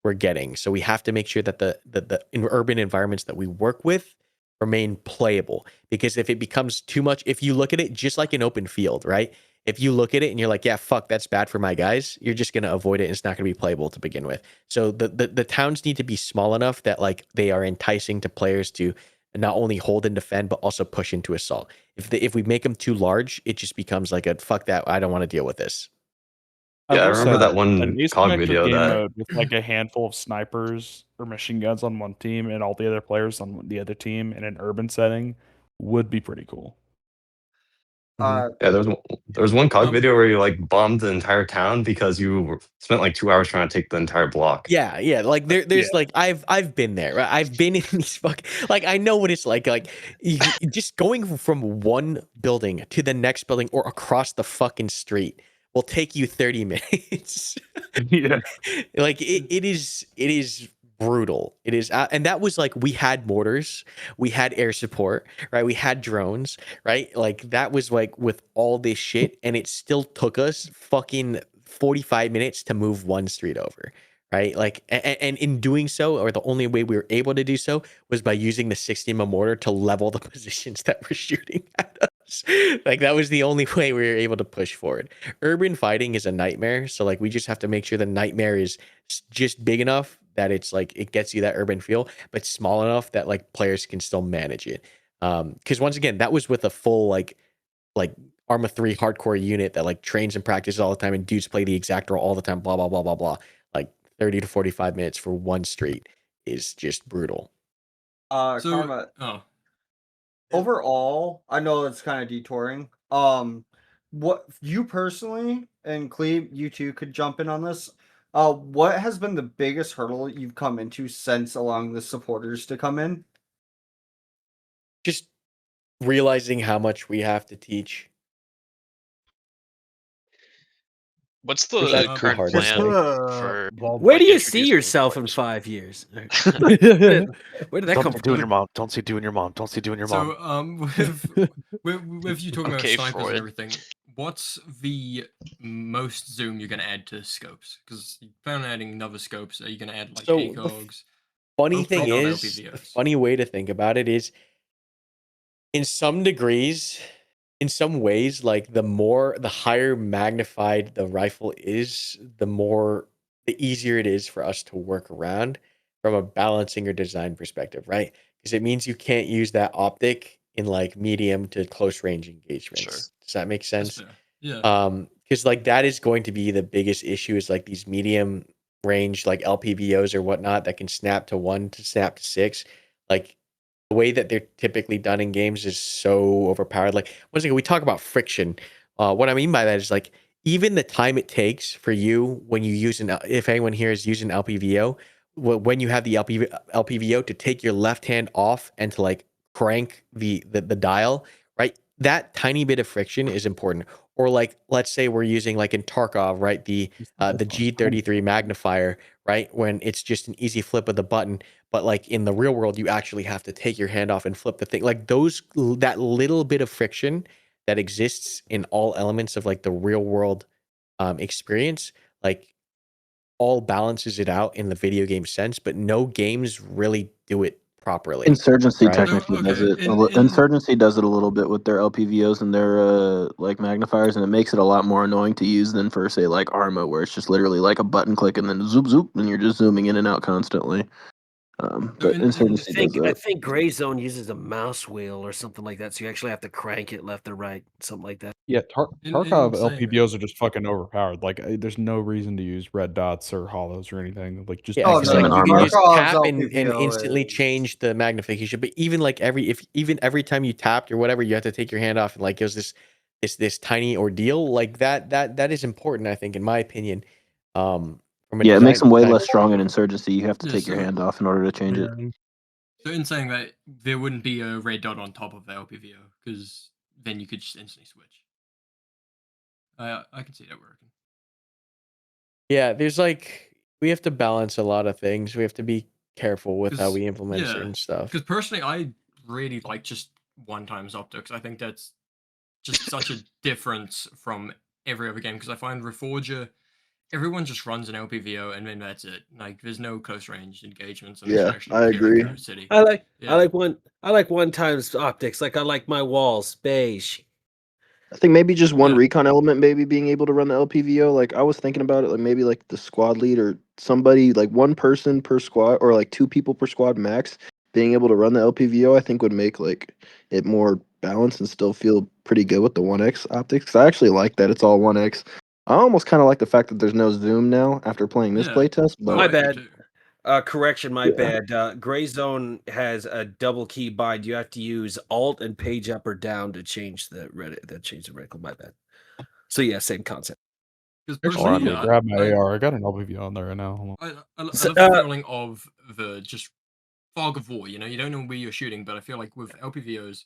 we're getting. So we have to make sure that the urban environments that we work with remain playable. Because if it becomes too much, if you look at it just like an open field, right? If you look at it and you're like, yeah, fuck, that's bad for my guys, you're just gonna avoid it and it's not gonna be playable to begin with. So the towns need to be small enough that like they are enticing to players to not only hold and defend, but also push into assault. If we make them too large, it just becomes like a fuck that, I don't want to deal with this. Yeah, I will remember say that an one COG asymmetric video game that mode with like a handful of snipers or machine guns on one team and all the other players on the other team in an urban setting would be pretty cool. Uh, Yeah, there was one COG video where you like bombed the entire town because spent like 2 hours trying to take the entire block. Yeah, yeah. Like there's like I've been there. Right? I've been in these like I know what it's like. Like just going from one building to the next building or across the fucking street will take you 30 minutes. Yeah. Like it is brutal. It is, and that was like we had mortars, we had air support, right? We had drones, right? Like that was like with all this shit, and it still took us fucking 45 minutes to move one street over. Right, like, and in doing so, or the only way we were able to do so was by using the 60 mortar to level the positions that were shooting at us. Like that was the only way we were able to push forward. Urban fighting is a nightmare, so like we just have to make sure the nightmare is just big enough that it's like it gets you that urban feel, but small enough that like players can still manage it. Because once again, that was with a full like Arma 3 hardcore unit that like trains and practices all the time, and dudes play the exact role all the time. Blah blah blah blah blah. Like 30 to 45 minutes for one street is just brutal. Karma. Overall, I know it's kind of detouring. What you personally and Cleve, you two could jump in on this. What has been the biggest hurdle you've come into since allowing the supporters to come in? Just realizing how much we have to teach. What's the current plan for? Where do you see introducing yourself in 5 years? Where did that Don't come say from? doing your mom. Don't say doing your mom. Don't say doing your mom. So with you talking about Okay, snipers Freud. and everything, what's the most zoom you're gonna add to scopes? Because you plan on adding another scopes. Are you gonna add like So ACOGs? funny Hopefully thing not is, the LPVOs. funny way to think about it is, in some degrees, in some ways, like the higher magnified the rifle is, the easier it is for us to work around from a balancing or design perspective, right? Because it means you can't use that optic in like medium to close range engagements. Sure. Does that make That's sense? fair. Yeah. Because like that is going to be the biggest issue, is like these medium range like LPVOs or whatnot that can snap to 1 to snap to 6. Like the way that they're typically done in games is so overpowered. Like once again, we talk about friction. What I mean by that is like even the time it takes for you when you use if anyone here is using LPVO, when you have the LPVO to take your left hand off and to like crank the dial, right? That tiny bit of friction is important. Or like let's say we're using like in Tarkov, right? The G33 magnifier, right? When it's just an easy flip of the button, but like in the real world, you actually have to take your hand off and flip the thing. Like that little bit of friction that exists in all elements of like the real world experience, like all balances it out in the video game sense, but no games really do it properly. Insurgency right? technically does it. Insurgency does it a little bit with their LPVOs and their like magnifiers, and it makes it a lot more annoying to use than for say like Arma, where it's just literally like a button click and then zoop zoop, and you're just zooming in and out constantly. But Insurgency does I that. think Gray Zone uses a mouse wheel or something like that, so you actually have to crank it left or right, something like that. Yeah, In Tarkov saying that- LPVOs are just fucking overpowered. Like, there's no reason to use red dots or hollows or anything. Like, just Yeah, use because them. like you can use Tarkov's tap and LPVO instantly change the magnification. But even like every time you tapped or whatever, you have to take your hand off, and like it was this tiny ordeal. Like that is important, I think, in my opinion. From a Yeah, it makes them way design less strong in Insurgency. You have to Yeah, take your so- hand off in order to change it. So in saying that, there wouldn't be a red dot on top of the LPVO, because then you could just instantly switch. I can see that working. Yeah, there's like we have to balance a lot of things. We have to be careful with how we implement certain stuff. Because personally, I really like just one times optics. I think that's just such a difference from every other game. Because I find Reforger, everyone just runs an LPVO and then that's it. Like there's no close range engagements unless Yeah, you're actually I agree. peering through a city. I like Yeah. I like one times optics. Like I like my walls beige. I think maybe just one Yeah. recon element, maybe being able to run the LPVO. Like I was thinking about it, like maybe like the squad lead or somebody, like one person per squad or like two people per squad max, being able to run the LPVO. I think would make like it more balanced and still feel pretty good with the 1x optics. 'Cause I actually like that it's all 1x. I almost kind of like the fact that there's no zoom now after playing this Yeah. playtest. Oh, My But I do bad. too. Correction, my Yeah. bad. Gray Zone has a double key bind. You have to use Alt and page up or down to change the reticle. My bad. So yeah, same concept. Because Actually, let personally, me grab my AR. I got an LPV on there right now. Hold on. I So, love the feeling of the just fog of war. You know, you don't know where you're shooting, but I feel like with LPVOs,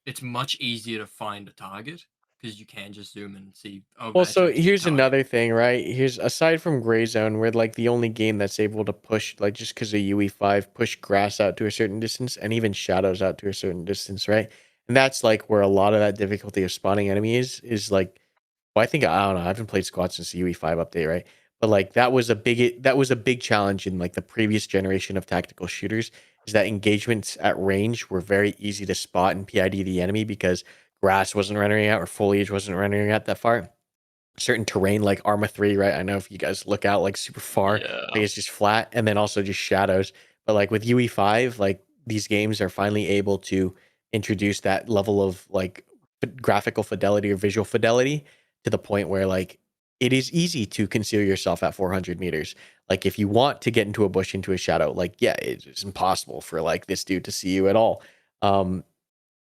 it's much easier to find a target because you can just zoom and see. Oh, Well, that's so actually a here's target. another thing, right? Here's aside from Gray Zone, we're like the only game that's able to push, like just because of UE5, push grass out to a certain distance and even shadows out to a certain distance, right? And that's like where a lot of that difficulty of spotting enemies is like, well, I think I don't know. I haven't played squad since the UE5 update, right? But like that was a big challenge in like the previous generation of tactical shooters, is that engagements at range were very easy to spot and PID the enemy because grass wasn't rendering out or foliage wasn't rendering out that far. Certain terrain like Arma 3, right? I know if you guys look out like super far, Yeah. like it's just flat and then also just shadows. But like with UE5, like these games are finally able to introduce that level of like graphical fidelity or visual fidelity to the point where like it is easy to conceal yourself at 400 meters. Like if you want to get into a bush, into a shadow, like yeah, it's impossible for like this dude to see you at all.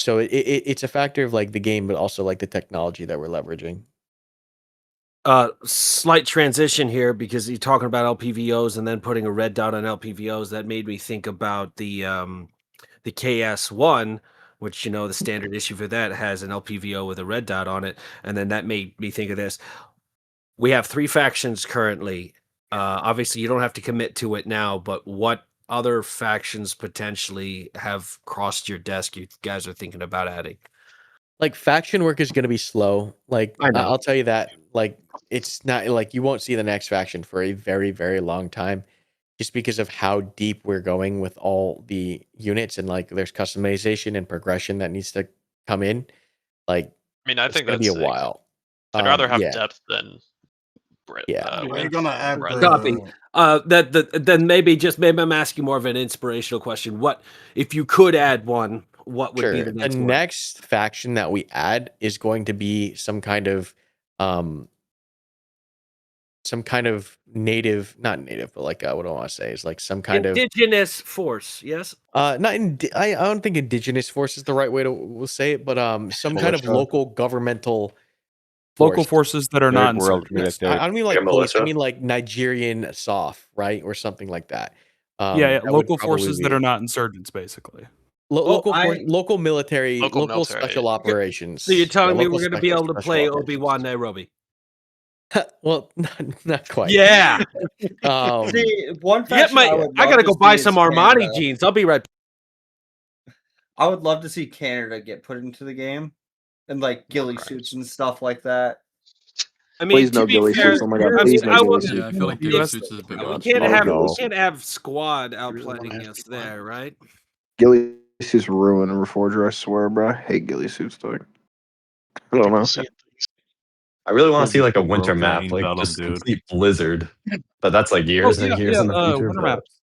So it's a factor of like the game, but also like the technology that we're leveraging. Slight transition here because you're talking about LPVOs and then putting a red dot on LPVOs. That made me think about the KS1, which the standard issue for that has an LPVO with a red dot on it, and then that made me think of this. We have 3 factions currently. Obviously, you don't have to commit to it now, but what other factions potentially have crossed your desk you guys are thinking about adding? Like faction work is going to be slow. Like I know. I'll tell you that. Like it's not like you won't see the next faction for a very very long time, just because of how deep we're going with all the units and like there's customization and progression that needs to come in. Like I mean, I it's think going to be that's a sick. while. I'd rather have Yeah, depth than yeah. They're width. gonna add breadth. Copy. Then maybe I'm asking more of an inspirational question. What if you could add one? What would be Sure. the The next one? next faction that we add is going to be um some kind of native, not native, but like what do I want to say is like some kind of Indigenous force, yes. not I don't think indigenous force is the right way to we'll say it, but some kind of Militia. local governmental Local force. forces that are Third not world insurgents. I military. don't mean Like like a police. I militia. mean like Nigerian SOF, right, or something like that. Yeah, That would local probably forces that are be not insurgents, basically. local military, Local local military. special operations. So you're Yeah, telling me local we're going to be able to special play operations. Obi-Wan Nairobi? Well, not quite. Yeah. See, one faction I would I love gotta to go buy see some is Armani Canada. jeans. I'll be right. I would love to see Canada get put into the game and like ghillie suits and stuff like that. I mean, Please to no be ghillie fair, suits. Oh my god, I mean, please no I ghillie will. suits. Yeah, I feel like If, ghillie suits is a bit we much. can't Oh, have no. we can't have squad outplaying us there, right? Ghillie suits ruin a Reforger, I swear, bro. I hate ghillie suits, dog. I don't know. I really want It'll to see be like a so winter broken map, in like Bellum, just dude. complete blizzard. But that's like Oh years and yeah, years in the future. winter But maps.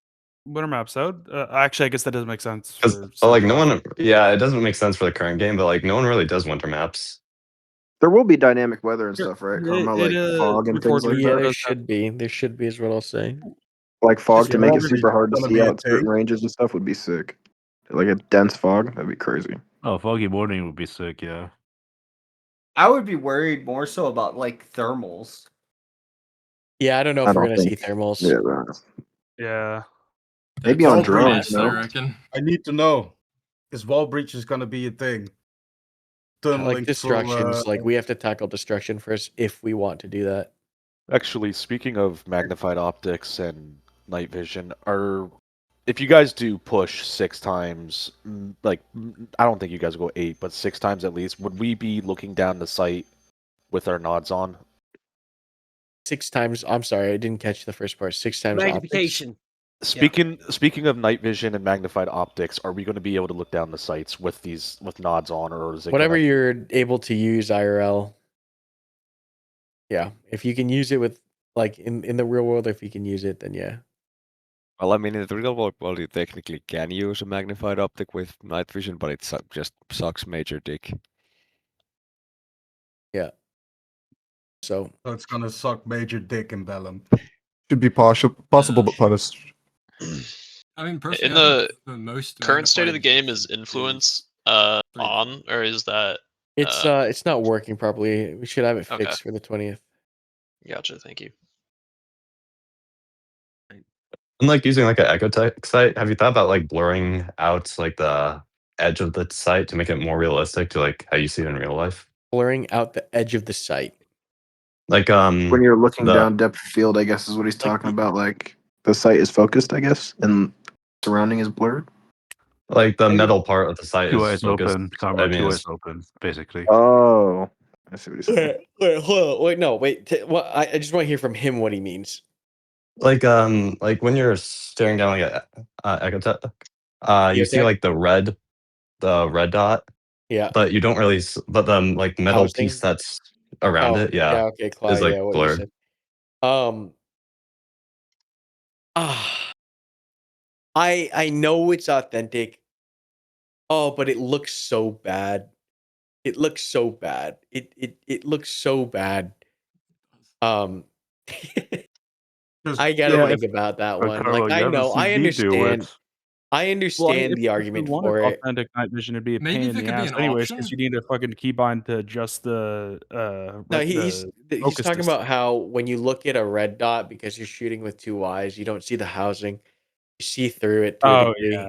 Winter maps out. Actually, I guess that doesn't make sense because for like some. no one, yeah, it doesn't make sense for the current game. But like no one really does winter maps. There will be dynamic weather and stuff, right? Karma, like fog and things like Yeah, that. there should be. There should be, is what I'll say. Like fog Is to make it fog super hard to gonna see be a out certain thing? ranges and stuff would be sick. Like a dense fog, that'd be crazy. Oh, foggy morning would be sick, yeah. I would be worried more so about like thermals. Yeah, I don't know I if we're don't gonna see think. thermals. Yeah, right. Yeah. Maybe That's on Wall a drones, plus, breach. I no? reckon. I need to know. Is wall breach is gonna be a thing? Like Tunneling through. destructions, like we have to tackle destruction first if we want to do that. Actually, speaking of magnified optics and night vision, if you guys do push 6 times, I don't think you guys go 8, but 6 times at least, would we be looking down the sight with our nods on? 6 times. I'm sorry, I didn't catch the first part. 6 times optics. Magnification. Speaking of night vision and magnified optics, are we going to be able to look down the sights with nods on, or is it Whatever gonna... you're able to use IRL. Yeah, if you can use it with like in the real world, if you can use it, then yeah. Well, I mean, in the real world, you technically can use a magnified optic with night vision, but it just sucks major dick. Yeah. So it's gonna suck major dick in Bellum. Should be possible but punished. I mean, In personally, I the think for most current state of the magnified game, is influence pretty on, or is that it's not working properly. We should have it okay? fixed for the 20th. Gotcha. Thank you. And like using like an echo sight, have you thought about like blurring out like the edge of the sight to make it more realistic to like how you see it in real life? Blurring out the edge of the sight. Like When you're looking the down depth of field, I guess is what he's talking about. Like the sight is focused, I guess, and surrounding is blurred. like the metal part of the sight Two is eyes focused. open, I Karma, mean, two it's eyes open, basically. Oh, I see what he's saying. Wait, hold on. Wait, no, wait. What? I just want to hear from him what he means. like when you're staring down like a echo you see Geotech? like the red dot, Yeah. but you don't really but the like metal piece Housing? that's around Oh, it, yeah. yeah, Okay, is Clyde. like Yeah, what you blurred. said. I know it's authentic. Oh, but it looks so bad. It looks so bad. It looks so bad. I gotta think about that one. Carlo, Like you I have a know, I CD do understand. it. I Well, understand the if we argument wanted for it. authentic night vision, it'd be a Maybe pain if in it the could be ass an anyways, option. because you need a fucking keybind to adjust the No, the he's focus talking distance. about how when you look at a red dot because you're shooting with 2 eyes, you don't see the housing. You see through it to a Oh degree. yeah.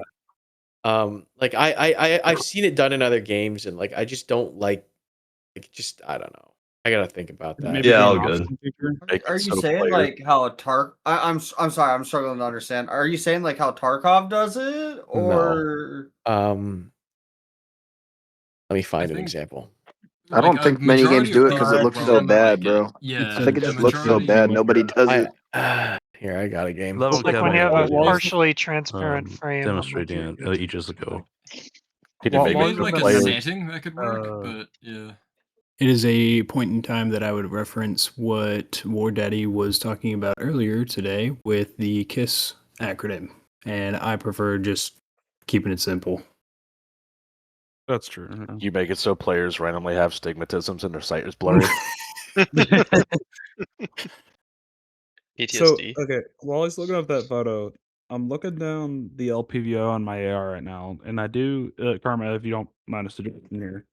Like I've seen it done in other games, and like I just don't like just I don't know. I gotta think about that. Maybe Yeah, be an all good. optional feature. Are you saying like how I'm sorry, I'm struggling to understand. Are you saying like how Tarkov does it, or Let me find an think example. I like don't a think many games majority of do it because it people looks will so not bad, like bro. it. Yeah, I think it a just looks so majority. bad. Nobody does it. Here I got a game. Level Like when you have a Kevin partially transparent frame. demonstrating it ages ago. Maybe like a setting that could work, but yeah. It is a point in time that I would reference what War Daddy was talking about earlier today with the KISS acronym. And I prefer just keeping it simple. That's true. Yeah. You make it so players randomly have stigmatisms and their sight is blurry. So PTSD. okay, while I was looking up that photo, I'm looking down the LPVO on my AR right now, and I do, Karma, if you don't mind us to do it in here.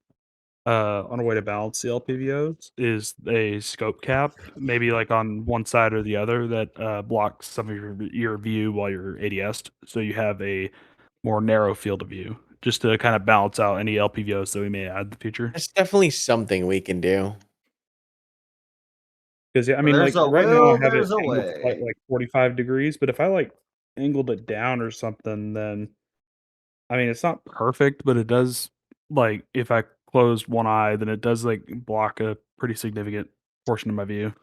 On a way to balance the LPVOs is a scope cap, maybe like on one side or the other that blocks some of your view while you're ADS'd, so you have a more narrow field of view, just to kind of balance out any LPVOs that we may add in the future. That's definitely something we can do. Because yeah, I mean, like there's a right now I will, have it there's a angled way. like 45 degrees, but if I like angled it down or something, then I mean it's not perfect, but it does like if I close one eye, then it does like block a pretty significant portion of my view.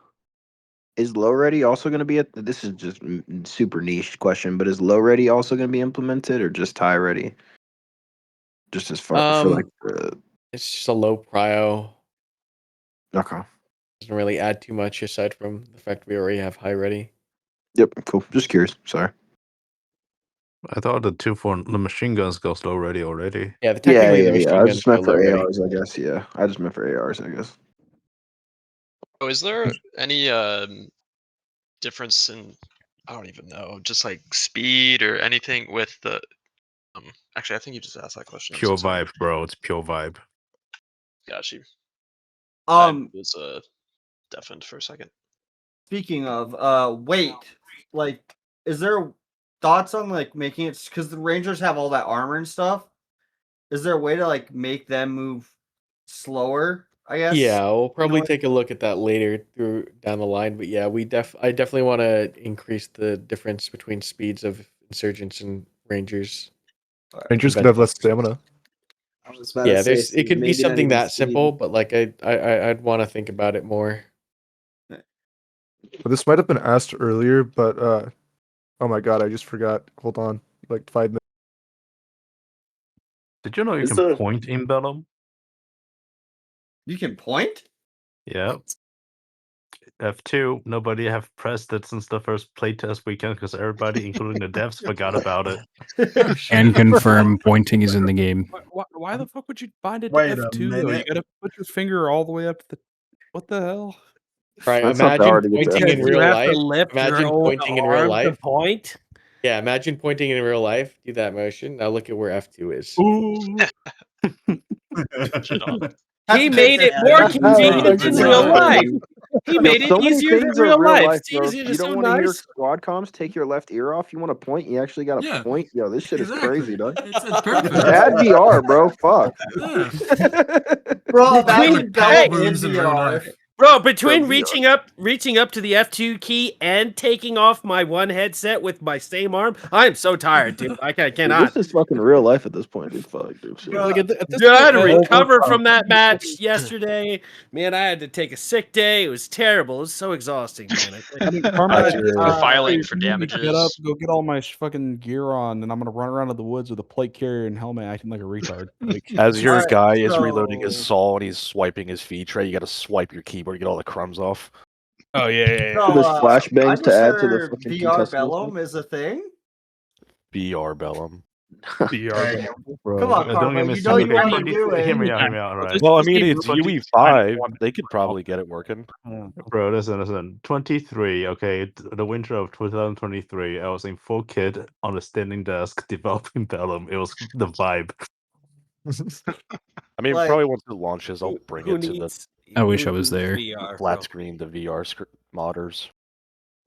Is low ready also going to be this is just super niche question, but is low ready also going to be implemented or just high ready? Just as far for like it's just a low prio. Okay. Doesn't really add too much aside from the fact we already have high ready. Yep, cool. Just curious. Sorry. I thought the machine guns goes low ready already. Yeah, technically the machine I guns just go meant low for ready. ARs, I guess. Yeah, I just meant for ARs, I guess. Oh, is there any difference in, I don't even know, just like speed or anything with the actually I think you just asked that question. Pure vibe, bro. It's pure vibe. Got you. I was deafened for a second. Speaking of weight, like, is there thoughts on like making it, because the Rangers have all that armor and stuff? Is there a way to like make them move slower? I guess. Yeah, we'll probably take a look at that later through down the line. But yeah, I definitely want to increase the difference between speeds of insurgents and rangers. Rangers could have less stamina. I was about Yeah, to say, it could be maybe not something even that speed. simple, but like I'd want to think about it more. This might have been asked earlier, but oh my god, I just forgot. Hold on, like 5 minutes. Did you know you Is can the- point in Bellum? You can point? Yeah. F2. Nobody have pressed it since the first playtest weekend because everybody, including the devs, forgot about it. And confirm pointing is in the game. Why the fuck would you bind it to Wait a F2 though? You minute. gotta put your finger all the way up the. What the hell? Right. That's not that Imagine hard to get to pointing in F2. real You have life. to lift your Imagine own pointing in real arm to life. point. Yeah, imagine pointing in real life. Do that motion. Now look at where F2 is. Ooh. He made it more convenient in real life. He Yo, made it so many easier than things are real real life. life, See, bro. is If it you so don't want to hear nice? squad comms, take your left ear off. You want to point, you actually got to Yeah. point. Yo, this shit is crazy, dog. It's perfect. Just add VR, bro. Fuck. Yeah. Bro, Between- imagine Bellum in wounds in real VR. life. Bro, between VR. reaching up to the F2 key and taking off my one headset with my same arm, I am so tired, dude. I Dude, cannot. this is fucking real life at this point, dude. Fuck, dude. Shit. Like at this Dude, I had to point, recover from that match yesterday. Man, I had to take a sick day. It was terrible. It was so exhausting, man. I mean, Carmack, Filing for you need to Get up, damages. go get all my fucking gear on, and I'm gonna run around in the woods with a plate carrier and helmet, acting like a retard. Like, As your Alright, guy is reloading his so- saw and he's swiping his feed tray, you got to swipe your keyboard to get all the crumbs off. oh yeah. So, There's I flashbangs to just add to the heard fucking VR contestable Bellum is a thing. BR Bellum. VR. Bro, Come on, don't Karma, get me you know you started. want to do Hear me it. out, alright? Well, I Just mean, need it's to UE5. They could probably get it working. Bro, listen. 23, okay, the winter of 2023, I was in full kit on a standing desk developing Bellum. It was the vibe. I mean, Like- probably once it launches, I'll bring Who it to the needs? I wish who I was needs there. VR, flat bro? screen, the VR modders.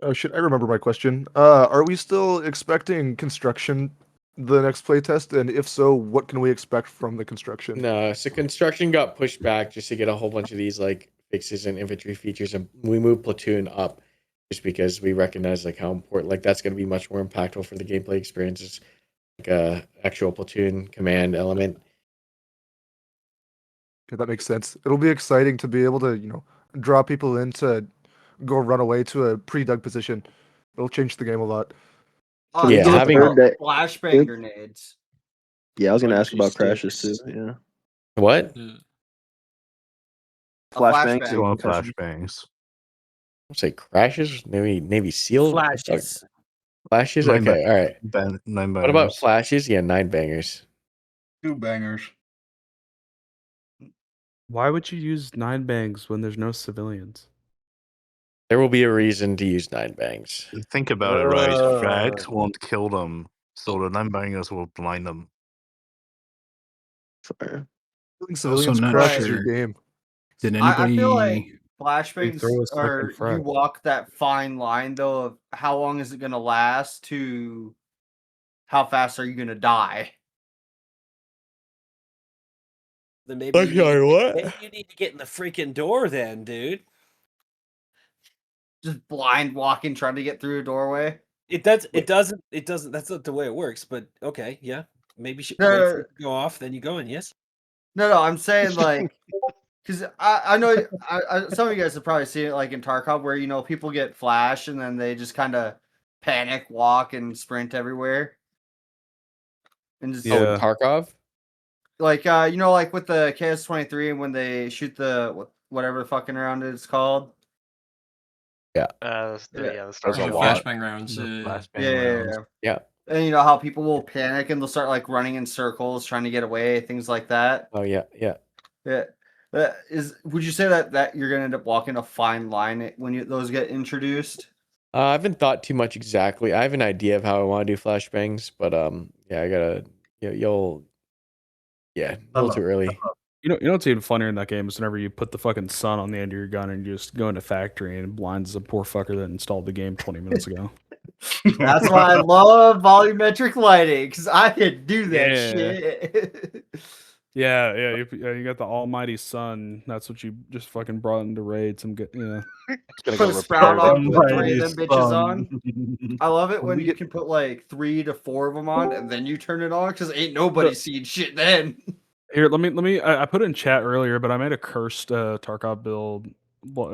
Oh shit, I remember my question. Are we still expecting construction the next playtest? And if so, what can we expect from the construction? No, so construction got pushed back just to get a whole bunch of these like fixes and infantry features, and we moved platoon up just because we recognize like how important, like that's going to be much more impactful for the gameplay experiences, like a actual platoon command element. Okay, that makes sense. It'll be exciting to be able to, draw people in to go run away to a pre-dug position. It'll change the game a lot. Yeah, talk having- about Third day- flashbang grenades. Yeah, I was gonna Like ask about crashes logistics. too. Yeah, What? A flashbangs. flashbang. Still on concussions. flashbangs. Say crashes? Navy SEAL? Flashes. Flashes? Nine Okay, all right. 9 What about bangers. flashes? Yeah, 9 bangers. 2 bangers. Why would you use 9 bangs when there's no civilians? There will be a reason to use 9 bangs. Think about it, right? Frags won't kill them, so the 9 bangers will blind them. Fair. Killing civilians not crashes your sure. game. Did I anybody? feel like They flashbangs throw a second are you frag. walk that fine line though of how long is it gonna last to how fast are you gonna die? Then maybe you, maybe you need to get in the freaking door then, dude. Just blind walking trying to get through a doorway. It doesn't. That's not the way it works. But okay, yeah. Maybe you should wait No, for it to go off, then you go in. Yes. no, I'm saying like because I know some of you guys have probably seen it like in Tarkov where people get flash and then they just kind of panic walk and sprint everywhere. And just Oh, Tarkov? like like with the KS-23 and when they shoot the whatever fucking round it's called. Yeah. The There's start a Yeah, lot. flashbang rounds. Yeah. And you know how people will panic and they'll start like running in circles trying to get away, things like that. Oh yeah. Yeah. Would you say that you're gonna end up walking a fine line when those get introduced? I haven't thought too much exactly. I have an idea of how I want to do flashbangs, but yeah, I gotta. A little too early. You know what's even funnier in that game is whenever you put the fucking sun on the end of your gun and you just go into factory and it blinds the poor fucker that installed the game 20 minutes ago. That's why I love volumetric lighting because I could do that Yeah. shit. Yeah, you got the almighty sun. That's what you just fucking brought into raid. Some good, Put a sprout on, put 3 of them bitches on. I love it when you can put like 3 to 4 of them on and then you turn it on because ain't nobody seeing shit then. Here, let me. I put it in chat earlier, but I made a cursed Tarkov build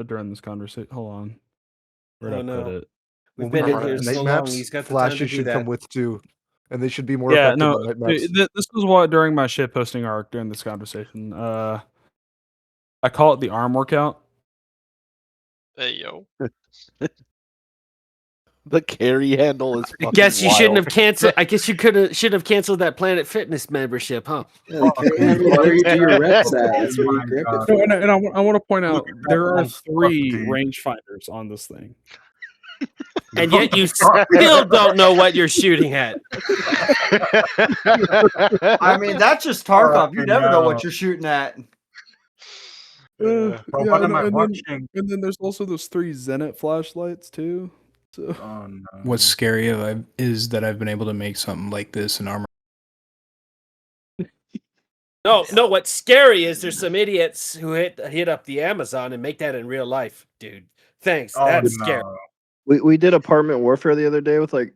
during this conversation. Hold on. Where'd I put it? We've When been we in here run so night long. maps, He's got the time to flashes do should that. come with too, and they should be more Yeah, effective no. on night maps. This was what during my shit posting arc during this conversation. I call it the arm workout. Hey yo. The carry handle is I fucking guess you shouldn't wild. have canceled. I guess you should have canceled that Planet Fitness membership, huh? Yeah, the carry handle is where you do your reps at. That's where you grip it No, from. and I want to point out there are man's 3 fucking- rangefinders on this thing. And yet you still don't know what you're shooting at. I mean, that's just Tarkov. You never know what you're shooting at. But Yeah, what am I and watching? then there's also those 3 Zenit flashlights too. So Oh no. What's scary is that I've been able to make something like this in armor. No. What's scary is there's some idiots who hit up the Amazon and make that in real life, dude. Thanks. Oh, That's no. scary. We did apartment warfare the other day with like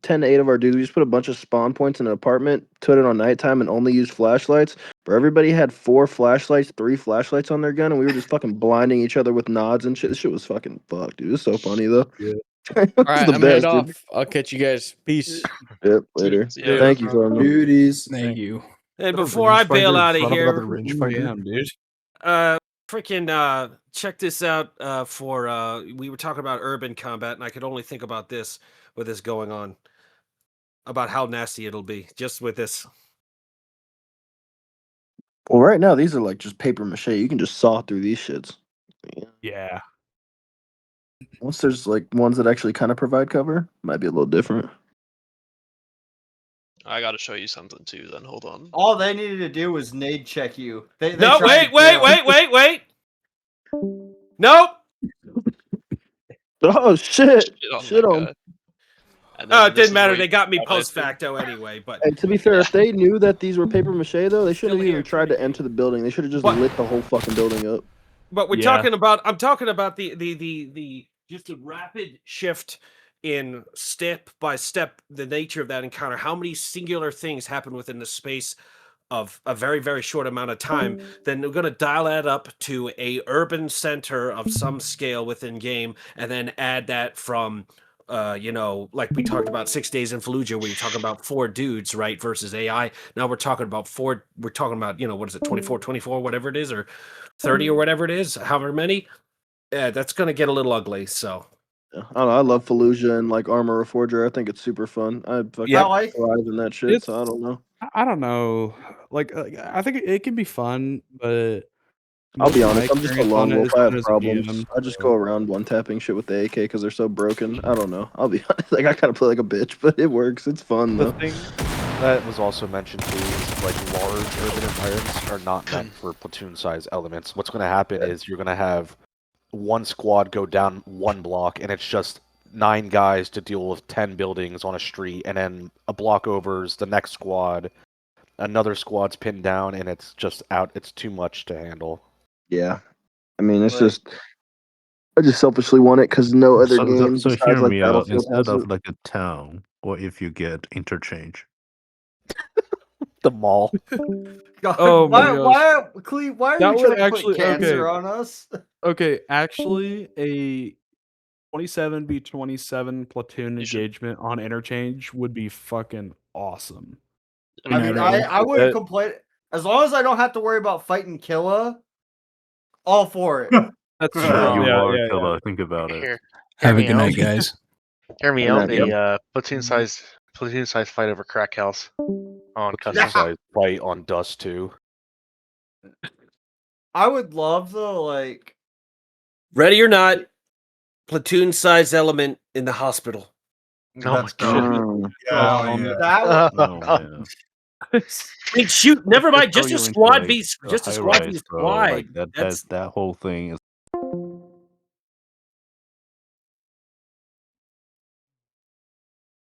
10 to 8 of our dudes. We just put a bunch of spawn points in an apartment, put it on nighttime, and only used flashlights. But everybody had 4 flashlights, 3 flashlights on their gun, and we were just fucking blinding each other with nods and shit. This shit was fucking fucked, dude. It was so funny though. Yeah. It All was right, the I'm headed best, dude. off. I'll catch you guys. Peace. Yep, later. Yeah. Thank you, Carmen. Beauties. Thank you. And before I bail out of here, Dude. freaking check this out. For we were talking about urban combat, and I could only think about this with this going on, about how nasty it'll be just with this. Well, right now these are like just paper mache. You can just saw through these shits. yeah. Unless there's like ones that actually kind of provide cover, might be a little different. I gotta show you something too. Then hold on. All they needed to do was nade check you. They No, tried wait. Nope. Oh shit! Shit on. guy. And Oh, then it this didn't is matter. where They you got me got post it. facto anyway. But And to be fair, if they knew that these were paper mache, though, they shouldn't have even tried to enter the building. They should have just What? lit the whole fucking building up. But we're Yeah. talking about. I'm talking about the just a rapid shift in step by step the nature of that encounter. How many singular things happen within the space of a very, very short amount of time? Then we're going to dial that up to a urban center of some scale within game, and then add that from. Like we talked about 6 Days in Fallujah, where you're talking about 4 dudes, right, versus AI. Now we're talking about we're talking about, what is it, 24, whatever it is, or 30 or whatever it is, however many. That's going to get a little ugly, so. Yeah. I don't know. I love Fallujah and like Armor Reforger. I think it's super fun. I fucking Yeah. thrive in that shit. It's- So I don't know. I don't know. Like I think it can be fun, but I'll be most of my honest. I'm just a experience lone on it wolf. has I been have as a problems. GM, I just so- go around one tapping shit with the AK because they're so broken. I don't know. I'll be honest. Like I kind of play like a bitch, but it works. It's fun The though. thing that was also mentioned too is like large urban environments are not meant for platoon size elements. What's going to happen is you're going to have one squad go down one block, and it's just 9 guys to deal with 10 buildings on a street, and then a block over is the next squad. Another squad's pinned down, and it's just out. It's too much to handle. Yeah. I mean, it's just. I just selfishly want it because no other game So besides hear like me out. Battlefield Instead has of it. like a town, what if you get interchange? The mall. God, Oh my gosh. why are That you would trying to actually- put cancer okay. on us? Okay, actually, a 27v27 platoon engagement on interchange would be fucking awesome. I mean, I wouldn't complain as long as I don't have to worry about fighting Killa. All for it. That's You true. are Yeah. killer. Think about it. Have Hear a me good night, out. guys. Hear me Good out. night, bro. A platoon size fight over crack house on Platoon custom. size fight on Dust 2. I would love though, like Ready or not, platoon size element in the hospital. Oh my god. that Oh, I mean, shoot, never mind. Just Throw a you into, squad like, be a just a high squad rise, be bro. wide. Like that whole thing is